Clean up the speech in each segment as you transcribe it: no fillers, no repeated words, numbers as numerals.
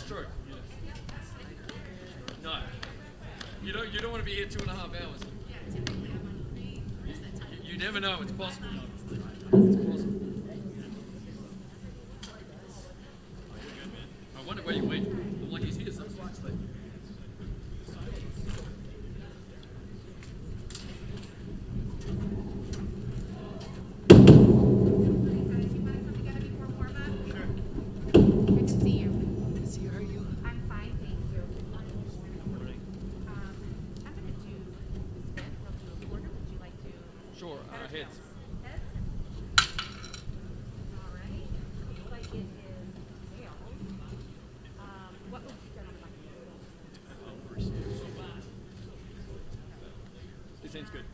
That's true. No. You don't want to be here 2.5 hours. You never know. It's possible. It's possible. I wonder where you went. I'm like, he's here somewhere. Sure, heads. All right. Looks like it is tails. What was done on my It seems good.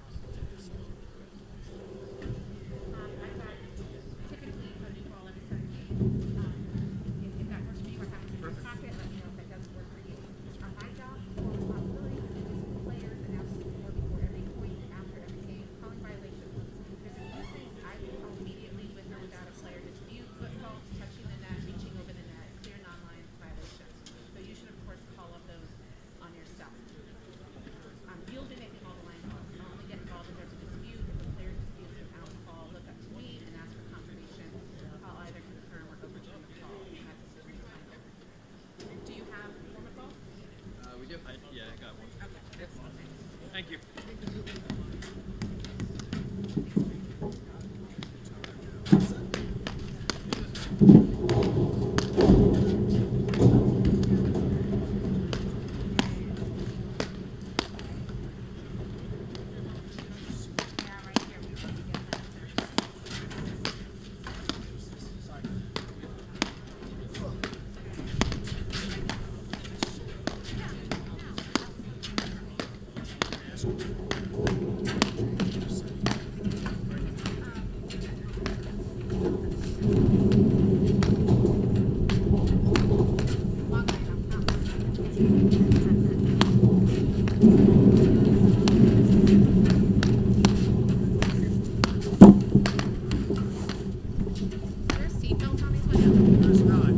typically coaching for all of a sudden. If that works for you, we're happy to pocket. Let me know if that doesn't work for you. My job or responsibility is to visit players and ask for before every point and after every game. Calling violations. If there's abuses, I will call immediately with or without a player dispute, football, touching the net, reaching over the net, clear non-line violations. So you should, of course, call up those on yourself. You'll be making all the line calls. I'll only get involved if there's a dispute. If a player disputes an out call, look up to me and ask for confirmation. I'll either confirm or overturn the call. And that decision is final. Do you have a form of call? We do. Yeah, I got one. Okay. Yep. Thank you. Yeah, right here. We can get that. Are there seatbelts on these windows? There's not.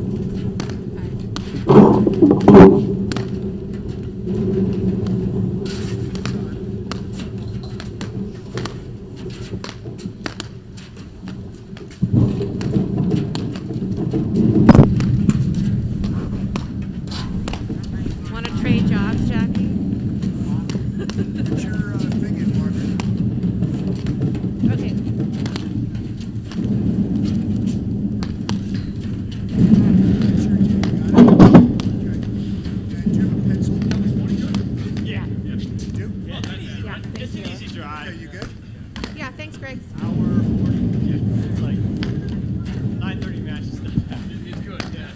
Want to trade jobs, Jackie? Put your thing in, Margaret. Okay. Put your thing, got it? Okay. Okay, do you have a pencil? Yeah. You do? Yeah, thank It's an you. easy drive. Okay, you good? Yeah, thanks, Greg. Hour 40. Yeah, it's like 9:30 match is not bad. It's good, yeah.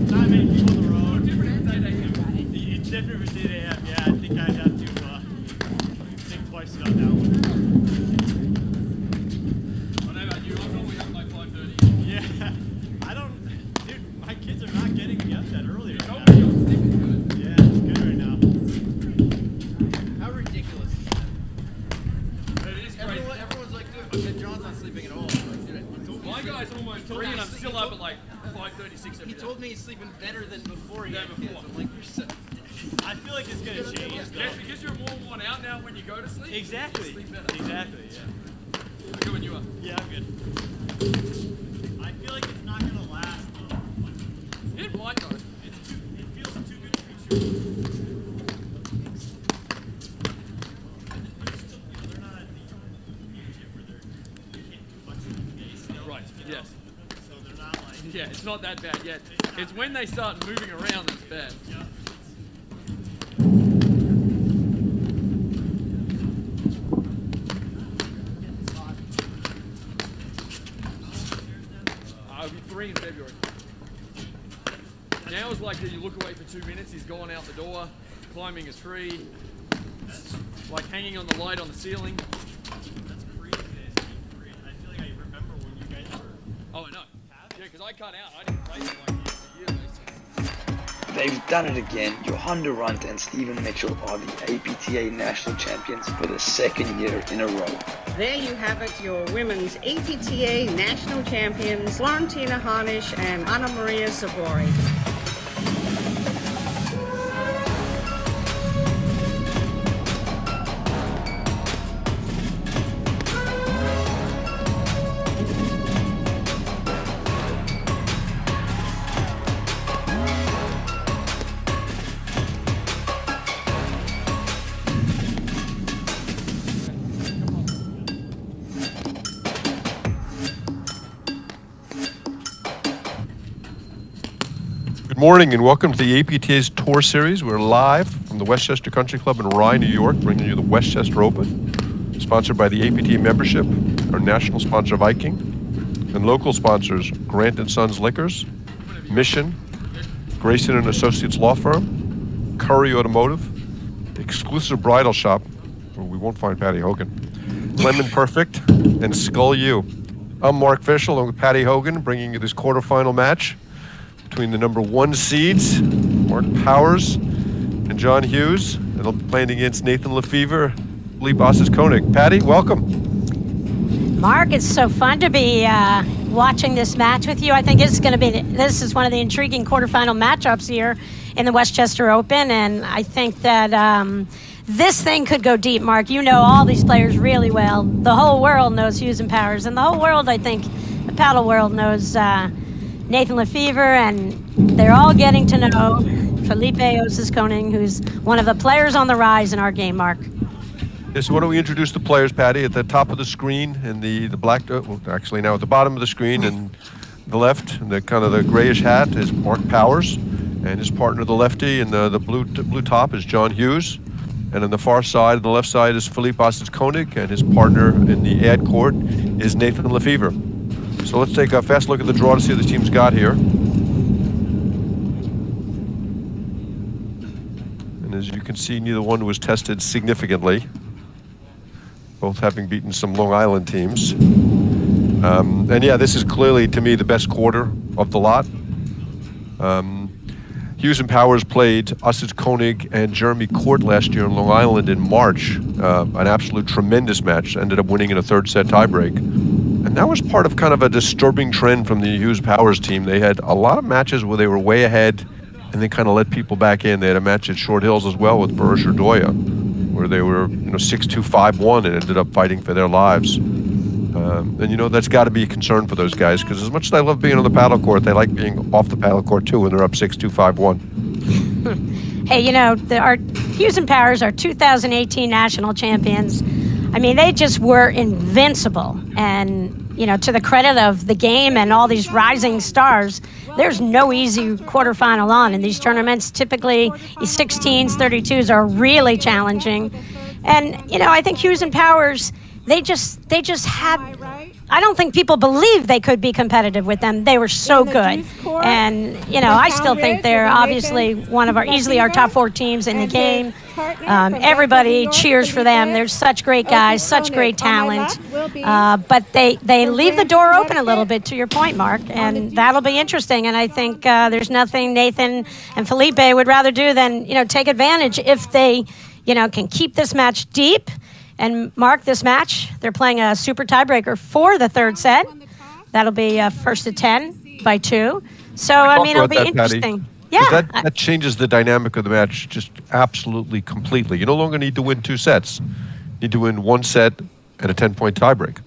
Not many people on the road. Different than 8 a.m. It's different for 8 a.m. Yeah, I think I'd have to think twice about that one. I know about you. I'm normally up like 5:30. Yeah, I don't. Dude, my kids are not getting me up that early. Right Nobody now. else thinks it's good. Yeah, it's good right now. How ridiculous is that? It is great. Everyone's like, dude, John's not sleeping at all. I'm like, dude, My guy's almost 3 and I'm still up at like 5:36 every he day. told me he's sleeping better than before he Yeah, had before. kids. I'm like, you're so... I feel like it's gonna change though. Yes, because you're more worn out now when you go to sleep. Exactly. You sleep better. Exactly. Yeah. Look at when you are. Yeah, I'm good. I feel like it's not gonna last though. It might though. It feels too good to be true. They're not at the gym where they can't do much of the day still. Right, you know? yes. So they're not like. Yeah, it's not that bad yet. It's when they start moving around that's bad. Yeah. I'll be 3 in February. Now it's like you look away for 2 minutes, he's gone out the door, climbing a tree, like hanging on the light on the ceiling. That's crazy. I feel like I remember when you guys were. Oh, I know. Yeah, because I cut out. I didn't play for like a year. They've done it again. Johanna Runt and Stephen Mitchell are the APTA national champions for the second year in a row. There you have it, your women's APTA national champions, Florentina Harnish and Anna Maria Sabori. Good morning and welcome to the APTA's Tour Series. We're live from the Westchester Country Club in Rye, New York, bringing you the Westchester Open, sponsored by the APTA membership, our national sponsor Viking, and local sponsors Grant & Sons Liquors, Mission, Grayson & Associates Law Firm, Curry Automotive, Exclusive Bridal Shop, where we won't find Patty Hogan, Lemon Perfect, and Skull U. I'm Mark Fischel, along with Patty Hogan, bringing you this quarterfinal match between the number 1 seeds, Mark Powers and John Hughes, and they'll be playing against Nathan Lefevre, Lee Bosses Koenig. Patty, welcome. Mark, it's so fun to be watching this match with you. I think this is one of the intriguing quarterfinal matchups here in the Westchester Open, and I think that this thing could go deep, Mark. You know all these players really well. The whole world knows Hughes and Powers, and the whole world, I think, the paddle world knows Nathan Lefevre, and they're all getting to know Felipe Osas-Koning, who's one of the players on the rise in our game, Mark. Yes, so why don't we introduce the players, Patty? At the top of the screen, in the black, well, actually now at the bottom of the screen, and the left, and the kind of the grayish hat is Mark Powers, and his partner, the lefty, and the blue top is John Hughes, and on the far side, on the left side, is Felipe Osas-Koning, and his partner in the ad court is Nathan Lefevre. So let's take a fast look at the draw to see what the team's got here. And as you can see, neither one was tested significantly, both having beaten some Long Island teams. And yeah, this is clearly, to me, the best quarter of the lot. Hughes and Powers played Osas-Koning and Jeremy Court last year in Long Island in March. An absolute tremendous match, ended up winning in a third set tiebreak. And that was part of kind of a disturbing trend from the Hughes Powers team. They had a lot of matches where they were way ahead and they kind of let people back in. They had a match at Short Hills as well with Baruch Doya, where they were 6-2, 5-1 and ended up fighting for their lives. And that's got to be a concern for those guys, because as much as I love being on the paddle court, they like being off the paddle court too when they're up 6-2, 5-1. Hey, our Hughes and Powers are 2018 national champions. I mean, they just were invincible. And, to the credit of the game and all these rising stars, there's no easy quarterfinal on in these tournaments. Typically, 16s, 32s are really challenging. And, I think Hughes and Powers, they just had, I don't think people believed they could be competitive with them. They were so good. And, I still think they're obviously easily our top 4 teams in the game. Everybody cheers for them. They're such great guys, such great talent. But they leave the door open a little bit, to your point, Mark, and that'll be interesting. And I think there's nothing Nathan and Felipe would rather do than, take advantage if they, can keep this match deep. And Mark, this match, they're playing a super tiebreaker for the third set. That'll be first to 10 by 2. So, it'll be interesting. Patty. Yeah. That changes the dynamic of the match just absolutely completely. You no longer need to win 2 sets. You need to win 1 set and a 10-point tiebreak.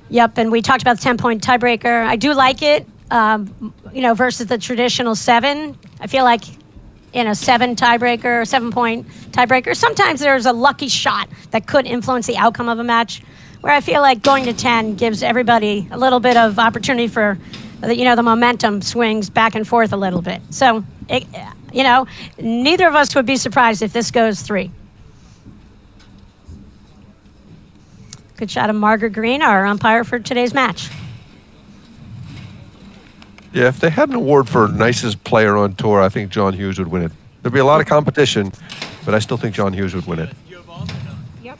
Yep, and we talked about the 10-point tiebreaker. I do like it, versus the traditional 7. I feel like in a 7-point tiebreaker, sometimes there's a lucky shot that could influence the outcome of a match, where I feel like going to 10 gives everybody a little bit of opportunity for, the momentum swings back and forth a little bit. So, neither of us would be surprised if this goes 3. Good shot of Margaret Green, our umpire for today's match. Yeah, if they had an award for nicest player on tour, I think John Hughes would win it. There'd be a lot of competition, but I still think John Hughes would win it. Yep.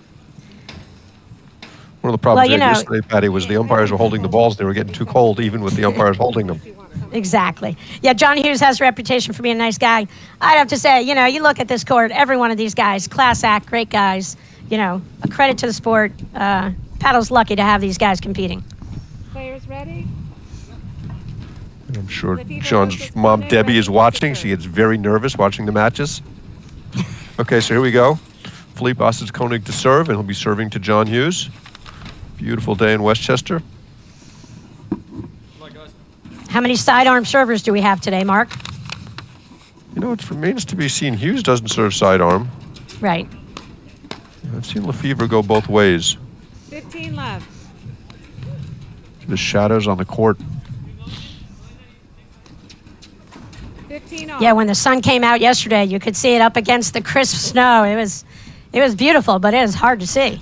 One of the problems yesterday, Patty, was the umpires were holding the balls. They were getting too cold, even with the umpires holding them. Exactly. Yeah, John Hughes has a reputation for being a nice guy. I'd have to say, you look at this court, every one of these guys, class act, great guys, a credit to the sport. Paddle's lucky to have these guys competing. Players ready? I'm sure John's mom, Debbie, is watching. She gets very nervous watching the matches. Okay, so here we go. Philippe Koenig to serve, and he'll be serving to John Hughes. Beautiful day in Westchester. How many sidearm servers do we have today, Mark? You know, it remains to be seen. Hughes doesn't serve sidearm. Right. I've seen Lefevre go both ways. 15 left. The shadows on the court. 15 off. Yeah, when the sun came out yesterday, you could see it up against the crisp snow. It was beautiful, but it is hard to see.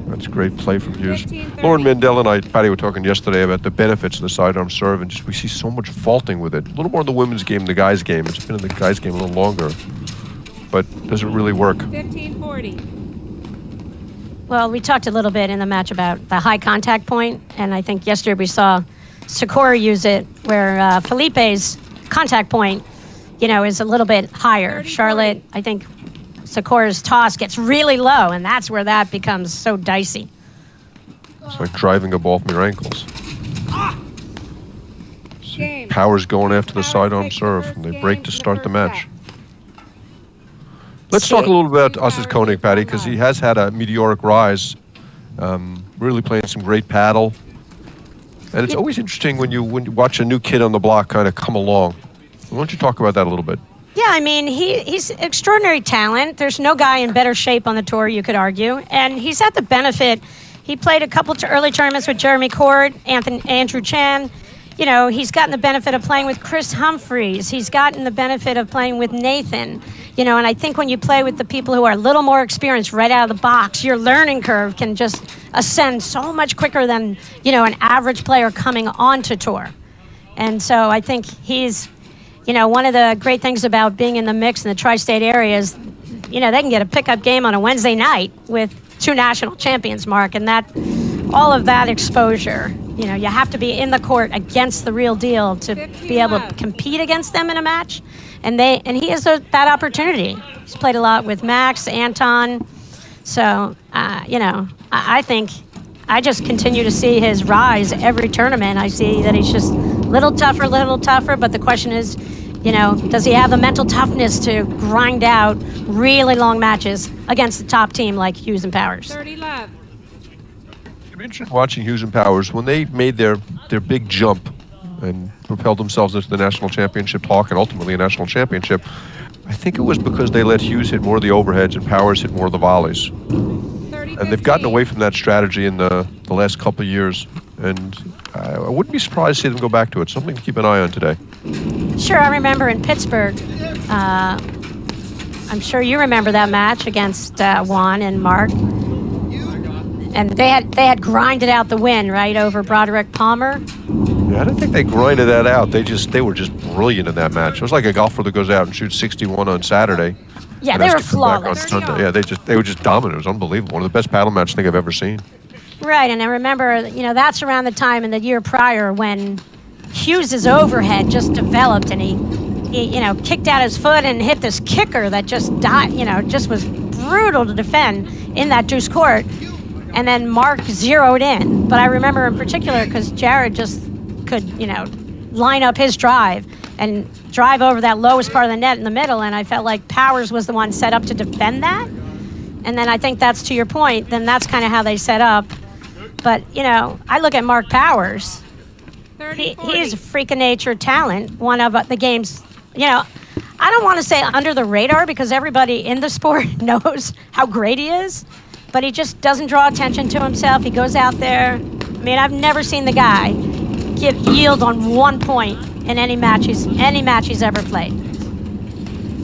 That's great play from Hughes. 15-30. Lauren Mandel and I, Patty, were talking yesterday about the benefits of the sidearm serve, and just we see so much faulting with it. A little more in the women's game than the guys' game. It's been in the guys' game a little longer. But does it really work? 15-40. Well, we talked a little bit in the match about the high contact point, and I think yesterday we saw Sakura use it where Felipe's contact point, is a little bit higher. 30-40. Charlotte, I think Sakura's toss gets really low, and that's where that becomes so dicey. It's like driving a ball from your ankles. Game. Powers going after the Powers sidearm takes the serve, first and they game break in to the start the first match. set. Let's talk a little bit about Us's Powers Koenig, takes Patty, one because he love. has had a meteoric rise. Really playing some great paddle. And it's always interesting when you watch a new kid on the block kind of come along. Why don't you talk about that a little bit? Yeah, I mean, he's extraordinary talent. There's no guy in better shape on the tour, you could argue. And he's had the benefit. He played a couple early tournaments with Jeremy Court, Andrew Chan. He's gotten the benefit of playing with Chris Humphreys. He's gotten the benefit of playing with Nathan. And I think when you play with the people who are a little more experienced right out of the box, your learning curve can just ascend so much quicker than, an average player coming onto tour. And so I think he's, one of the great things about being in the mix in the tri-state area is, they can get a pickup game on a Wednesday night with 2 national champions, Mark, and that all of that exposure, you have to be in the court against the real deal to be able to compete against them in a match. And he has that opportunity. He's played a lot with Max, Anton. So, I think I just continue to see his rise every tournament. I see that he's just a little tougher. But the question is, does he have the mental toughness to grind out really long matches against the top team like Hughes and Powers? 30 left. It'd be interesting watching Hughes and Powers when they made their big jump and propelled themselves into the national championship talk and ultimately a national championship. I think it was because they let Hughes hit more of the overheads and Powers hit more of the volleys. 30, And they've gotten away from that strategy in the last couple of years. And I wouldn't be surprised to see them go back to it. Something to keep an eye on today. Sure, I remember in Pittsburgh. I'm sure you remember that match against Juan and Mark. And they had grinded out the win, right, over Broderick Palmer. Yeah, I don't think they grinded that out. They were just brilliant in that match. It was like a golfer that goes out and shoots 61 on Saturday. Yeah, and they has were to come back flawless. on Sunday. Yeah, they were just dominant. It was unbelievable. One of the best paddle matches I think I've ever seen. Right, and I remember, that's around the time in the year prior when Hughes's overhead just developed, and he kicked out his foot and hit this kicker that just died. Just was brutal to defend in that deuce court. And then Mark zeroed in. But I remember in particular because Jared just could, line up his drive and drive over that lowest part of the net in the middle. And I felt like Powers was the one set up to defend that. And then I think that's to your point. Then that's kind of how they set up. But, I look at Mark Powers. 30, He's a freak of nature talent. One of the game's, I don't want to say under the radar because everybody in the sport knows how great he is. But he just doesn't draw attention to himself. He goes out there. I mean, I've never seen the guy yield on 1 point in any match he's ever played.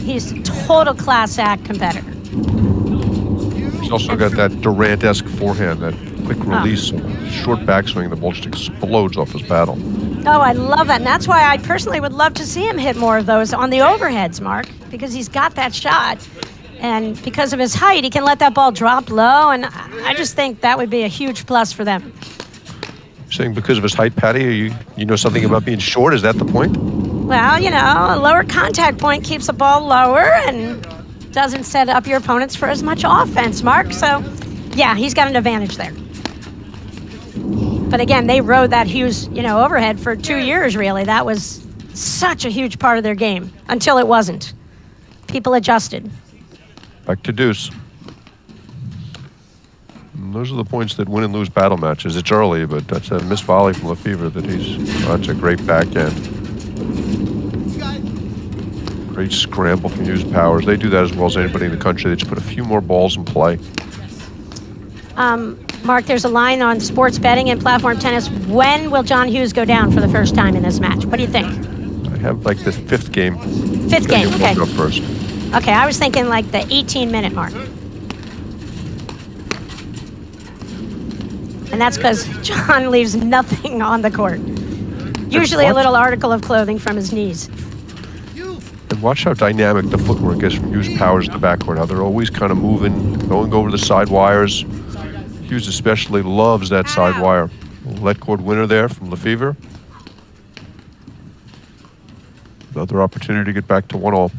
He's a total class act competitor. He's also got that Durant-esque forehand, that quick release, short backswing. The ball just explodes off his paddle. Oh, I love that. And that's why I personally would love to see him hit more of those on the overheads, Mark, because he's got that shot. And because of his height, he can let that ball drop low. And I just think that would be a huge plus for them. Saying because of his height, Patty, you know something about being short? Is that the point? Well, a lower contact point keeps the ball lower and doesn't set up your opponents for as much offense, Mark. So Yeah, he's got an advantage there. But again, they rode that Hughes, overhead for 2 years, really. That was such a huge part of their game until it wasn't. People adjusted. Back to deuce. And those are the points that win and lose battle matches. It's early, but that's a missed volley from Lefevre that that's a great backhand. Great scramble from Hughes Powers. They do that as well as anybody in the country. They just put a few more balls in play. Mark, there's a line on sports betting and platform tennis. When will John Hughes go down for the first time in this match? What do you think? I have like the fifth game. Fifth game, okay. Up first. Okay, I was thinking like the 18-minute mark. And that's because John leaves nothing on the court. Usually a little article of clothing from his knees. And watch how dynamic the footwork is from Hughes Powers in the backcourt. How they're always kind of moving, going over the side wires. Hughes especially loves that side wire. Let court winner there from Lefevre. Another opportunity to get back to 1-all.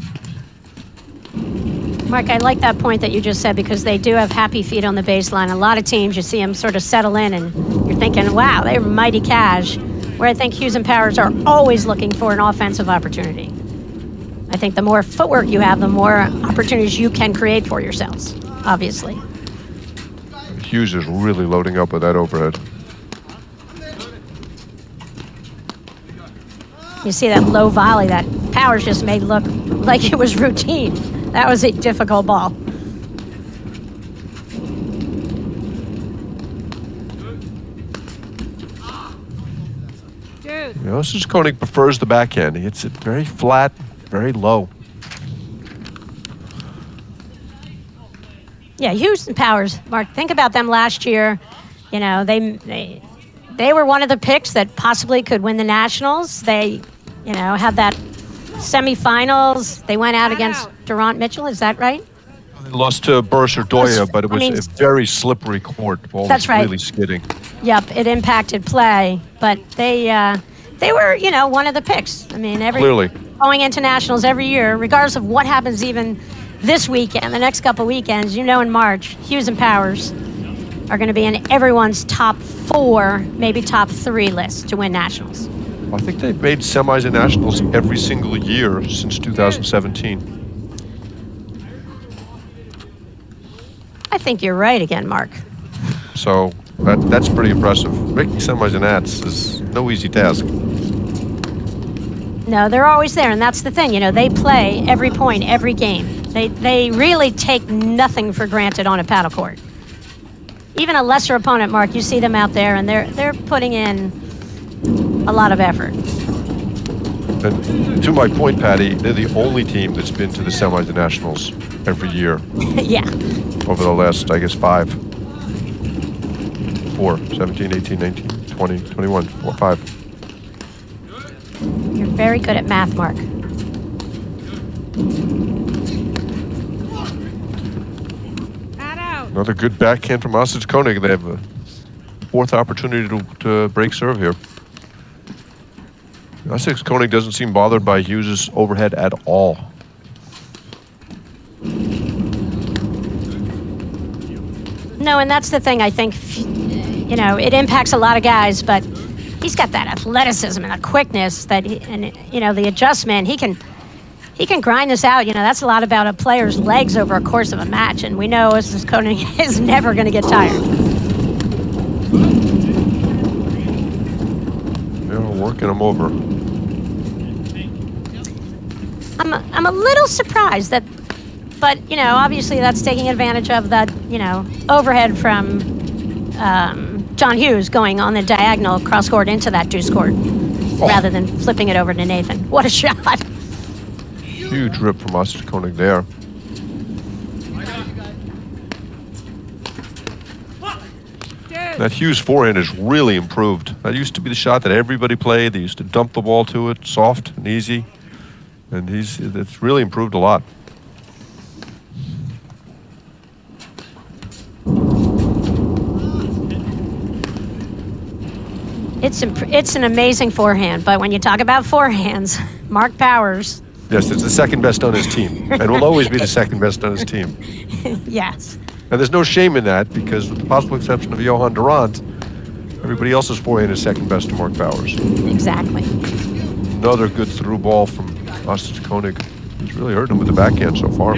Mark, I like that point that you just said because they do have happy feet on the baseline. A lot of teams, you see them sort of settle in and you're thinking, wow, they're mighty cash. Where I think Hughes and Powers are always looking for an offensive opportunity. I think the more footwork you have, the more opportunities you can create for yourselves, obviously. Hughes is really loading up with that overhead. You see that low volley that Powers just made look like it was routine. That was a difficult ball. Dude. This is Koenig prefers the backhand. He hits it very flat, very low. Yeah, Hughes and Powers, Mark, think about them last year. They were one of the picks that possibly could win the Nationals. They, had that semifinals. They went out against Durant Mitchell, is that right? They lost to Burris or Doya, but it was a very slippery court. The ball That's was right. really skidding. Yep, it impacted play, but they were, one of the picks. I mean, Clearly. Going into Nationals every year, regardless of what happens even this weekend, the next couple weekends, in March, Hughes and Powers are going to be in everyone's top 4, maybe top 3 list to win Nationals. I think they've made semis and nationals every single year since 2017. I think you're right again, Mark. So that's pretty impressive. Making semis and nats is no easy task. No, they're always there, and that's the thing. They play every point, every game. They really take nothing for granted on a paddle court. Even a lesser opponent, Mark, you see them out there, and they're putting in a lot of effort. And to my point, Patty, they're the only team that's been to the semis and nationals every year Yeah. over the last, I guess, 5. 4, 17, 18, 19, 20, 21, 4, 5. You're very good at math, Mark. That out. Another good backhand from Osage Koenig. They have a 4th opportunity to break serve here. Osage Koenig doesn't seem bothered by Hughes' overhead at all. No, and that's the thing. I think, it impacts a lot of guys, but he's got that athleticism and a quickness that, the adjustment. He can grind this out. That's a lot about a player's legs over a course of a match, and we know Osage Koenig is never going to get tired. They're working him over. I'm a little surprised that, but obviously that's taking advantage of that overhead from John Hughes going on the diagonal cross court into that deuce court rather than flipping it over to Nathan. What a shot! Huge rip from Osage Koenig there. Dude. That Hughes forehand is really improved. That used to be the shot that everybody played. They used to dump the ball to it, soft and easy. And it's really improved a lot. It's an amazing forehand, but when you talk about forehands, Mark Powers. Yes, it's the second best on his team, and will always be the second best on his team. Yes. And there's no shame in that because, with the possible exception of Johan Durant, everybody else's forehand is second best to Mark Bowers. Exactly. Another good through ball from Ostrich Koenig. He's really hurt him with the backhand so far.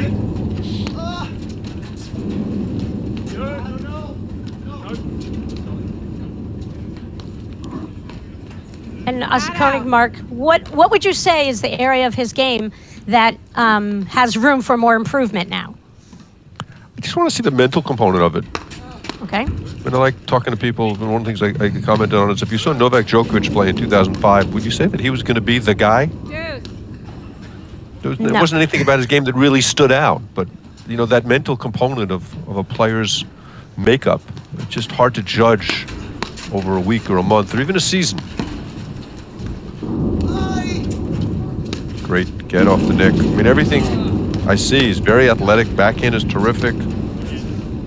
And Koenig, Mark, what would you say is the area of his game that has room for more improvement now? I just want to see the mental component of it. Okay. And I like talking to people, and one of the things I commented on is if you saw Novak Djokovic play in 2005, would you say that he was going to be the guy? Dude. There wasn't anything about his game that really stood out, but that mental component of a player's makeup, it's just hard to judge over a week or a month or even a season. Great get off the neck. I mean, everything I see is very athletic. Backhand is terrific.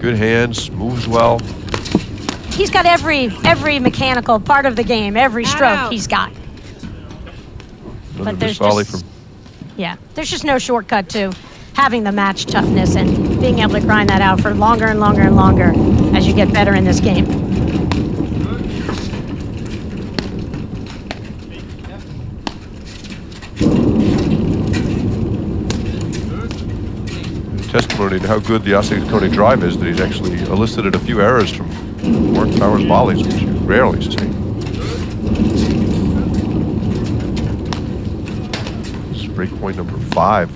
Good hands, moves well. He's got every mechanical part of the game, every stroke he's got. Another But there's volley just, there's just no shortcut to having the match toughness and being able to grind that out for longer and longer and longer as you get better in this game. Testimony to how good the Ostrich Koenig drive is that he's actually elicited a few errors from Mark Bowers' volleys, which you rarely see. This is break point number 5.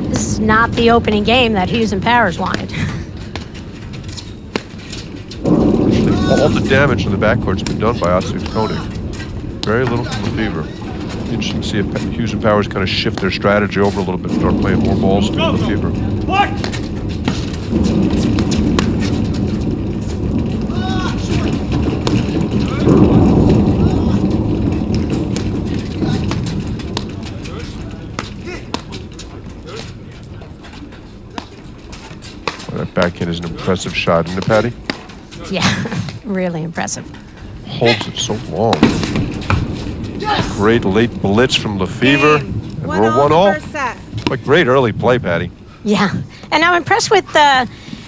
This is not the opening game that Hughes and Powers wanted. Actually, all the damage in the backcourt's been done by Ostrich Koenig. Very little from Lefevre. Interesting to see if Hughes and Powers kind of shift their strategy over a little bit and start playing more balls to Lefevre. What? Well, that backhand is an impressive shot, isn't it, Patty? Yeah, really impressive. Holds it so long. Great late blitz from Lefevre. And we're 1-all. But great early play, Patty. Yeah, and I'm impressed with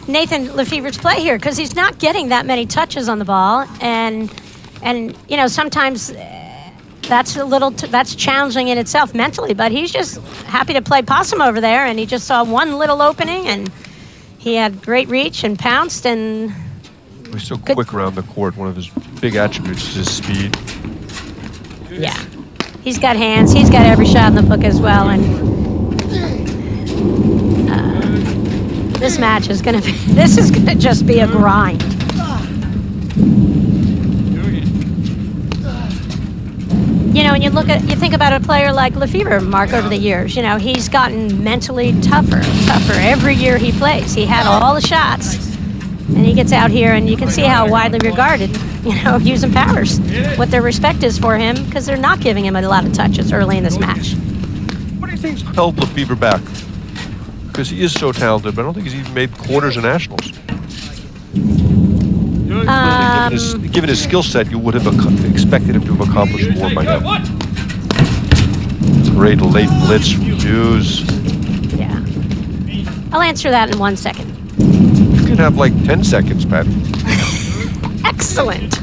Nathan Lefevre's play here because he's not getting that many touches on the ball, and sometimes that's challenging in itself mentally. But he's just happy to play possum over there, and he just saw one little opening, and he had great reach and pounced and. He's so quick around the court. One of his big attributes is his speed. Yeah, he's got hands. He's got every shot in the book as well, and this match is gonna be. This is gonna just be a grind. When you think about a player like Lefevre, Mark, over the years, he's gotten mentally tougher every year he plays. He had all the shots, and he gets out here, and you can see how widely regarded, Hughes and Powers, what their respect is for him, because they're not giving him a lot of touches early in this match. What do you think's held Lefevre back? Because he is so talented, but I don't think he's even made quarters of nationals. Given his skill set, you would have expected him to have accomplished more by now. Great late blitz from Hughes. Yeah. I'll answer that in 1 second. You can have like 10 seconds, Pat. Excellent.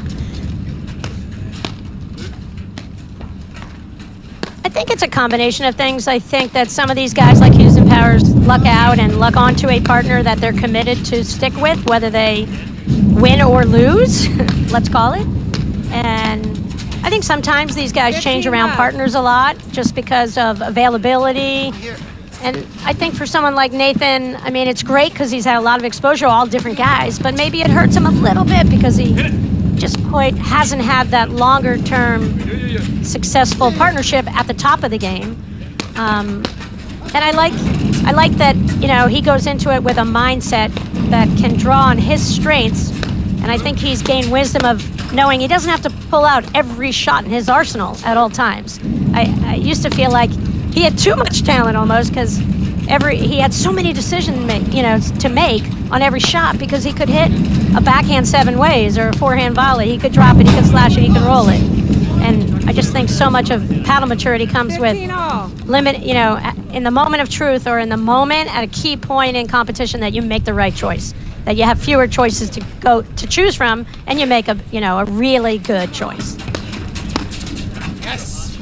I think it's a combination of things. I think that some of these guys like Hughes and Powers luck out and luck onto a partner that they're committed to stick with, whether they win or lose, let's call it. And I think sometimes these guys change around partners a lot just because of availability. And I think for someone like Nathan, I mean, it's great because he's had a lot of exposure to all different guys, but maybe it hurts him a little bit because he just quite hasn't had that longer-term successful partnership at the top of the game. And I like that, he goes into it with a mindset that can draw on his strengths. And I think he's gained wisdom of knowing he doesn't have to pull out every shot in his arsenal at all times. I used to feel like he had too much talent almost because he had so many decisions to make on every shot because he could hit a backhand 7 ways or a forehand volley. He could drop it, he could slash it, he could roll it. And I just think so much of paddle maturity comes with 15 all. limit, in the moment of truth or in the moment at a key point in competition that you make the right choice, that you have fewer choices to choose from, and you make a really good choice. Yes.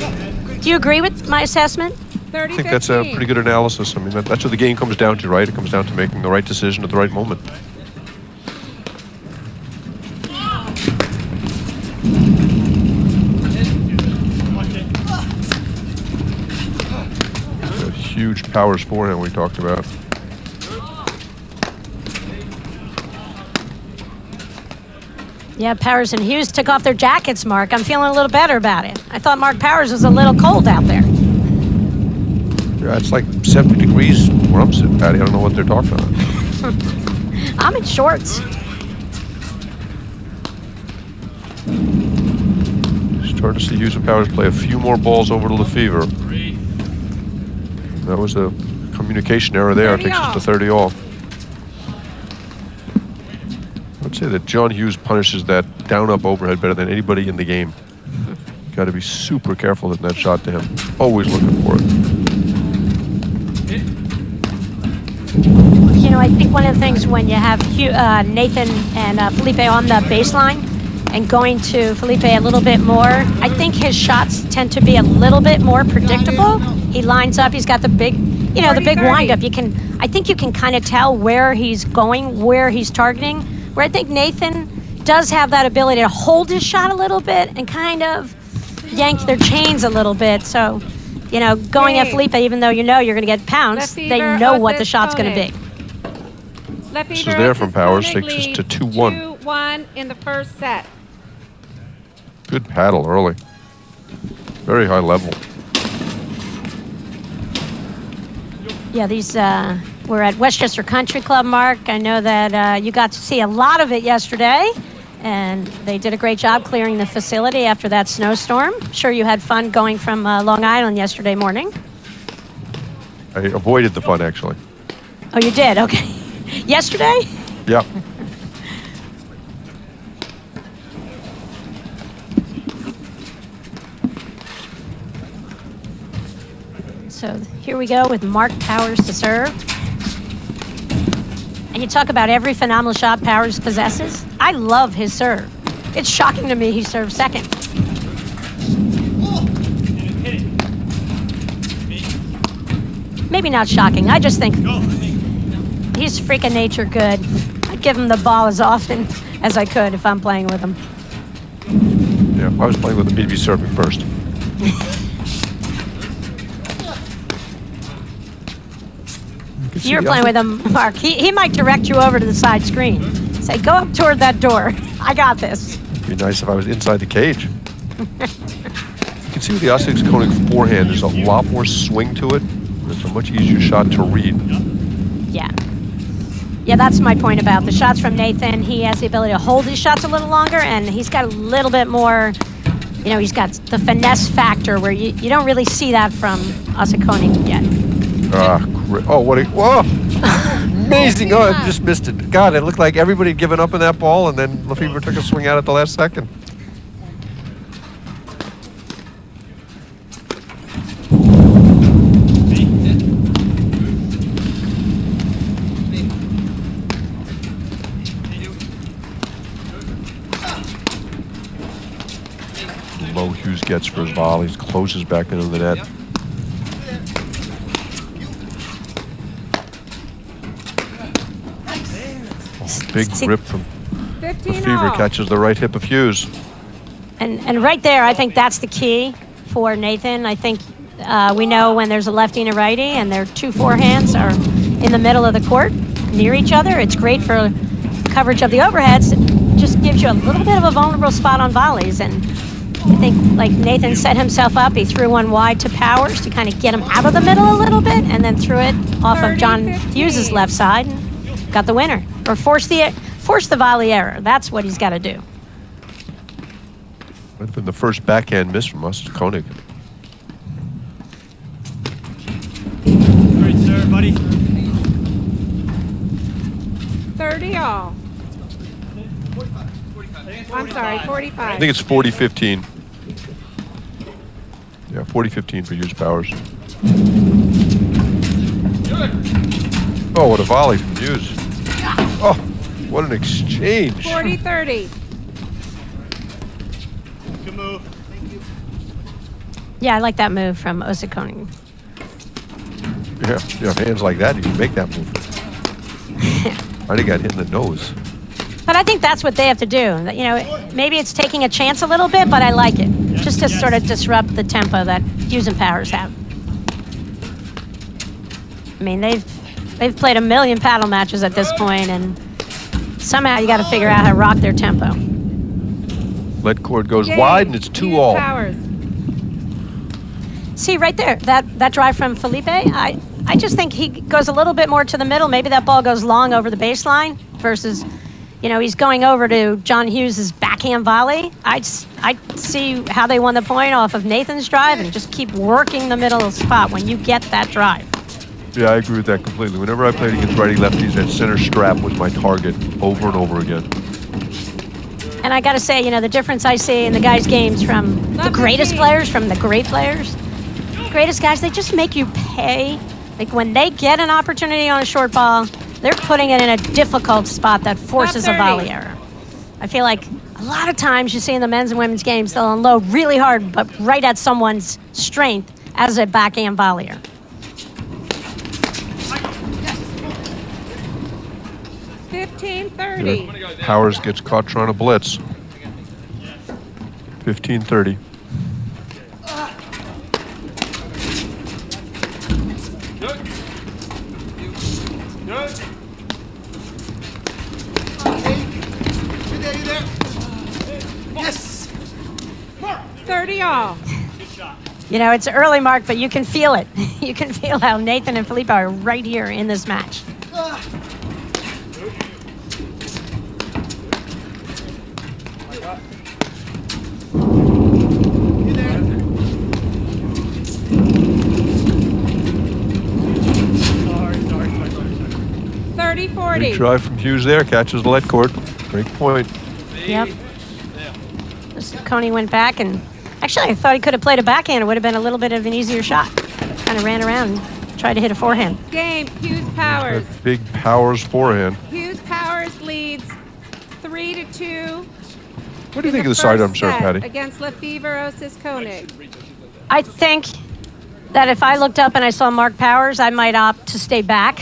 Do you agree with my assessment? 30, I think that's a pretty good analysis. I mean, that's what the game comes down to, right? It comes down to making the right decision at the right moment. A huge powers forehand we talked about. Yeah, Powers and Hughes took off their jackets, Mark. I'm feeling a little better about it. I thought Mark Powers was a little cold out there. Yeah, it's like 70 degrees where I'm sitting, Patty. I don't know what they're talking about. I'm in shorts. Starting to see Hughes and Powers play a few more balls over to Lefevre. That was a communication error there. It takes us to 30 all. I'd say that John Hughes punishes that down-up overhead better than anybody in the game. Got to be super careful hitting that shot to him. Always looking for it. I think one of the things when you have Nathan and Felipe on the baseline and going to Felipe a little bit more, I think his shots tend to be a little bit more predictable. He lines up. He's got the big, the big windup. I think you can kind of tell where he's going, where he's targeting. Where I think Nathan does have that ability to hold his shot a little bit and kind of yank their chains a little bit. So, going at Felipe, even though you're going to get pounced, they know what the shot's going to be. This is there from Powers, takes us to 2-1. 2-1 in the first set. Good paddle early. Very high level. Yeah, these we're at Westchester Country Club, Mark. I know that you got to see a lot of it yesterday, and they did a great job clearing the facility after that snowstorm. Sure you had fun going from Long Island yesterday morning. I avoided the fun, actually. Oh, you did? Okay. Yesterday? Yep. So here we go with Mark Powers to serve. And you talk about every phenomenal shot Powers possesses. I love his serve. It's shocking to me he serves second. Maybe not shocking. I just think he's freaking nature good. I'd give him the ball as often as I could if I'm playing with him. Yeah, if I was playing with him, he'd be serving first. If you're playing with him, Mark, he might direct you over to the side screen. Say, go up toward that door. I got this. It'd be nice if I was inside the cage. You can see with the Koenig forehand, there's a lot more swing to it. It's a much easier shot to read. Yeah. Yeah, that's my point about the shots from Nathan. He has the ability to hold his shots a little longer, and he's got a little bit more, he's got the finesse factor where you don't really see that from Koenig yet. Whoa! Amazing! Oh, I just missed it. God, it looked like everybody had given up on that ball, and then Lefevre took a swing out at the last second. Low Hughes gets for his volleys, closes back into the net. Big grip from Lefevre, catches the right hip of Hughes. And right there, I think that's the key for Nathan. I think we know when there's a lefty and a righty and their two forehands are in the middle of the court near each other. It's great for coverage of the overheads. It just gives you a little bit of a vulnerable spot on volleys. And I think like Nathan set himself up. He threw one wide to Powers to kind of get him out of the middle a little bit and then threw it off of John Hughes' left side and got the winner. Or force the volley error. That's what he's got to do. Might have been the first backhand miss from us, Koenig. Great serve, buddy. 30 all. I'm sorry, 45. I think it's 40-15. Yeah, 40-15 for Hughes Powers. Oh, what a volley from Hughes. Oh, what an exchange. 40-30. Good move. Yeah, I like that move from Osikoni. Yeah, you have hands like that, you can make that move. I think I'd hit in the nose. But I think that's what they have to do. You know, maybe it's taking a chance a little bit, but I like it. Just to sort of disrupt the tempo that Hughes and Powers have. I mean, they've played a million paddle matches at this point, and somehow you got to figure out how to rock their tempo. Lead cord goes Game. wide, and it's 2-all. Powers. See, right there, that drive from Felipe, I just think he goes a little bit more to the middle. Maybe that ball goes long over the baseline versus, you know, he's going over to John Hughes' backhand volley. I'd see how they won the point off of Nathan's drive and just keep working the middle spot when you get that drive. Yeah, I agree with that completely. Whenever I played against righty-lefties, that center strap was my target over and over again. And I got to say, you know, the difference I see in the guys' games from the greatest players, from the great players, greatest guys, they just make you pay. Like when they get an opportunity on a short ball, they're putting it in a difficult spot that forces a volley error. I feel like a lot of times you see in the men's and women's games, they'll unload really hard, but right at someone's strength as a backhand volleyer. 15-30. Powers gets caught trying to blitz. 15-30. You there? Yes! 30-all. You know, it's early, Mark, but you can feel it. You can feel how Nathan and Felipe are right here in this match. You there? 30-40. Big drive from Hughes there, catches the lead cord. Great point. Yep. Coney went back, and actually I thought he could have played a backhand. It would have been a little bit of an easier shot. Kind of ran around and tried to hit a forehand. Game. Hughes Powers. Big Powers forehand. Hughes Powers leads 3-2. What do you think of the sidearm serve, Patty? Against Lefevre Osis-Koenig. I think that if I looked up and I saw Mark Powers, I might opt to stay back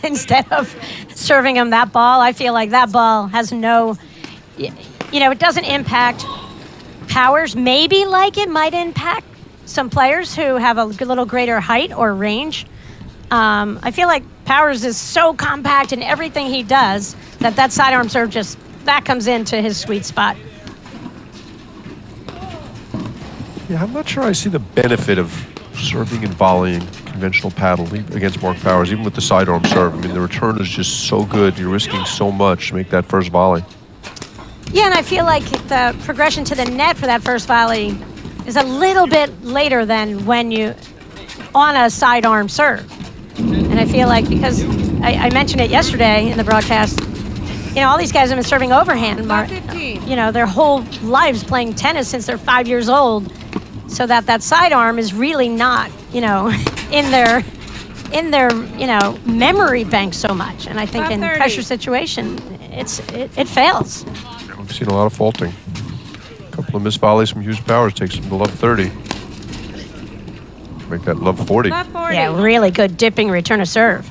instead of serving him that ball. I feel like that ball has no, you know, it doesn't impact Powers. Maybe like it might impact some players who have a little greater height or range. I feel like Powers is so compact in everything he does that sidearm serve just, that comes into his sweet spot. Yeah, I'm not sure I see the benefit of serving and volleying conventional paddle against Mark Powers, even with the sidearm serve. I mean, the return is just so good. You're risking so much to make that first volley. Yeah, and I feel like the progression to the net for that first volley is a little bit later than when you on a sidearm serve. And I feel like, because I mentioned it yesterday in the broadcast, you know, all these guys have been serving overhand, you know, their whole lives playing tennis since they're 5 years old, so that sidearm is really not, you know, in their you know, memory bank so much. And I think in pressure situation, it fails. We've seen a lot of faulting. A couple of missed volleys from Hughes Powers takes him to love 30. Make that love 40. Love 40. Yeah, really good dipping return of serve.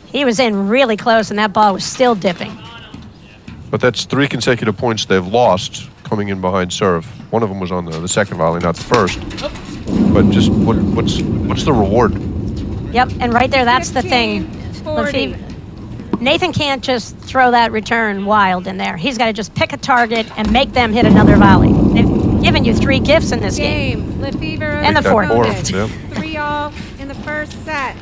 He was in really close, and that ball was still dipping. But that's 3 consecutive points they've lost coming in behind serve. One of them was on the second volley, not the first. But just what's the reward? Yep, and right there, that's the thing. 40. Nathan can't just throw that return wild in there. He's got to just pick a target and make them hit another volley. They've given you 3 gifts in this game. Lefevre And the fourth. Yeah. 3-all in the first set.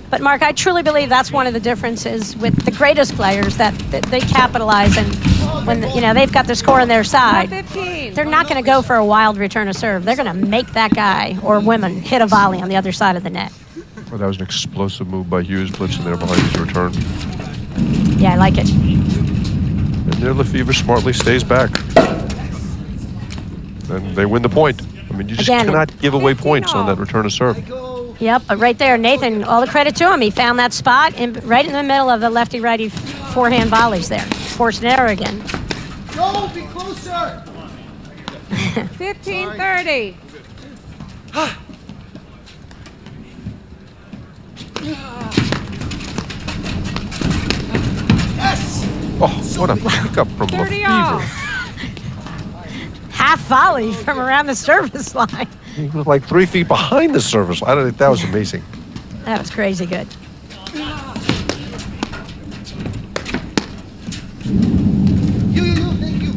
But Mark, I truly believe that's one of the differences with the greatest players, that they capitalize, and when you know they've got the score on their side, 15. they're not going to go for a wild return of serve. They're going to make that guy or woman hit a volley on the other side of the net. Well, that was an explosive move by Hughes, blitzing there behind his return. Yeah, I like it. And there Lefevre smartly stays back. and they win the point. I mean, you just Again. cannot give away points on that return to serve. Yep, but right there, Nathan, all the credit to him. He found that spot right in the middle of the lefty-righty forehand volleys there. Forced an error again. Go, be closer. 15-30. Yes. Oh, what a pickup from 30 all. Lefevre. Half volley from around the service line. He was like 3 feet behind the service. I don't think that was amazing. That was crazy good. You, thank you.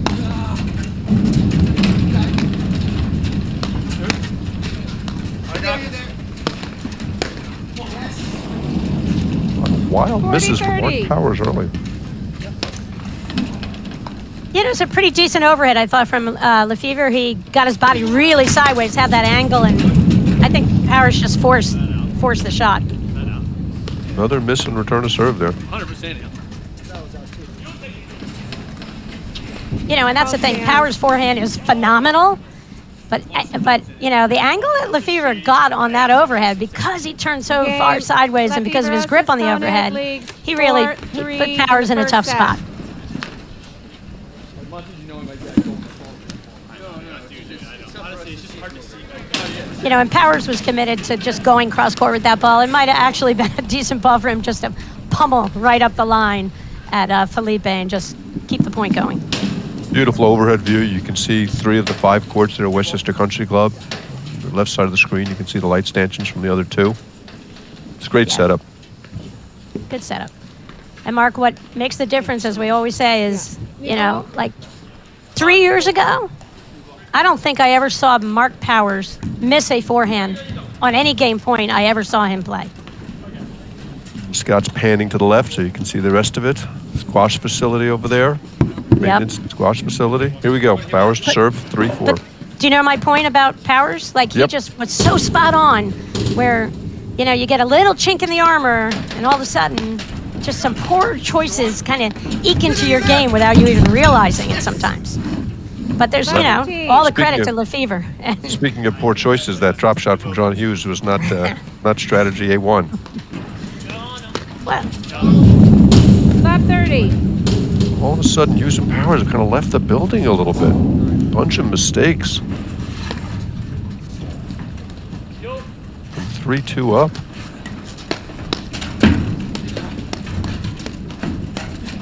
Wild misses from 40-30. Mark Powers early. Yeah, it was a pretty decent overhead, I thought, from Lefevre. He got his body really sideways, had that angle, and I think Powers just forced the shot. Another miss and return to serve there. 100% out. You know, and that's the thing. Powers' forehand is phenomenal, but you know, the angle that Lefevre got on that overhead, because he turned so Game. far sideways and because of his grip on the overhead, he really put Powers in a tough spot. As much as you know him, maybe I told him. Honestly, it's just hard to see. You know, and Powers was committed to just going cross court with that ball. It might have actually been a decent ball for him just to pummel right up the line at Felipe and just keep the point going. Beautiful overhead view. You can see 3 of the 5 courts there at Westchester Country Club. The left side of the screen, you can see the light stanchions from the other 2. It's a great Yeah. setup. Good setup. And Mark, what makes the difference, as we always say, is, you know, like 3 years ago, I don't think I ever saw Mark Powers miss a forehand on any game point I ever saw him play. Scott's panning to the left so you can see the rest of it. Squash facility over there. Maintenance squash facility. Here we go. Powers to serve 3-4. But do you know my point about Powers? Like, he Yep. just was so spot on where, you know, you get a little chink in the armor and all of a sudden just some poor choices kind of eke into your game without you even realizing it sometimes. But there's, you know, all the credit to Speaking Lefevre. Speaking of poor choices, that drop shot from John Hughes was not strategy A1. Well, Love 30. All of a sudden, Hughes and Powers have kind of left the building a little bit. Bunch of mistakes. From 3-2 up.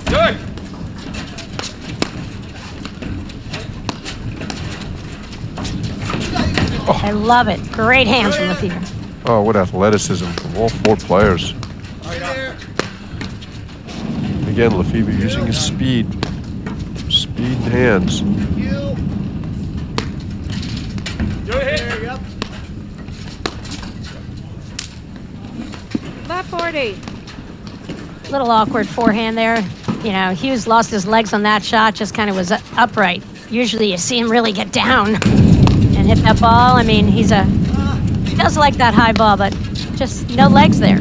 Good. I love it. Great hands from Lefevre. Oh, what athleticism from all 4 players. Again, Lefevre using his speed. Speed and hands. Love 40. Little awkward forehand there. You know, Hughes lost his legs on that shot, just kind of was upright. Usually you see him really get down and hit that ball. I mean, he does like that high ball, but just no legs there.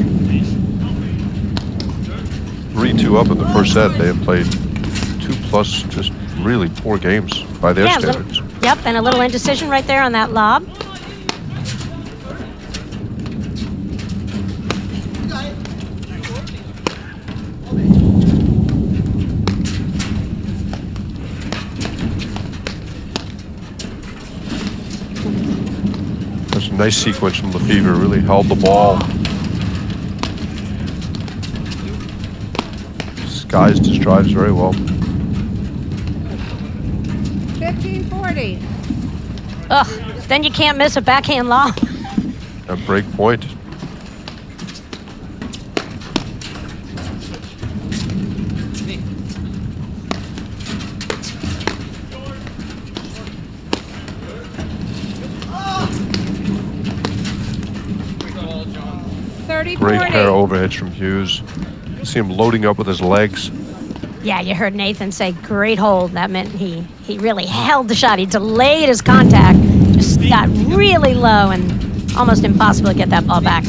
3-2 up in the first set. They have played 2+ just really poor games by their standards. Yep, and a little indecision right there on that lob. That's a nice sequence from Lefevre. Really held the ball. Disguised his drives very well. 15-40. Ugh, then you can't miss a backhand lob. A break point. Great pair of overheads from Hughes. You see him loading up with his legs. Yeah, you heard Nathan say great hold. That meant he really held the shot. He delayed his contact, just got really low and almost impossible to get that ball back.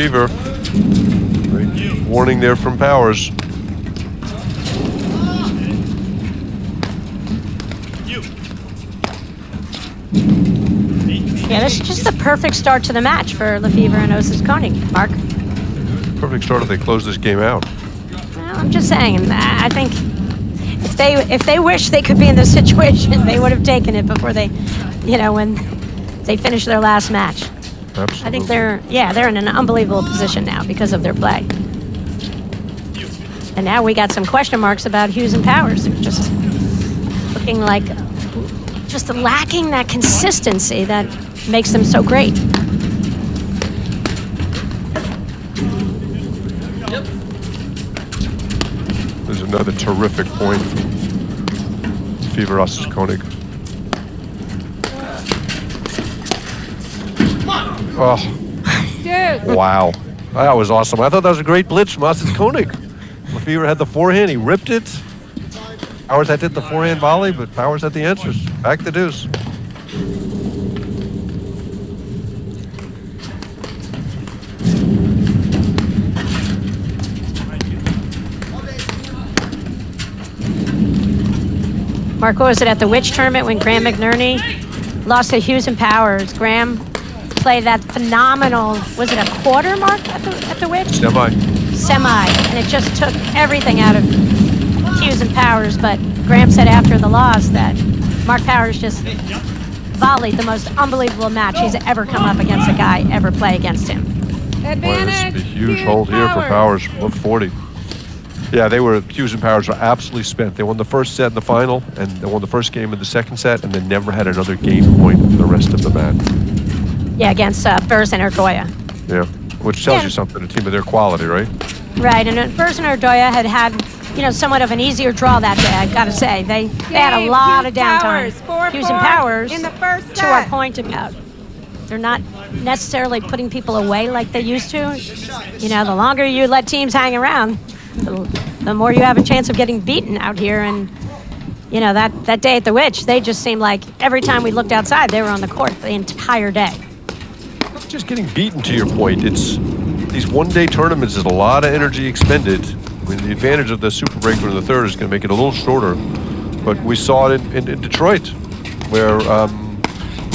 Lefevre. Great warning there from Powers. Yeah, this is just the perfect start to the match for Lefevre and Osis Koenig, Mark. Perfect start if they close this game out. Well, I'm just saying, I think if they wish they could be in this situation, they would have taken it before they, when they finished their last match. Absolutely. I think they're in an unbelievable position now because of their play. And now we got some question marks about Hughes and Powers. They're just looking like just lacking that consistency that makes them so great. There's another terrific point from Lefevre Osis Koenig. Oh, Dude. wow. That was awesome. I thought that was a great blitz from Osis Koenig. Lefevre had the forehand. He ripped it. Powers had hit the forehand volley, but Powers had the answers. Back the deuce. Mark, what was it at the Witch tournament when Graham McNerney lost to Hughes and Powers? Graham played that phenomenal, was it a quarter, Mark, at the Witch? Semi, and it just took everything out of Hughes and Powers, but Graham said after the loss that Mark Powers just volleyed the most unbelievable match he's ever come up against a guy ever play against him. Boy, Advantage. this is a huge Hughes hold here for Powers, 140. Yeah, Hughes and Powers were absolutely spent. They won the first set in the final, and they won the first game in the second set, and they never had another game point in the rest of the match. Yeah, against Burrs and Ergoya. Yeah, which tells you something, a team of their quality, right? Right, and Burrs and Ergoya had somewhat of an easier draw that day, I gotta say. They had a lot of downtime. Hughes and Powers, in the first to our set. point about they're not necessarily putting people away like they used to. The longer you let teams hang around, the more you have a chance of getting beaten out here. And, that day at the Witch, they just seemed like every time we looked outside, they were on the court the entire day. Just getting beaten, to your point. It's these one-day tournaments is a lot of energy expended. I mean, the advantage of the Super Breaker in the third is going to make it a little shorter. But we saw it in Detroit, where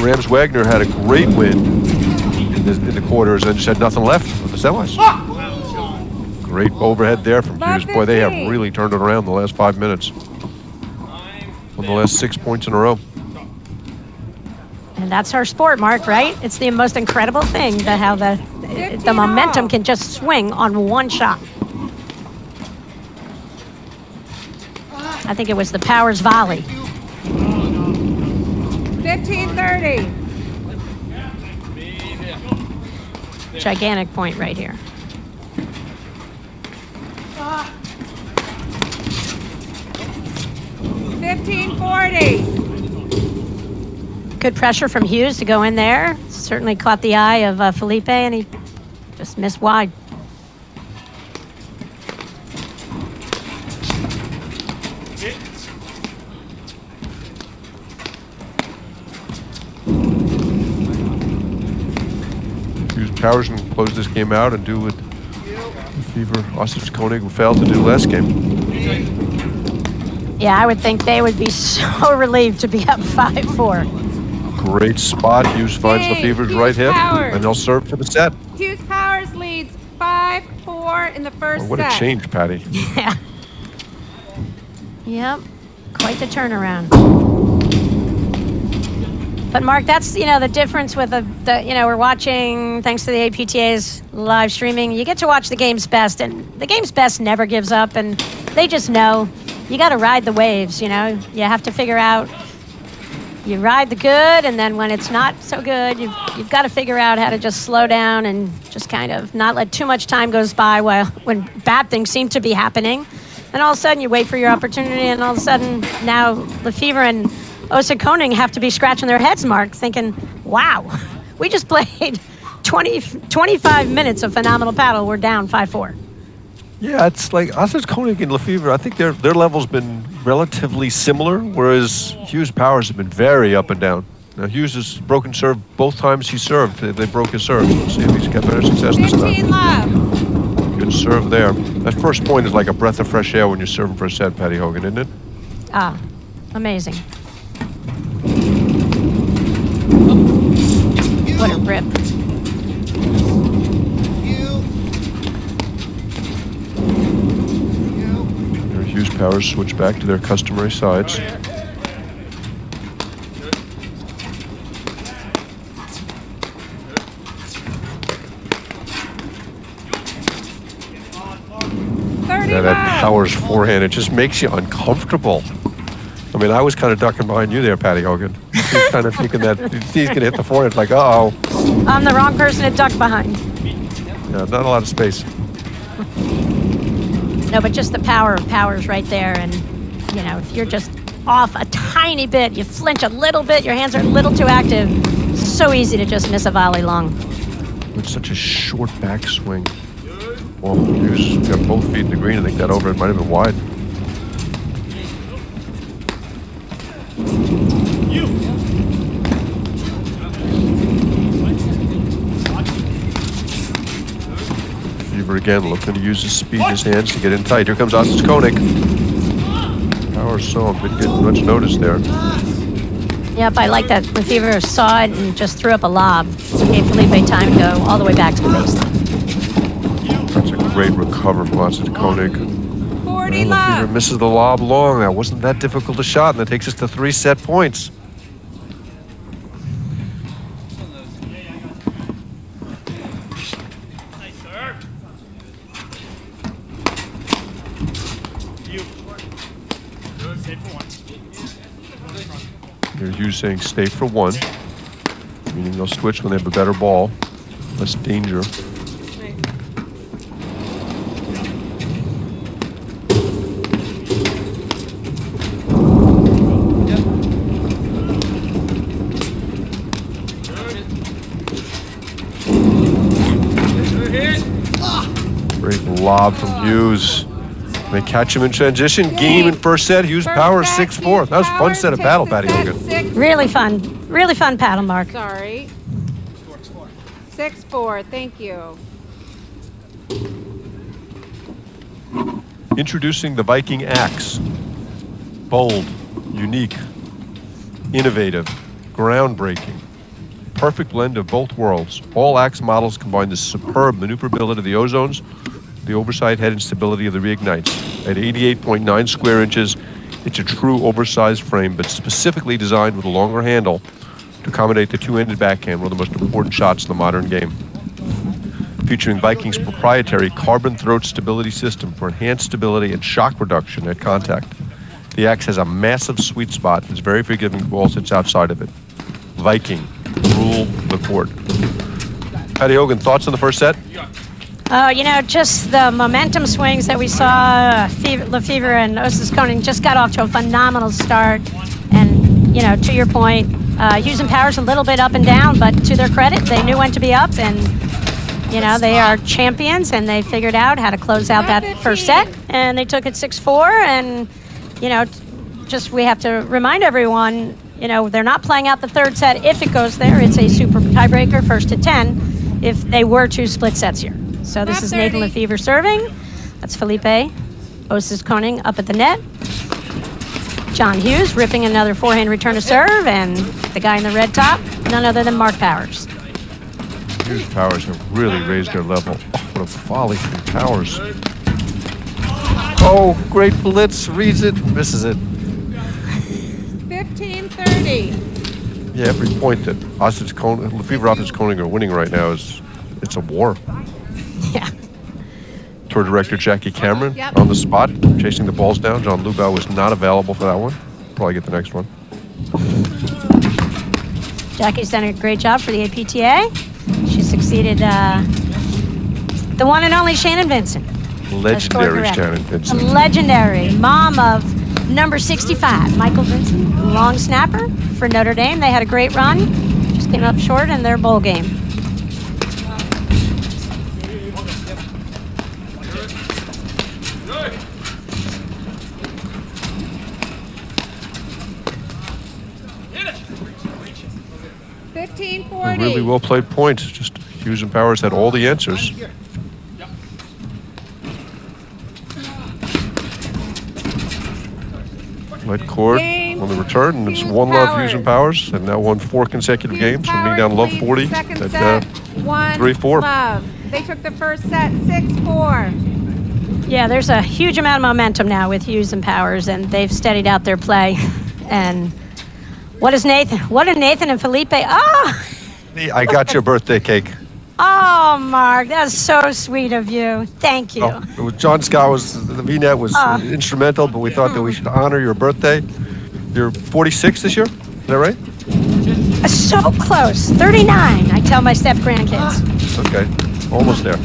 Rams Wagner had a great win in the quarters and just had nothing left for the semis. Great overhead there from Hughes. Boy, they have really turned it around the last 5 minutes. On the last 6 points in a row. And that's our sport, Mark, right? It's the most incredible thing that how the momentum can just swing on one shot. I think it was the Powers volley. 15-30. Gigantic point right here. Ah. 15-40. Good pressure from Hughes to go in there. Certainly caught the eye of Felipe, and he just missed wide. Powers can close this game out and do what Lefevre Osis Koenig failed to do last game. Yeah, I would think they would be so relieved to be up 5-4. Great spot. Hughes finds Lefevre's Hughes right hip, Powers. and they'll serve for the set. Hughes Powers leads 5-4 in the first Oh, what set. a change, Patty. Yeah. Yep. Quite the turnaround. But Mark, that's the difference with the we're watching thanks to the APTA's live streaming. You get to watch the game's best, and the game's best never gives up, and they just know you got to ride the waves. You have to figure out you ride the good, and then when it's not so good, you've got to figure out how to just slow down and just kind of not let too much time goes by when bad things seem to be happening, and all of a sudden you wait for your opportunity, and all of a sudden now Lefevre and Osis Koenig have to be scratching their heads, Mark, thinking, wow, we just played 25 minutes of phenomenal paddle. We're down 5-4. Yeah, it's like Osis Koenig and Lefevre, I think their level's been relatively similar, whereas Hughes Powers have been very up and down. Now Hughes has broken serve both times he served. They broke his serve. Let's see if he's got better success this 15 time. love. Good serve there. That first point is like a breath of fresh air when you're serving for a set, Patty Hogan, isn't it? Ah, amazing. What a rip. Their Hughes powers switch back to their customary sides. Yeah, that Powers forehand, it just makes you uncomfortable. I mean, I was kind of ducking behind you there, Patty Hogan. He's kind of thinking that he's going to hit the forehand. It's like, uh-oh. I'm the wrong person to duck behind. Yeah, not a lot of space. No, but just the power of Powers right there. And, you know, if you're just off a tiny bit, you flinch a little bit, your hands are a little too active, so easy to just miss a volley long. It's such a short backswing. Well, Hughes got both feet in the green. I think that over it might have been wide. Fever again looking to use his speed in his hands to get in tight. Here comes Ossis Koenig. Powers saw him, didn't get much notice there. Yep, I like that Lefevre saw it and just threw up a lob. Gave Felipe time to go all the way back to the baseline. That's a great recover from Ossis Koenig. 40 And Lefevre love. misses the lob long. That wasn't that difficult a shot, and that takes us to 3 set points. Nice serve. You. Good. Stay for one. Here's Hughes saying stay for 1, meaning they'll switch when they have a better ball, less danger. Great lob from Hughes. They catch him in transition. Game in first set. Hughes Powers 6-4. That was a fun set of battle, Patty Hogan. Really fun paddle, Mark. Sorry. 6-4. Thank you. Introducing the Viking Axe. Bold, unique, innovative, groundbreaking. Perfect blend of both worlds. All axe models combine the superb maneuverability of the ozones, the oversized head and stability of the reignites. At 88.9 square inches, it's a true oversized frame, but specifically designed with a longer handle to accommodate the two-handed backhand, one of the most important shots in the modern game. Featuring Viking's proprietary carbon throat stability system for enhanced stability and shock reduction at contact. The axe has a massive sweet spot and is very forgiving to ball sits outside of it. Viking, rule the court. Patty Hogan, thoughts on the first set? Oh, you know, just the momentum swings that we saw. Lefevre and Ossis Koenig just got off to a phenomenal start. And, you know, to your point, Hughes and Powers a little bit up and down, but to their credit, they knew when to be up. And, you know, they are champions, and they figured out how to close out that first set. And they took it 6-4. And, you know, just we have to remind everyone, you know, they're not playing out the third set. If it goes there, it's a super tiebreaker, 1st to 10, if they were to split sets here. So this is Nathan Lefevre serving. That's Felipe. Ossis Koenig up at the net. John Hughes ripping another forehand return to serve. And the guy in the red top, none other than Mark Powers. Hughes Powers have really raised their level. Oh, what a volley from Powers. Oh, great blitz. Reads it, misses it. 15-30. Yeah, every point that Lefevre Ossis Koenig are winning right now it's a war. Yeah. Tour director Jackie Cameron Yep. on the spot, chasing the balls down. John Lubau was not available for that one. Probably get the next one. Jackie's done a great job for the APTA. She succeeded the one and only Shannon Vincent. Legendary Correct. Shannon Vincent. Legendary. Mom of number 65, Michael Vincent, long snapper for Notre Dame. They had a great run. Just came up short in their bowl game. 15-40. Really well played points. Just Hughes and Powers had all the answers. Led court Game. on the return, and it's Hughes one love Hughes and Powers. Powers, and now won 4 consecutive Hughes games, running Powers down love leads 40 second at set, 1 3-4. love. They took the first set 6-4. Yeah, there's a huge amount of momentum now with Hughes and Powers, and they've steadied out their play. And what is Nathan? What did Nathan and Felipe? Oh, I got your birthday cake. oh, Mark, that's so sweet of you. Thank you. Oh, it was John Scott the V-net was instrumental, but we thought that we should honor your birthday. You're 46 this year, is that right? So close. 39. I tell my step grandkids. Okay, almost there.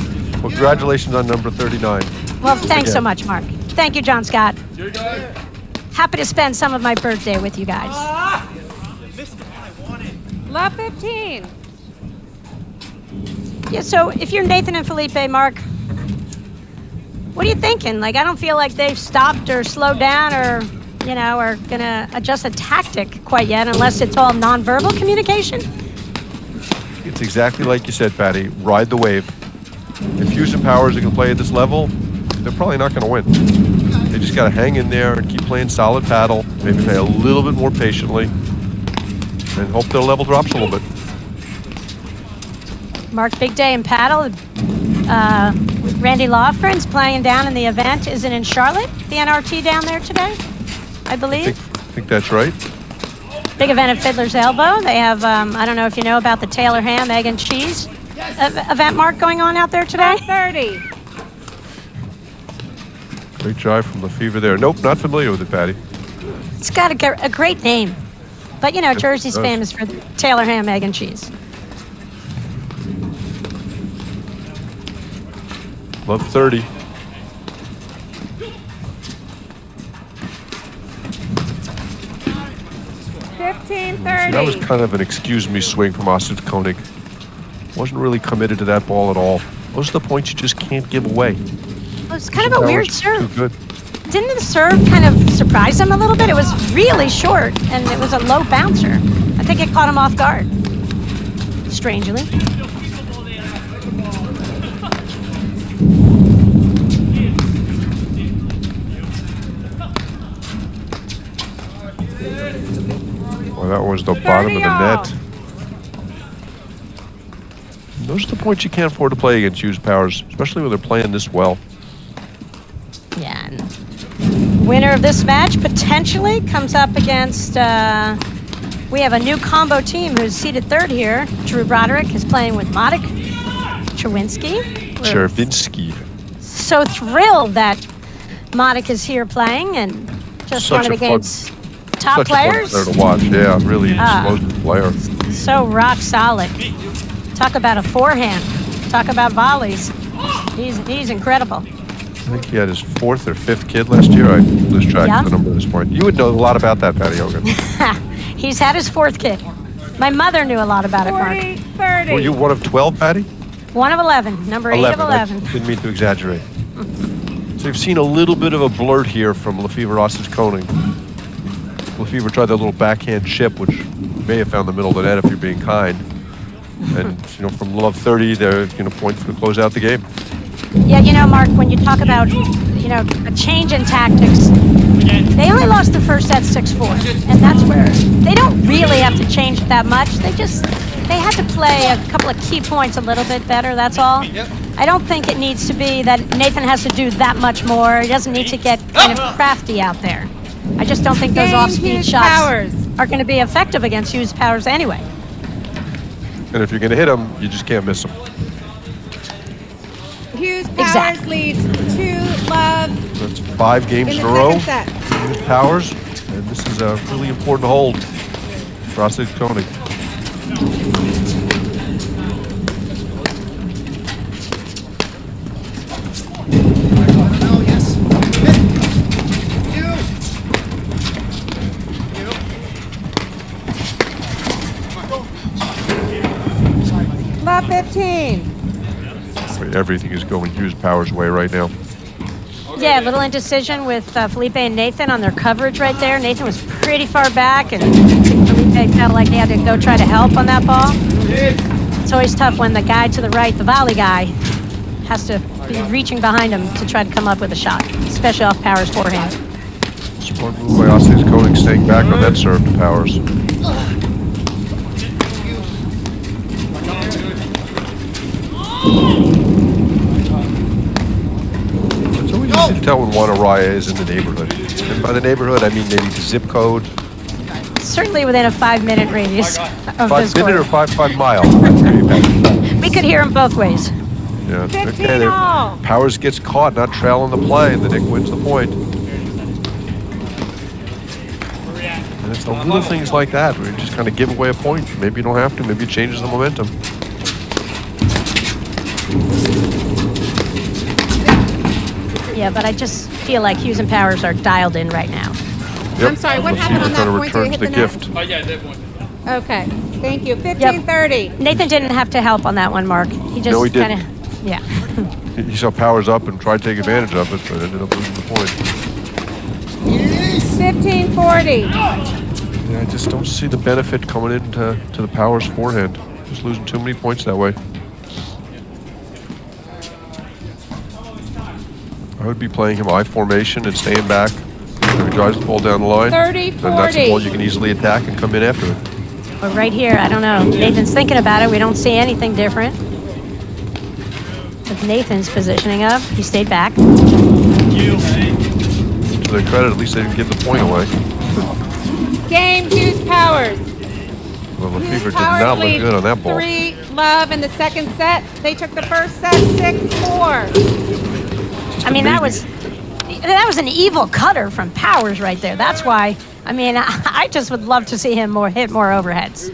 Well, congratulations on number 39. Well, thanks so Again. much, Mark. Thank you, John Scott. Happy to spend some of my birthday with you guys. Love 15. Yeah, so if you're Nathan and Felipe, Mark, what are you thinking? Like, I don't feel like they've stopped or slowed down or, are going to adjust a tactic quite yet, unless it's all nonverbal communication. It's exactly like you said, Patty. Ride the wave. If Hughes and Powers are going to play at this level, they're probably not going to win. They just got to hang in there and keep playing solid paddle, maybe play a little bit more patiently, and hope their level drops a little bit. Mark, big day in paddle. Randy Lofgren's playing down in the event. Is it in Charlotte? The NRT down there today, I I believe. think that's right. Big event at Fiddler's Elbow. They have, I don't know if you know about the Taylor ham, egg, and cheese event, Mark, going on out there today. 30. Great drive from Lefevre there. Nope, not familiar with it, Patty. It's got a great name. But, Jersey's does. famous for Taylor ham, egg, and cheese. Love 30. That was kind of an excuse me swing from Austin Koenig. Wasn't really committed to that ball at all. Those are the points you just can't give away. It was kind of a weird serve. Too good. Didn't the serve kind of surprise him a little bit? It was really short, and it was a low bouncer. I think it caught him off guard, strangely. Well, that was the bottom of the net. Those are the points you can't afford to play against Hughes Powers, especially when they're playing this well. Yeah. And winner of this match potentially comes up against. We have a new combo team who's seated third here. Drew Broderick is playing with Modik Cherwinski. We're Chervinsky. so thrilled that Modik is here playing, and just Such one of the a fun- game's top Such a fun players. player to watch. Yeah, really explosive player. So rock solid. Talk about a forehand. Talk about volleys. He's incredible. I think he had his 4th or 5th kid last year. I lose track Yeah. of the number at this point. You would know a lot about that, Patty Hogan. He's had his 4th kid. My mother knew a lot about it, Mark. 40, 30. Were you one of 12, Patty? 1 of 11. Number 8 of 11. I didn't mean to exaggerate. So you've seen a little bit of a blurt here from Lefevre Austin Koenig. Lefevre tried that little backhand chip, which may have found the middle of the net if you're being kind. And, from love 30, they're going to point to close out the game. Yeah, Mark, when you talk about, a change in tactics, they only lost the first set 6-4. And that's where they don't really have to change it that much. They had to play a couple of key points a little bit better, that's all. I don't think it needs to be that Nathan has to do that much more. He doesn't need to get kind of crafty out there. I just don't think those Game off-speed Hughes shots Powers. are going to be effective against Hughes Powers anyway. And if you're going to hit them, you just can't miss them. Hughes Powers Exactly. leads 2 love That's 5 games in in the a row. second set. Hughes Powers. And this is a really important hold for Austin Koenig. Oh, yes. Love 15. Everything is going Hughes Powers' way right now. Yeah, a little indecision with Felipe and Nathan on their coverage right there. Nathan was pretty far back, and Felipe felt like they had to go try to help on that ball. It's always tough when the guy to the right, the volley guy, has to be reaching behind him to try to come up with a shot, especially off Powers' forehand. Smart move by Osse's Koenig, staying back on that serve to Powers. It's always easy to tell when one Araya is in the neighborhood. And by the neighborhood, I mean maybe the zip code. Certainly within a 5-minute radius of 5 this minute or court. 5 mile? We could hear him both ways. Yeah. 15 Okay, there. all. Powers gets caught, not trailing the play, and the Nick wins the point. And it's the little things like that where you just kind of give away a point. Maybe you don't have to. Maybe it changes the momentum. Yeah, but I just feel like Hughes and Powers are dialed in right now. Yep. I'm sorry, what Let's happened see on who that kind of point? Did it returns hit the the net? gift. Oh yeah, that one. Okay, thank you. 15-30. Nathan didn't have to help on that one, Mark. He just No, he kind didn't. of, yeah. He saw Powers up and tried to take advantage of it, but ended up losing the point. 15-40. Yeah, I just don't see the benefit coming into the Powers forehand. Just losing too many points that way. I would be playing him I formation and staying back. If he drives the ball down the line, 30-40. then that's the ball you can easily attack and come in after it. But right here, I don't know. Nathan's thinking about it. We don't see anything different. With Nathan's positioning up, he stayed back. To their credit, at least they didn't give the point away. Game, Hughes Powers. Well, Lefevre did Powers not look leads good on that ball. 3-love in the second set. They took the first set 6-4. I mean, that was an evil cutter from Powers right there. That's why, I mean, I just would love to see him hit more overheads.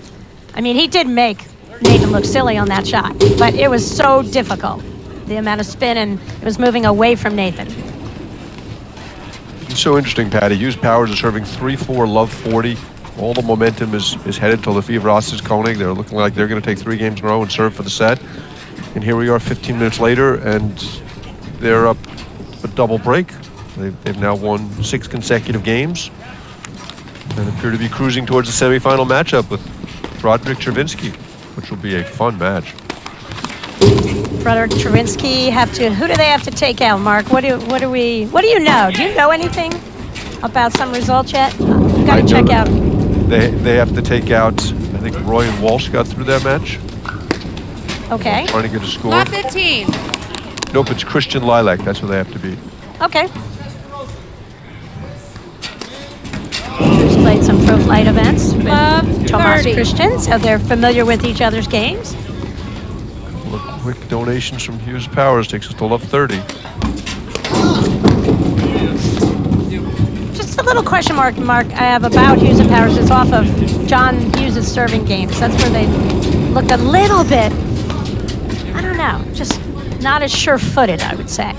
I mean, he did make Nathan look silly on that shot, but it was so difficult. The amount of spin, and it was moving away from Nathan. It's so interesting, Patty. Hughes Powers is serving 3-4, love 40. All the momentum is headed to Lefevre Osses Koenig. They're looking like they're going to take 3 games in a row and serve for the set. And here we are 15 minutes later, and they're up a double break. They've now won 6 consecutive games and appear to be cruising towards the semifinal matchup with Broderick Chervinsky, which will be a fun match. Broderick Chervinsky who do they have to take out, Mark? What do you know? Do you know anything about some results yet? You've got to check out. They have to take out, I think Roy and Walsh got through that match. Okay. Trying to get a score. Love 15. Nope, it's Christian Lilac. That's where they have to be. Okay. Who's played some pro flight events with Tomas 30. Christian, so they're familiar with each other's games. A couple of quick donations from Hughes Powers takes us to love 30. Just a little question mark I have about Hughes and Powers is off of John Hughes' serving games. That's where they've looked a little bit, I don't know, just not as sure-footed, I would say.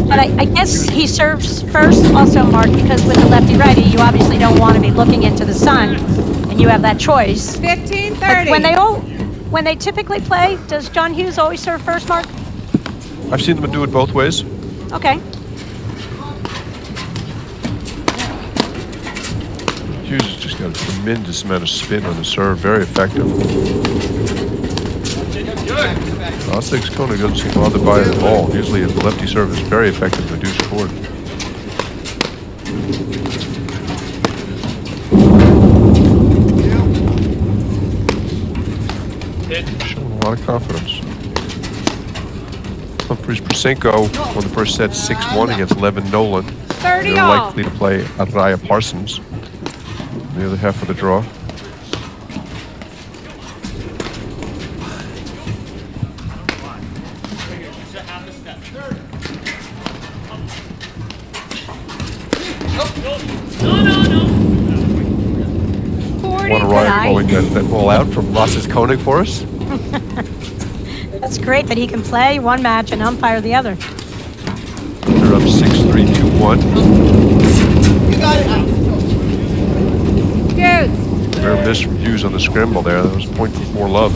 But I guess he serves first also, Mark, because with the lefty-righty, you obviously don't want to be looking into the sun, and you have that choice. 15-30. But when they typically play, does John Hughes always serve first, Mark? I've seen them do it both ways. Okay. Hughes has just got a tremendous amount of spin on the serve, very effective. Osse's Koenig doesn't seem bothered by it at all. Usually the lefty serve is very effective to reduce court. Showing a lot of confidence. Humphreys Prasenko won the first set 6-1 against Levin Nolan. 30 They're all. likely to play Araya Parsons in the other half of the draw. Want Araya calling that ball out from Osse's Koenig for us? That's great that he can play one match and umpire the other. They're up 6-3, 2-1. Hughes. Rare miss from Hughes on the scramble there. That was point for 4 love.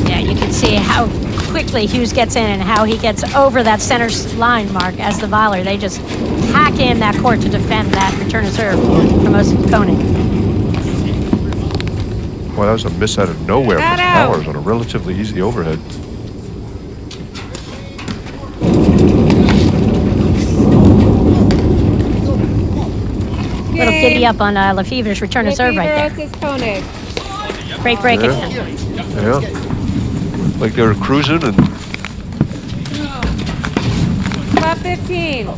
Yeah, you can see quickly Hughes gets in and how he gets over that center line, Mark, as the volley. They just pack in that court to defend that return of serve from Koenig. Well, that was a miss out of nowhere from Powers on a relatively easy overhead. Little giddy up on Lefevre's return of serve right there. Versus Koenig. Great break Yeah. again. Yeah. Like they were cruising and 15.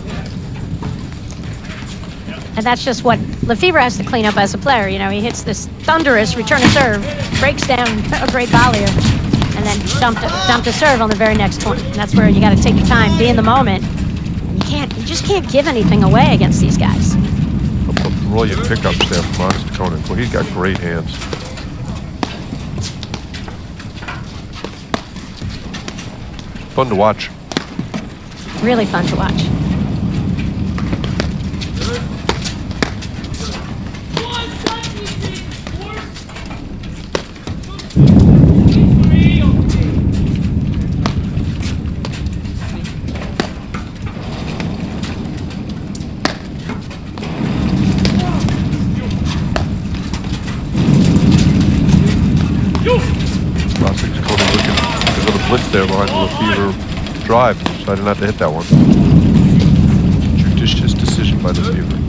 And that's just what Lefevre has to clean up as a player. You know, he hits this thunderous return of serve, breaks down a great volleyer, and then dumped a serve on the very next point. And that's where you got to take your time, be in the moment. And you just can't give anything away against these guys. brilliant pickups there from Koenig. Well, he's got great hands. Fun to watch. Really fun to watch. Blitz there behind the Lefevre drive. Decided not to hit that one. Judicious decision by Lefevre.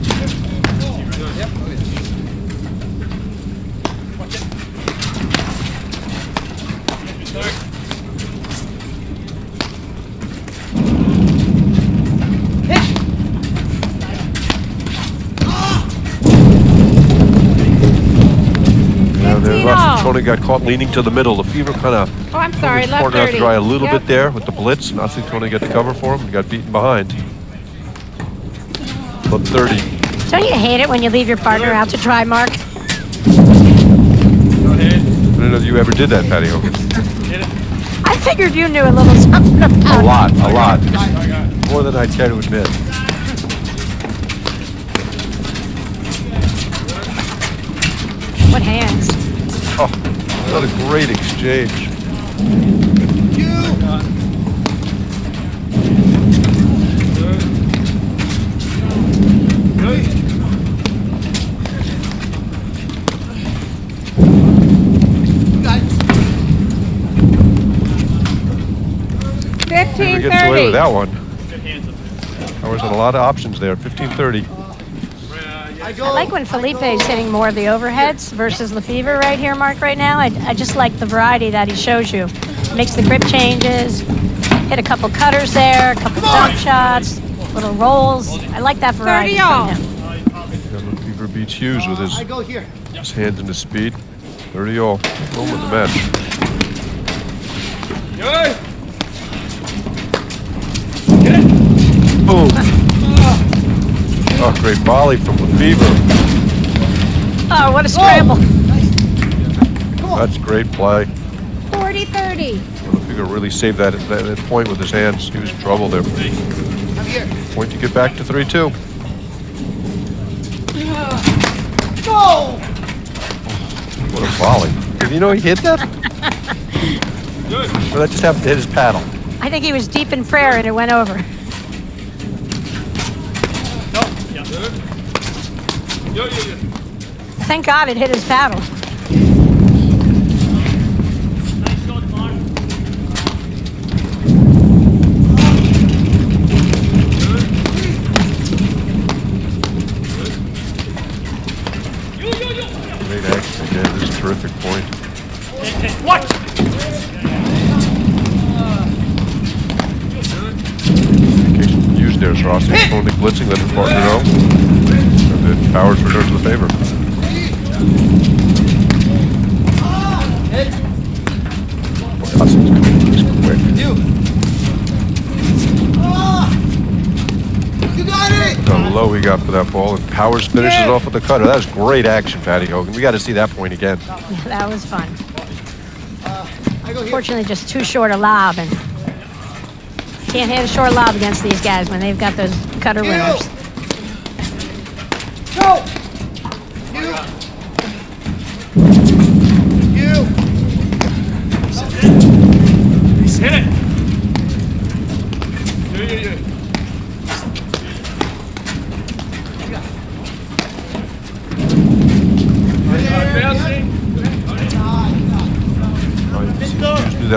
15-all. Koenig got caught leaning to the middle. Lefevre kind of Oh, I'm sorry, left corner out to 30. dry a little Yep. bit there with the blitz. Koenig got the cover for him and got beaten behind. Club 30. Don't you hate it when you leave your partner out to dry, Mark? Go ahead. I didn't know you ever did that, Patty Hogan. Hit it. I figured you knew a little something about A it. lot, a lot. I got it. More than I care to admit. What hands? Oh, what a great exchange. Lefevre gets away with that one. There was a lot of options there. 15-30. I like when Felipe's hitting more of the overheads versus Lefevre right here, Mark, right now. I just like the variety that he shows you. Makes the grip changes, hit a couple cutters there, a couple dump shots, little rolls. I like that variety 30-all. from him. Lefevre beats Hughes with his hands and his speed. 30-all. Home with the match. Good. Boom. Oh, great volley from Lefevre. Oh, what a scramble. That's great play. 40-30. Lefevre really saved that point with his hands. He was in trouble there. Point to get back to 3-2. What a volley. Did you know he hit that? Good. Or that just happened to hit his paddle? I think he was deep in prayer and it went over. Good. Thank God it hit his paddle. Nice going, Mark. Great action again. This is a terrific point. What? Communication used there is Rossi. Only blitzing, let his partner know. And then Powers returns the favor. Cousins is quick. You got it! How low he got for that ball, and Powers finishes off with the cutter. That was great action, Patty Hogan. We got to see that point again. Yeah, that was fun. I go here. Fortunately, just too short a lob, and can't hit a short lob against these guys when they've got those cutter winners. Go! You! Hit it.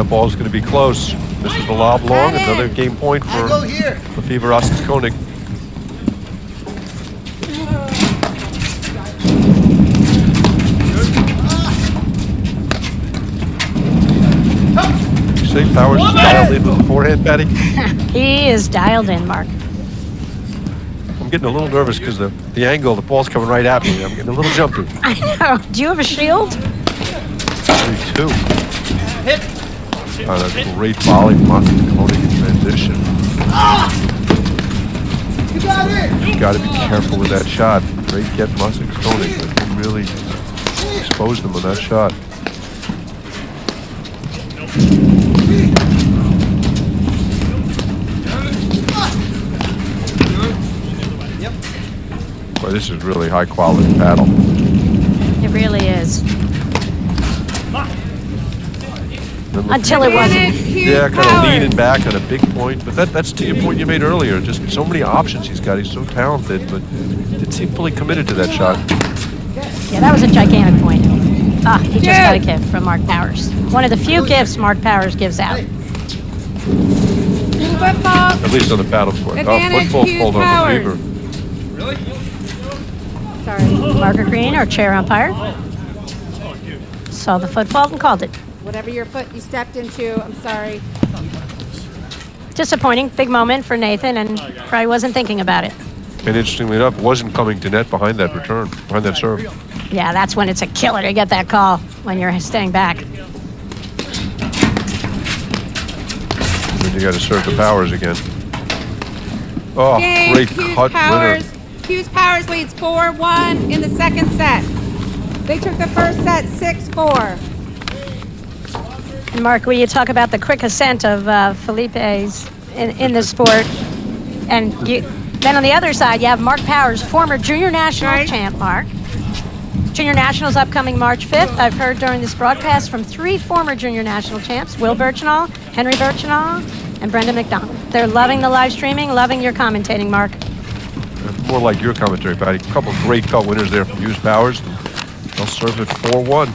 ball's going to be close. Misses the lob long. Got it. Another game point for Go here. Lefevre Ossis Koenig. You say Powers is dialed in with the forehand, Patty? He is dialed in, Mark. I'm getting a little nervous because the angle, the ball's coming right at me. I'm getting a little jumpy. I know. Do you have a shield? 32. That's a great volley from Ossis Koenig in transition. You got it. You've got to be careful with that shot. Great get from Ossis Koenig, but he really exposed him on that shot. Boy, this is really high quality paddle. It really is. Then Until it wasn't. Yeah, kind of leaning back on a big point, but that's to your point you made earlier. Just so many options he's got. He's so talented, but didn't seem fully committed to that shot. Yeah, that was a gigantic point. He just got a gift from Mark Powers. One of the few gifts Mark Powers gives out. Football. At least on the paddle court. Advantage, Football Hughes pulled on Powers. Lefevre. Sorry. Margaret Green, our chair umpire, saw the foot fault and called it. Whatever your foot you stepped into, I'm sorry. Disappointing. Big moment for Nathan, and probably wasn't thinking about it. And interestingly enough, wasn't coming to net behind that return, behind that serve. Yeah, that's when it's a killer to get that call, when you're staying back. Then you got to serve the Powers again. Oh, Game, great Hughes cut Powers. winner. Hughes Powers leads 4-1 in the second set. They took the first set 6-4. And Mark, will you talk about the quick ascent of Felipe's in the sport? And then on the other side, you have Mark Powers, former junior national champ, Mark. Junior Nationals upcoming March 5th. I've heard during this broadcast from 3 former junior national champs, Will Birchnall, Henry Birchnall, and Brendan McDonald. They're loving the live streaming, loving your commentating, Mark. More like your commentary, Patty. A couple of great cut winners there from Hughes Powers. They'll serve it 4-1.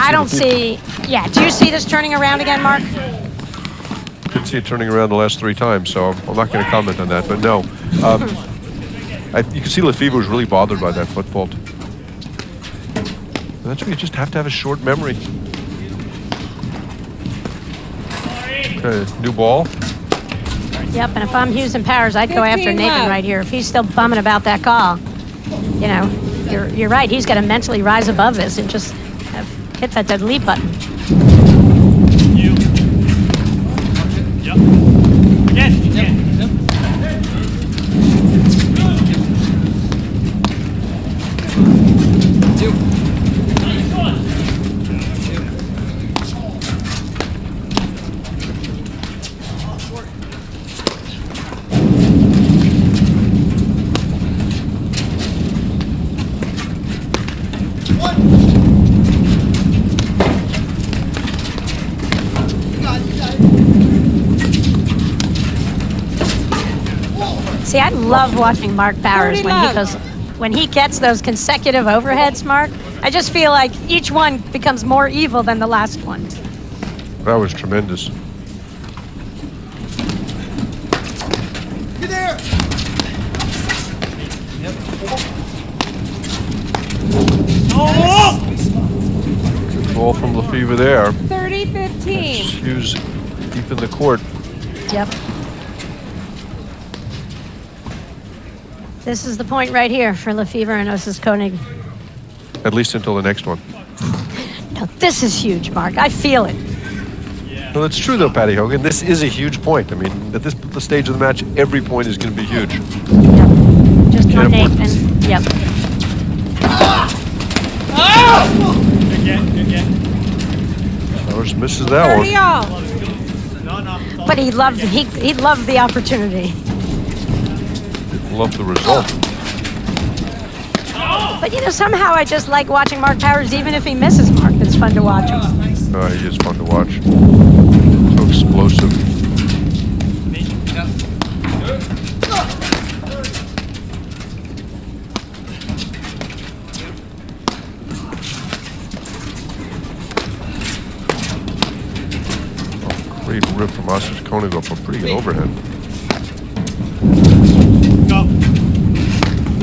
I don't see, do you see this turning around again, Mark? Didn't see it turning around the last 3 times, so I'm not going to comment on that. But no, you can see Lefevre was really bothered by that foot fault. And that's where you just have to have a short memory. Okay, new ball. Yep, and if I'm Hughes and Powers, I'd go after 15 Nathan left. right here. If he's still bumming about that call, you know, you're right. He's got to mentally rise above this and just hit that delete button. You. Yep. Again. See, I love watching Mark Powers when he gets those consecutive overheads, Mark. I just feel like each one becomes more evil than the last one. That was tremendous. Get there. Good ball from Lefevre there. 30-15. Hughes deep in the court. Yep. This is the point right here for Lefevre and Ossis Koenig. At least until the next one. No, this is huge, Mark. I feel it. Well, it's true though, Patty Hogan. This is a huge point. I mean, at this the stage of the match, every point is going to be huge. Yep. Just Can't on afford Nathan. Yep. Good get. Powers misses that 30 one. all. No. But he loved the opportunity. Love the result. But you know, somehow I just like watching Mark Powers, even if he misses, Mark. It's fun to watch him. He is fun to watch. So explosive. Great rip from Oscar Koenig off a pretty good overhead. Go.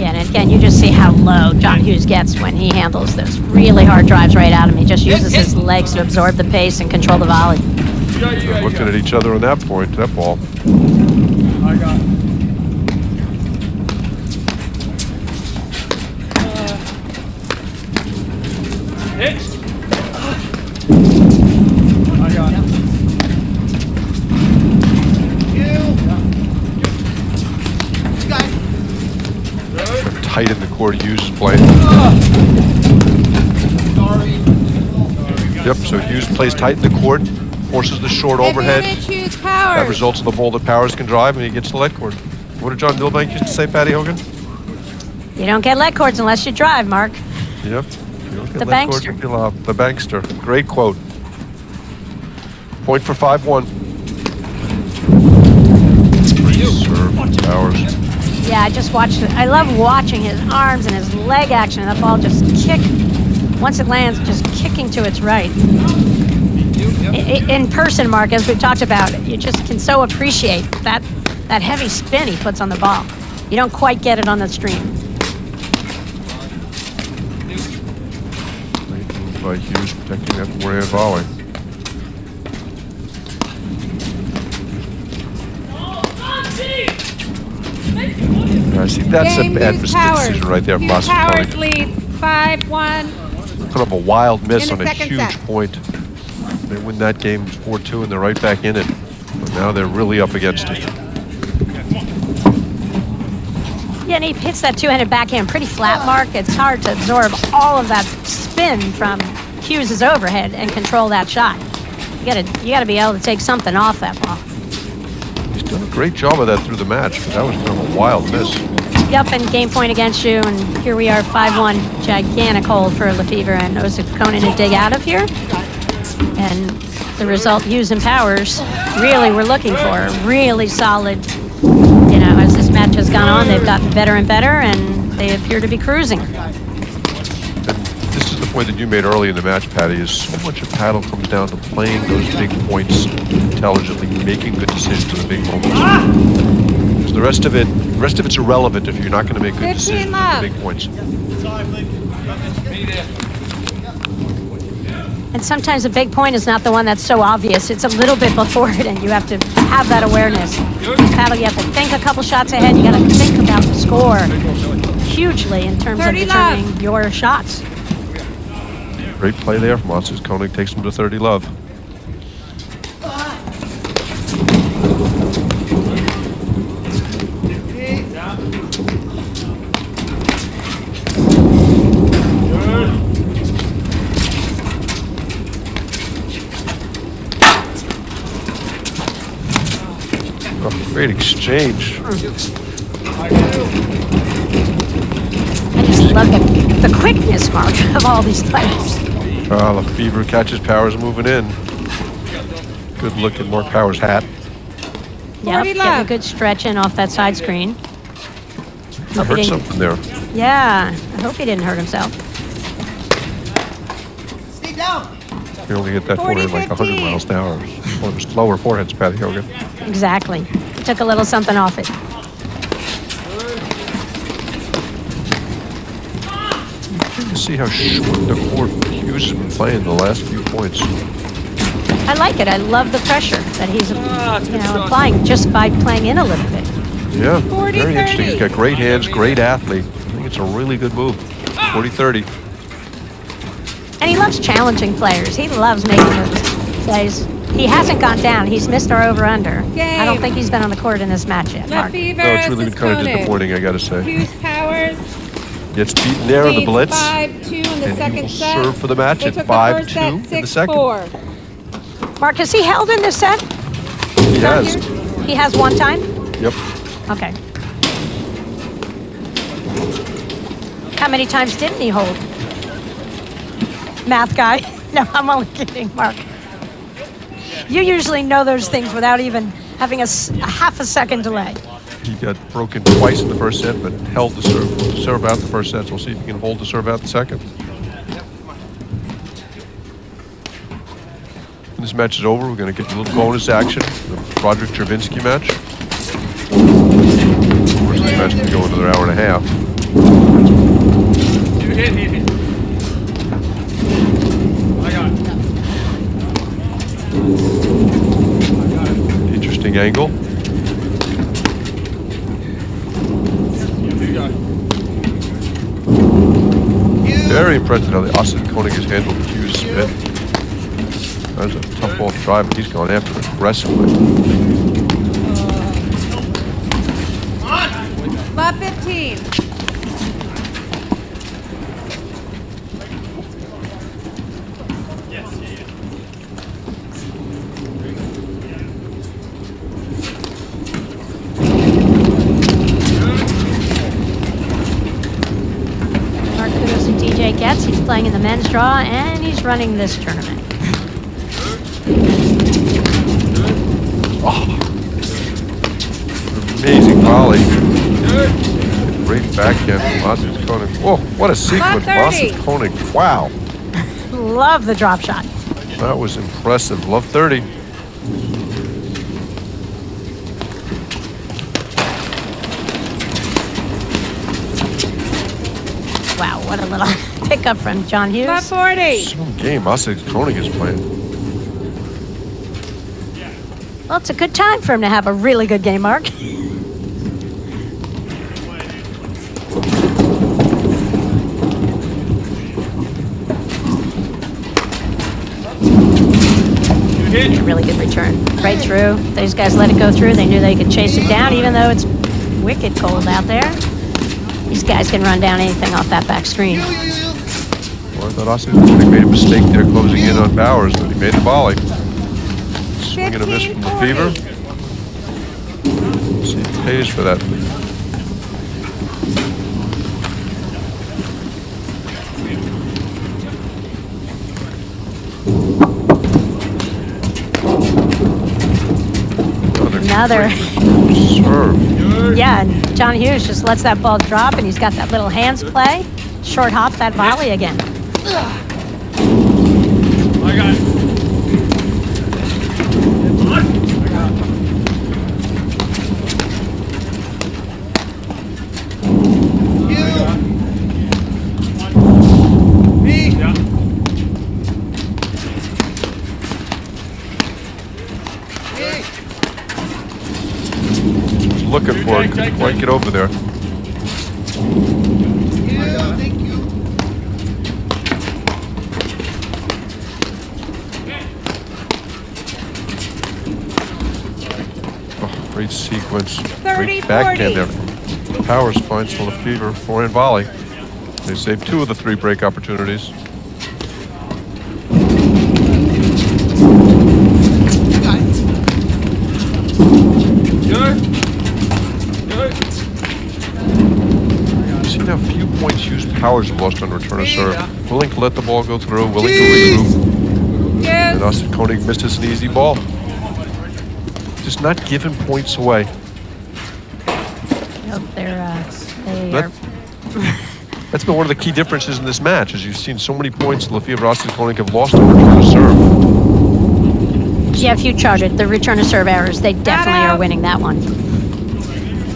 Yeah, and again, you just see how low John Hughes gets when he handles those really hard drives right at him. He just uses his legs to absorb the pace and control the volley. They're looking at each other on that point, that ball. I got. Hit. I got. They're tight in the court. Hughes is playing. Yep, so Hughes plays tight in the court, forces the short overhead. Advantage Hughes That Powers. results in the ball that Powers can drive, and he gets the lead court. What did John Milbank used to say, Patty Hogan? You don't get lead cords unless you drive, Mark. Yep. You don't get The lead courts bankster. if you love. The bankster. Great quote. Point for 5-1. Great serve from Powers. Yeah, I just watched it. I love watching his arms and his leg action, and that ball just once it lands, just kicking to its right. In person, Mark, as we've talked about, you just can so appreciate that heavy spin he puts on the ball. You don't quite get it on the stream. Great move by Hughes, protecting that forehand volley. I see that's Game a bad Hughes Powers. decision right there from Hughes Oscar Powers Koenig. leads 5-1. Kind of a wild miss In the on a second huge set. point. They win that game 4-2 and they're right back in it. But now they're really up against it. Yeah, and he hits that two-handed backhand pretty flat, Mark. It's hard to absorb all of that spin from Hughes' overhead and control that shot. You gotta be able to take something off that ball. He's done a great job of that through the match, but that was kind of a wild miss. Up and game point against you, and here we are 5-1. Gigantic hole for Lefevre and Osakonin to dig out of here. And the result Hughes and Powers really were looking for. Really solid. You know, as this match has gone on, they've gotten better and better, and they appear to be cruising. And this is the point that you made early in the match, Patty, is so much of paddle comes down to playing those big points intelligently, making good decisions in the big moments. Because the rest of it's irrelevant if you're not going to make good 15 decisions in the love. big points. And sometimes a big point is not the one that's so obvious. It's a little bit before it, and you have to have that awareness. Paddle, you have to think a couple shots ahead. You got to think about the score hugely in terms of 30 love. determining your shots. Great play there from Oscar Koenig, takes him to 30 love. Oh, great exchange. I just love the quickness, Mark, of all these players. Lefevre catches Powers moving in. Good look at Mark Powers' hat. Yep, 40 getting a love. good stretch in off that side screen. He hurt didn't- something there. Yeah, I hope he didn't hurt himself. Stay down. He only hit that forehand like 100 miles an hour. One of the slower forehands, Patty Hogan. Exactly. Took a little something off it. You can see how short the court Hughes has been playing the last few points. I like it. I love the pressure that he's applying just by playing in a little bit. Yeah, 40, very interesting. 30. He's got great hands, great athlete. I think it's a really good move. 40-30. And he loves challenging players. He loves making those plays. He hasn't gone down. He's missed our over-under. I don't think he's been on the court in this match yet, Mark. Lefevre No, it's really been kind of Osakonin. disappointing, I gotta say. Hughes Powers Gets beaten there on the leads blitz. 5-2 in the And he second will set. serve for the match They at took the first 5-2 set, in the 6-4. second. Mark, has he held in this set? He has. He has one time? Yep. Okay. How many times didn't he hold? Math guy? No, I'm only kidding, Mark. You usually know those things without even having a half a second delay. He got broken twice in the first set, but held the serve out the first set. So we'll see if he can hold the serve out the second. When this match is over, we're going to get a little bonus action, the Broderick-Chervinsky match. Of course, this match can go another hour and a half. Hit. I got it. Interesting angle. You got it. Very impressive how the Austin Koenig has handled Q's spin. That was a tough ball to drive, but he's gone after it aggressively. Love 15. Mark, kudos to DJ Getz. He's playing in the men's draw, and he's running this tournament. Amazing volley. Great backhand from Austin Koenig. Whoa, what a sequence from Austin Koenig. Wow. Love the drop shot. That was impressive. Love 30. Wow, what a little pickup from John Hughes. Love 40. Some game Austin Koenig is playing. Well, it's a good time for him to have a really good game, Mark. A really good return. Right through. These guys let it go through. They knew they could chase it down, even though it's wicked cold out there. These guys can run down anything off that back screen. Well, I thought Austin Koenig made a mistake there closing in on Bowers, but he made the volley. Swing and a miss from Lefevre. See, he pays for that. Another. Serve. Yeah, and John Hughes just lets that ball drop, and he's got that little hands play. Short hop that volley again. I got it. Looking for it, couldn't quite get over there. Thank you. Oh, great sequence. 30, Great backhand 40. there from Powers finds to Lefevre, forehand volley. They saved 2 of the 3 break opportunities. See how few points Hughes Powers have lost on return of serve. Willing to let the ball go through, willing to regroup. And Austin Koenig misses an easy ball. Just not giving points away. Nope, they are. That's been one of the key differences in this match, as you've seen so many points Lefevre and Austin Koenig have lost on return of serve. Yeah, if you charted the return of serve errors, they definitely are winning that one.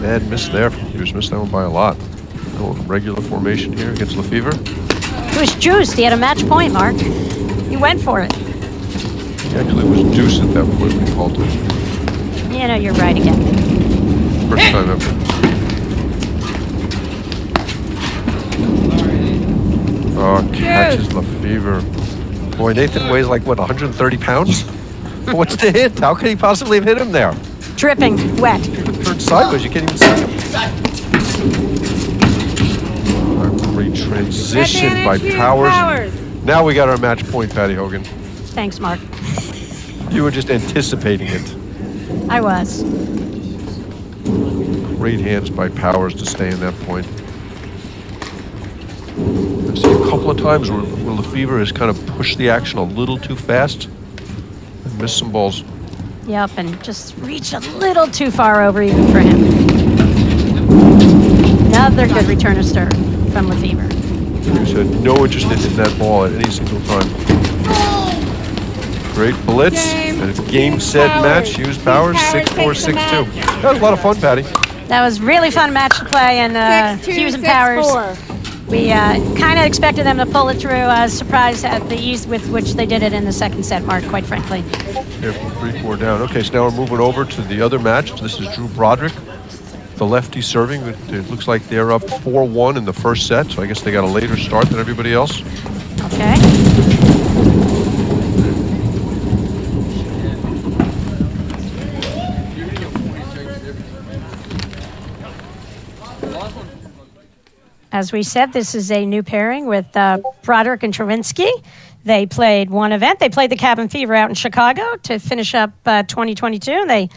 Bad miss there from Hughes. Missed that one by a lot. Regular formation here against Lefevre. He was juiced. He had a match point, Mark. He went for it. He actually was juiced at that point when he called it. You know, you're right again. First time ever. Oh, catches Lefevre. Boy, Nathan weighs like, what, 130 pounds? What's the hit? How could he possibly have hit him there? Dripping wet. Turned sideways, you can't even see him. A great transition by Powers. Now we got our match point, Patty Hogan. Thanks, Mark. You were just anticipating it. I was. Great hands by Powers to stay in that point. I've seen a couple of times where Lefevre has kind of pushed the action a little too fast and missed some balls. Yep, and just reached a little too far over even for him. Another good return of serve from Lefevre. Hughes had no interest in hitting that ball at any single time. Great blitz. Game. And it's game, set, match. Hughes Powers, 6'4", 6'2". That was a lot of fun, Patty. That was really fun match to play, and 6-2, Hughes and Powers. 6-4. We kind of expected them to pull it through. Surprised at the ease with which they did it in the second set, Mark, quite frankly. Yeah, 3-4 down. Okay, so now we're moving over to the other match. This is Drew Broderick, the lefty serving. It looks like they're up 4-1 in the first set, so I guess they got a later start than everybody else. Okay. As we said, this is a new pairing with Broderick and Travinsky. They played one event. They played the Cabin Fever out in Chicago to finish up 2022. They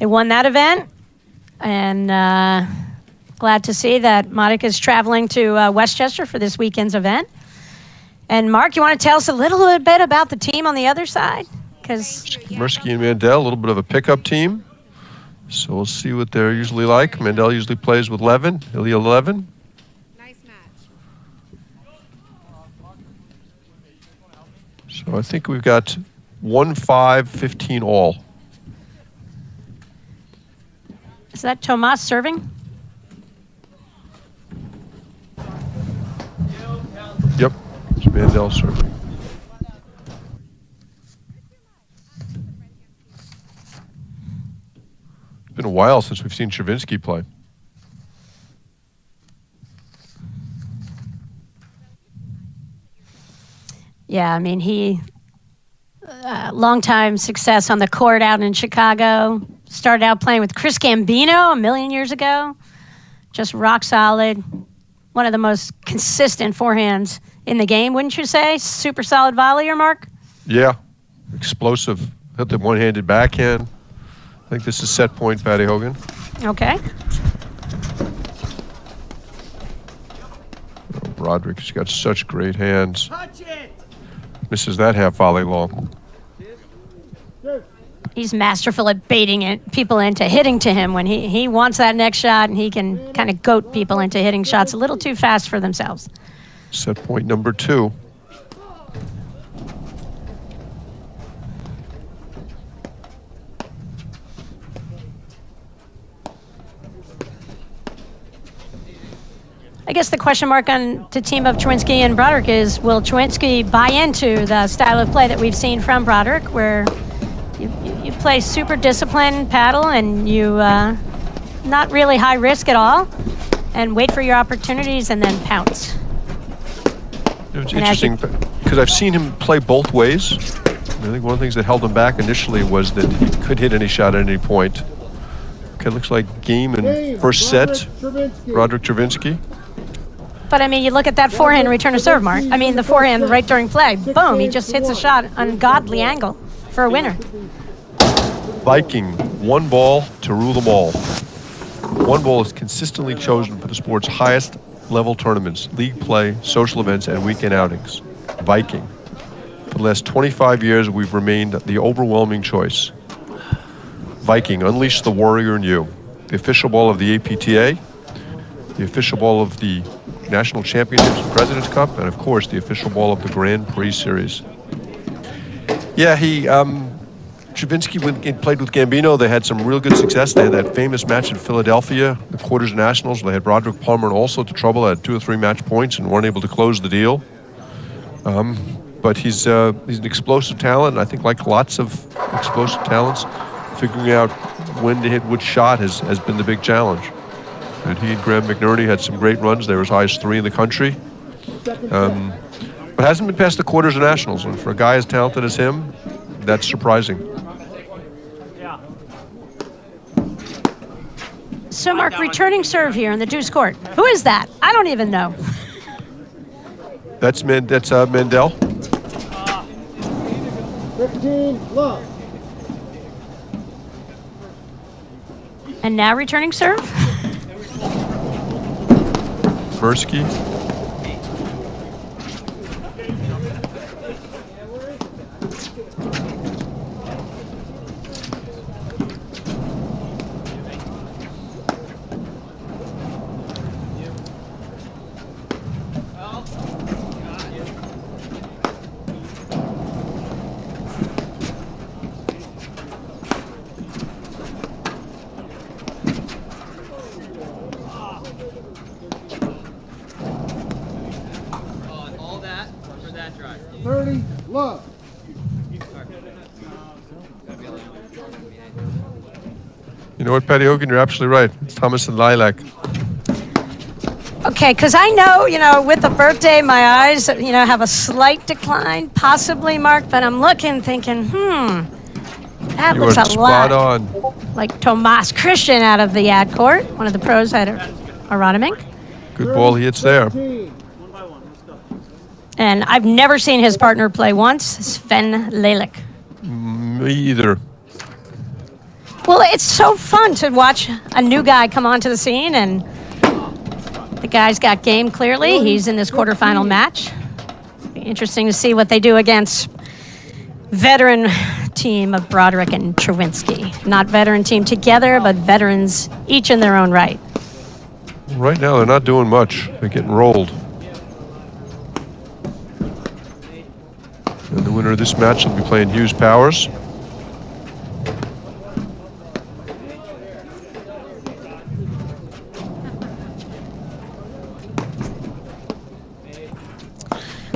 won that event. And glad to see that Monica's traveling to Westchester for this weekend's event. And Mark, you want to tell us a little bit about the team on the other side? Because Mirsky and Mandel, a little bit of a pickup team. So we'll see what they're usually like. Mandel usually plays with Levin, Ilya Levin. Nice match. So I think we've got 1-5-15 all. is that Tomas serving? Yep, it's Mandel serving. It's been a while since we've seen Travinsky play. Yeah, I mean, he long time success on the court out in Chicago. Started out playing with Chris Gambino a million years ago. Just rock solid. One of the most consistent forehands in the game, wouldn't you say? Super solid volleyer, Mark? Yeah, explosive. Hit the one-handed backhand. I think this is set point, Patty Hogan. Okay. Oh, Broderick's got such great hands. Misses that half volley long. He's masterful at baiting people into hitting to him when he wants that next shot, and he can kind of goat people into hitting shots a little too fast for themselves. Set point number 2. I guess the question mark on the team of Chwinski and Broderick is, will Chwinski buy into the style of play that we've seen from Broderick, where you play super disciplined paddle and you not really high risk at all, and wait for your opportunities and then pounce? It's interesting because I've seen him play both ways. I think one of the things that held him back initially was that he could hit any shot at any point. Okay, looks like game in first set, Broderick Travinsky. But I mean, you look at that forehand return to serve, Mark. I mean, the forehand right during play. Boom, he just hits a shot, ungodly angle for a winner. Viking, one ball to rule them all. One ball is consistently chosen for the sport's highest level tournaments, league play, social events, and weekend outings. Viking. For the last 25 years, we've remained the overwhelming choice. Viking, unleash the warrior in you. The official ball of the APTA, the official ball of the National Championships and President's Cup, and of course the official ball of the Grand Prix Series. Yeah, Travinsky, when he played with Gambino, they had some real good success. They had that famous match in Philadelphia, the quarters nationals. They had Broderick, Palmer, and also to trouble, had 2 or 3 match points and weren't able to close the deal. But he's an explosive talent, and I think like lots of explosive talents, figuring out when to hit which shot has been the big challenge. And he and Graham McNerney had some great runs. They were as high as 3 in the country. But hasn't been past the quarters of nationals. And for a guy as talented as him, that's surprising. So, Mark, returning serve here in the deuce court. Who is that? I don't even know. That's Mandel. 15, love. And now returning serve? Mirsky. You know what, Patty Hogan, you're absolutely right. It's Thomas and Lilac. Okay, because I know, with the birthday, my eyes, have a slight decline, possibly, Mark, but I'm looking, thinking, that You looks are a spot lot on. like Tomas Christian out of the ad court, one of the pros at Aronimink. Good ball he hits there. And I've never seen his partner play once, Sven Lelick. Me either. Well, it's so fun to watch a new guy come onto the scene, and the guy's got game clearly. He's in this quarterfinal match. Be interesting to see what they do against veteran team of Broderick and Trawinsky. Not veteran team together, but veterans each in their own right. Right now, they're not doing much. They're getting rolled. And the winner of this match will be playing Hughes Powers.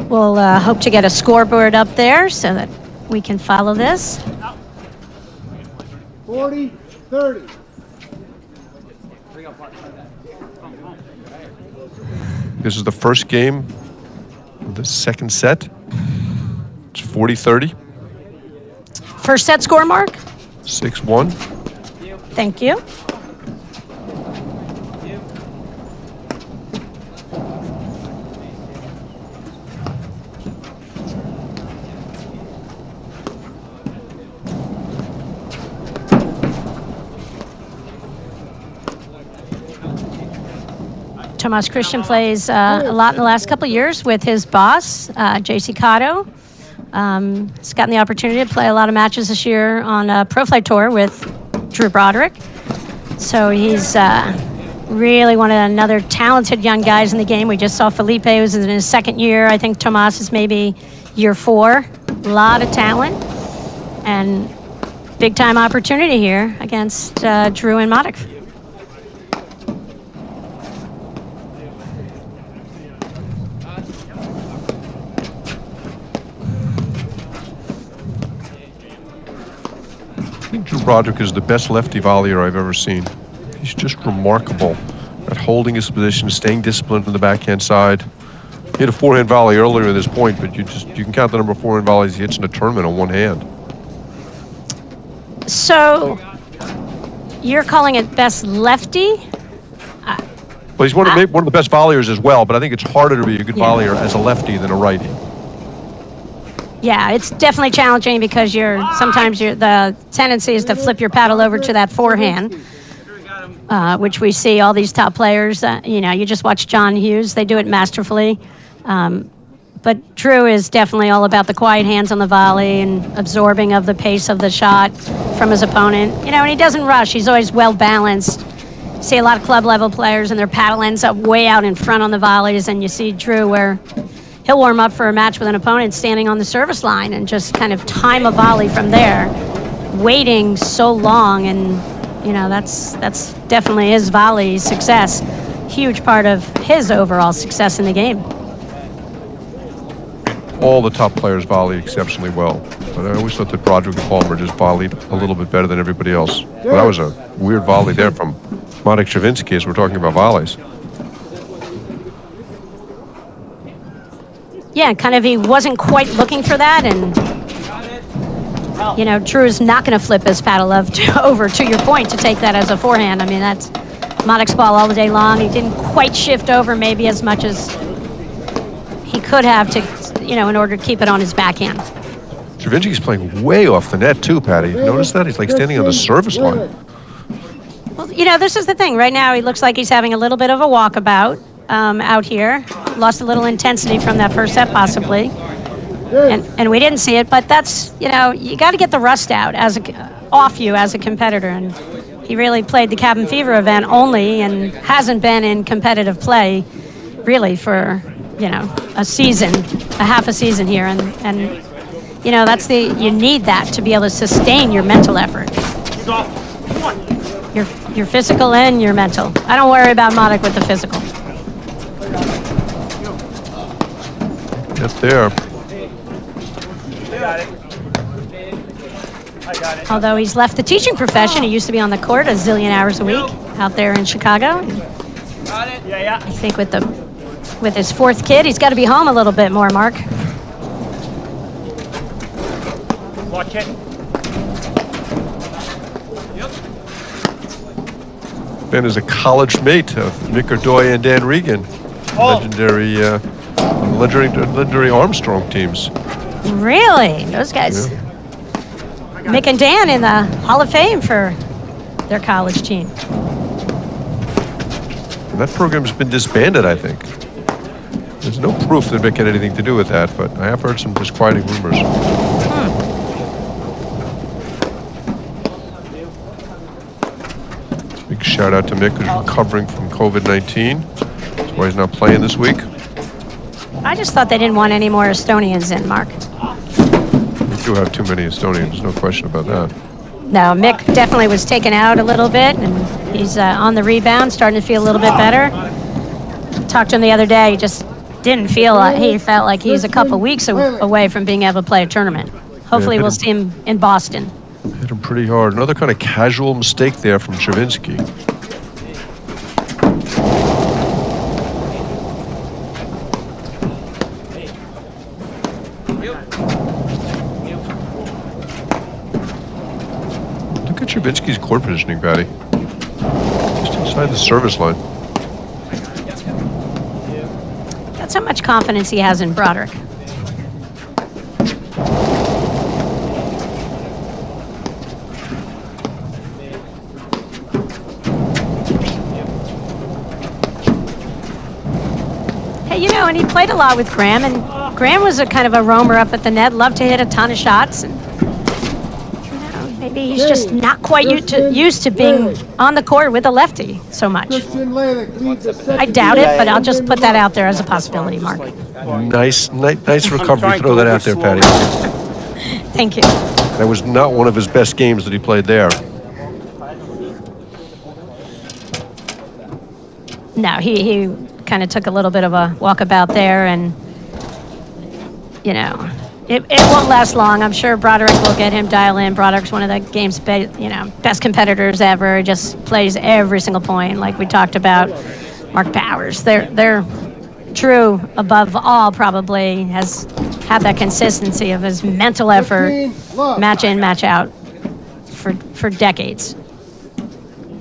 We'll hope to get a scoreboard up there so that we can follow this. 40-30. This is the first game of the second set. It's 40-30. First set score, Mark? 6-1. Thank you. Tomas Christian plays a lot in the last couple of years with his boss, JC Cotto. He's gotten the opportunity to play a lot of matches this year on a Pro Flight Tour with Drew Broderick. So he's really one of another talented young guys in the game. We just saw Felipe, who's in his second year. I think Tomas is maybe year 4. A lot of talent and big time opportunity here against Drew and Modik. I think Drew Broderick is the best lefty volleyer I've ever seen. He's just remarkable at holding his position, staying disciplined on the backhand side. He hit a forehand volley earlier at this point, but you can count the number of forehand volleys he hits in a tournament on one hand. So you're calling it best lefty? Well, he's one of the best volleyers as well, but I think it's harder to be a good volleyer as a lefty than a righty. Yeah, it's definitely challenging because sometimes the tendency is to flip your paddle over to that forehand, which we see all these top players. You just watch John Hughes; they do it masterfully. But Drew is definitely all about the quiet hands on the volley and absorbing of the pace of the shot from his opponent. And he doesn't rush. He's always well balanced. You see a lot of club level players, and their paddle ends up way out in front on the volleys, and you see Drew where he'll warm up for a match with an opponent standing on the service line and just kind of time a volley from there, waiting so long. And, that's definitely his volley success. Huge part of his overall success in the game. All the top players volley exceptionally well, but I always thought that Broderick and Palmer just volleyed a little bit better than everybody else. But that was a weird volley there from Modik Trawinsky as we're talking about volleys. Yeah, kind of he wasn't quite looking for that, and Drew is not going to flip his paddle over to your point to take that as a forehand. I mean, that's Modik's ball all the day long. He didn't quite shift over maybe as much as he could have to, in order to keep it on his backhand. Trawinsky's playing way off the net too, Patty. Notice that? He's like standing on the service line. Well, this is the thing. Right now, he looks like he's having a little bit of a walkabout out here. Lost a little intensity from that first set, possibly. And we didn't see it, but that's, you got to get the rust out off you as a competitor. And he really played the Cabin Fever event only and hasn't been in competitive play really for, a season, a half a season here. And you need that to be able to sustain your mental effort. Your physical and your mental. I don't worry about Modik with the physical. Get there. Although he's left the teaching profession, he used to be on the court a zillion hours a week out there in Chicago. I think with his fourth kid, he's got to be home a little bit more, Mark. Watch it. Ben is a college mate of Mick Ardoy and Dan Regan, legendary Armstrong teams. Really? Those guys. Yeah. Mick and Dan in the Hall of Fame for their college team. And that program's been disbanded, I think. There's no proof that Mick had anything to do with that, but I have heard some disquieting rumors. Big shout out to Mick, who's recovering from COVID-19. That's why he's not playing this week. I just thought they didn't want any more Estonians in, Mark. We do have too many Estonians, no question about that. No, Mick definitely was taken out a little bit, and he's on the rebound, starting to feel a little bit better. Talked to him the other day, he just didn't feel he felt like he's a couple weeks away from being able to play a tournament. Hopefully we'll see him in Boston. Hit him pretty hard. Another kind of casual mistake there from Chavinsky. Look at Chavinsky's court positioning, Patty. Just inside the service line. That's how much confidence he has in Broderick. Hey, you know, and he played a lot with Graham, and Graham was a kind of a roamer up at the net, loved to hit a ton of shots, and you know, maybe he's just not quite used to being on the court with a lefty so much. I doubt it, but I'll just put that out there as a possibility, Mark. Nice recovery. Throw that out there, Patty. Thank you. That was not one of his best games that he played there. No, he kind of took a little bit of a walkabout there, and you know, it won't last long. I'm sure Broderick will get him dialed in. Broderick's one of the game's best competitors ever. Just plays every single point, like we talked about. Mark Powers, they're Drew above all probably has had that consistency of his mental effort, match in, match out for decades.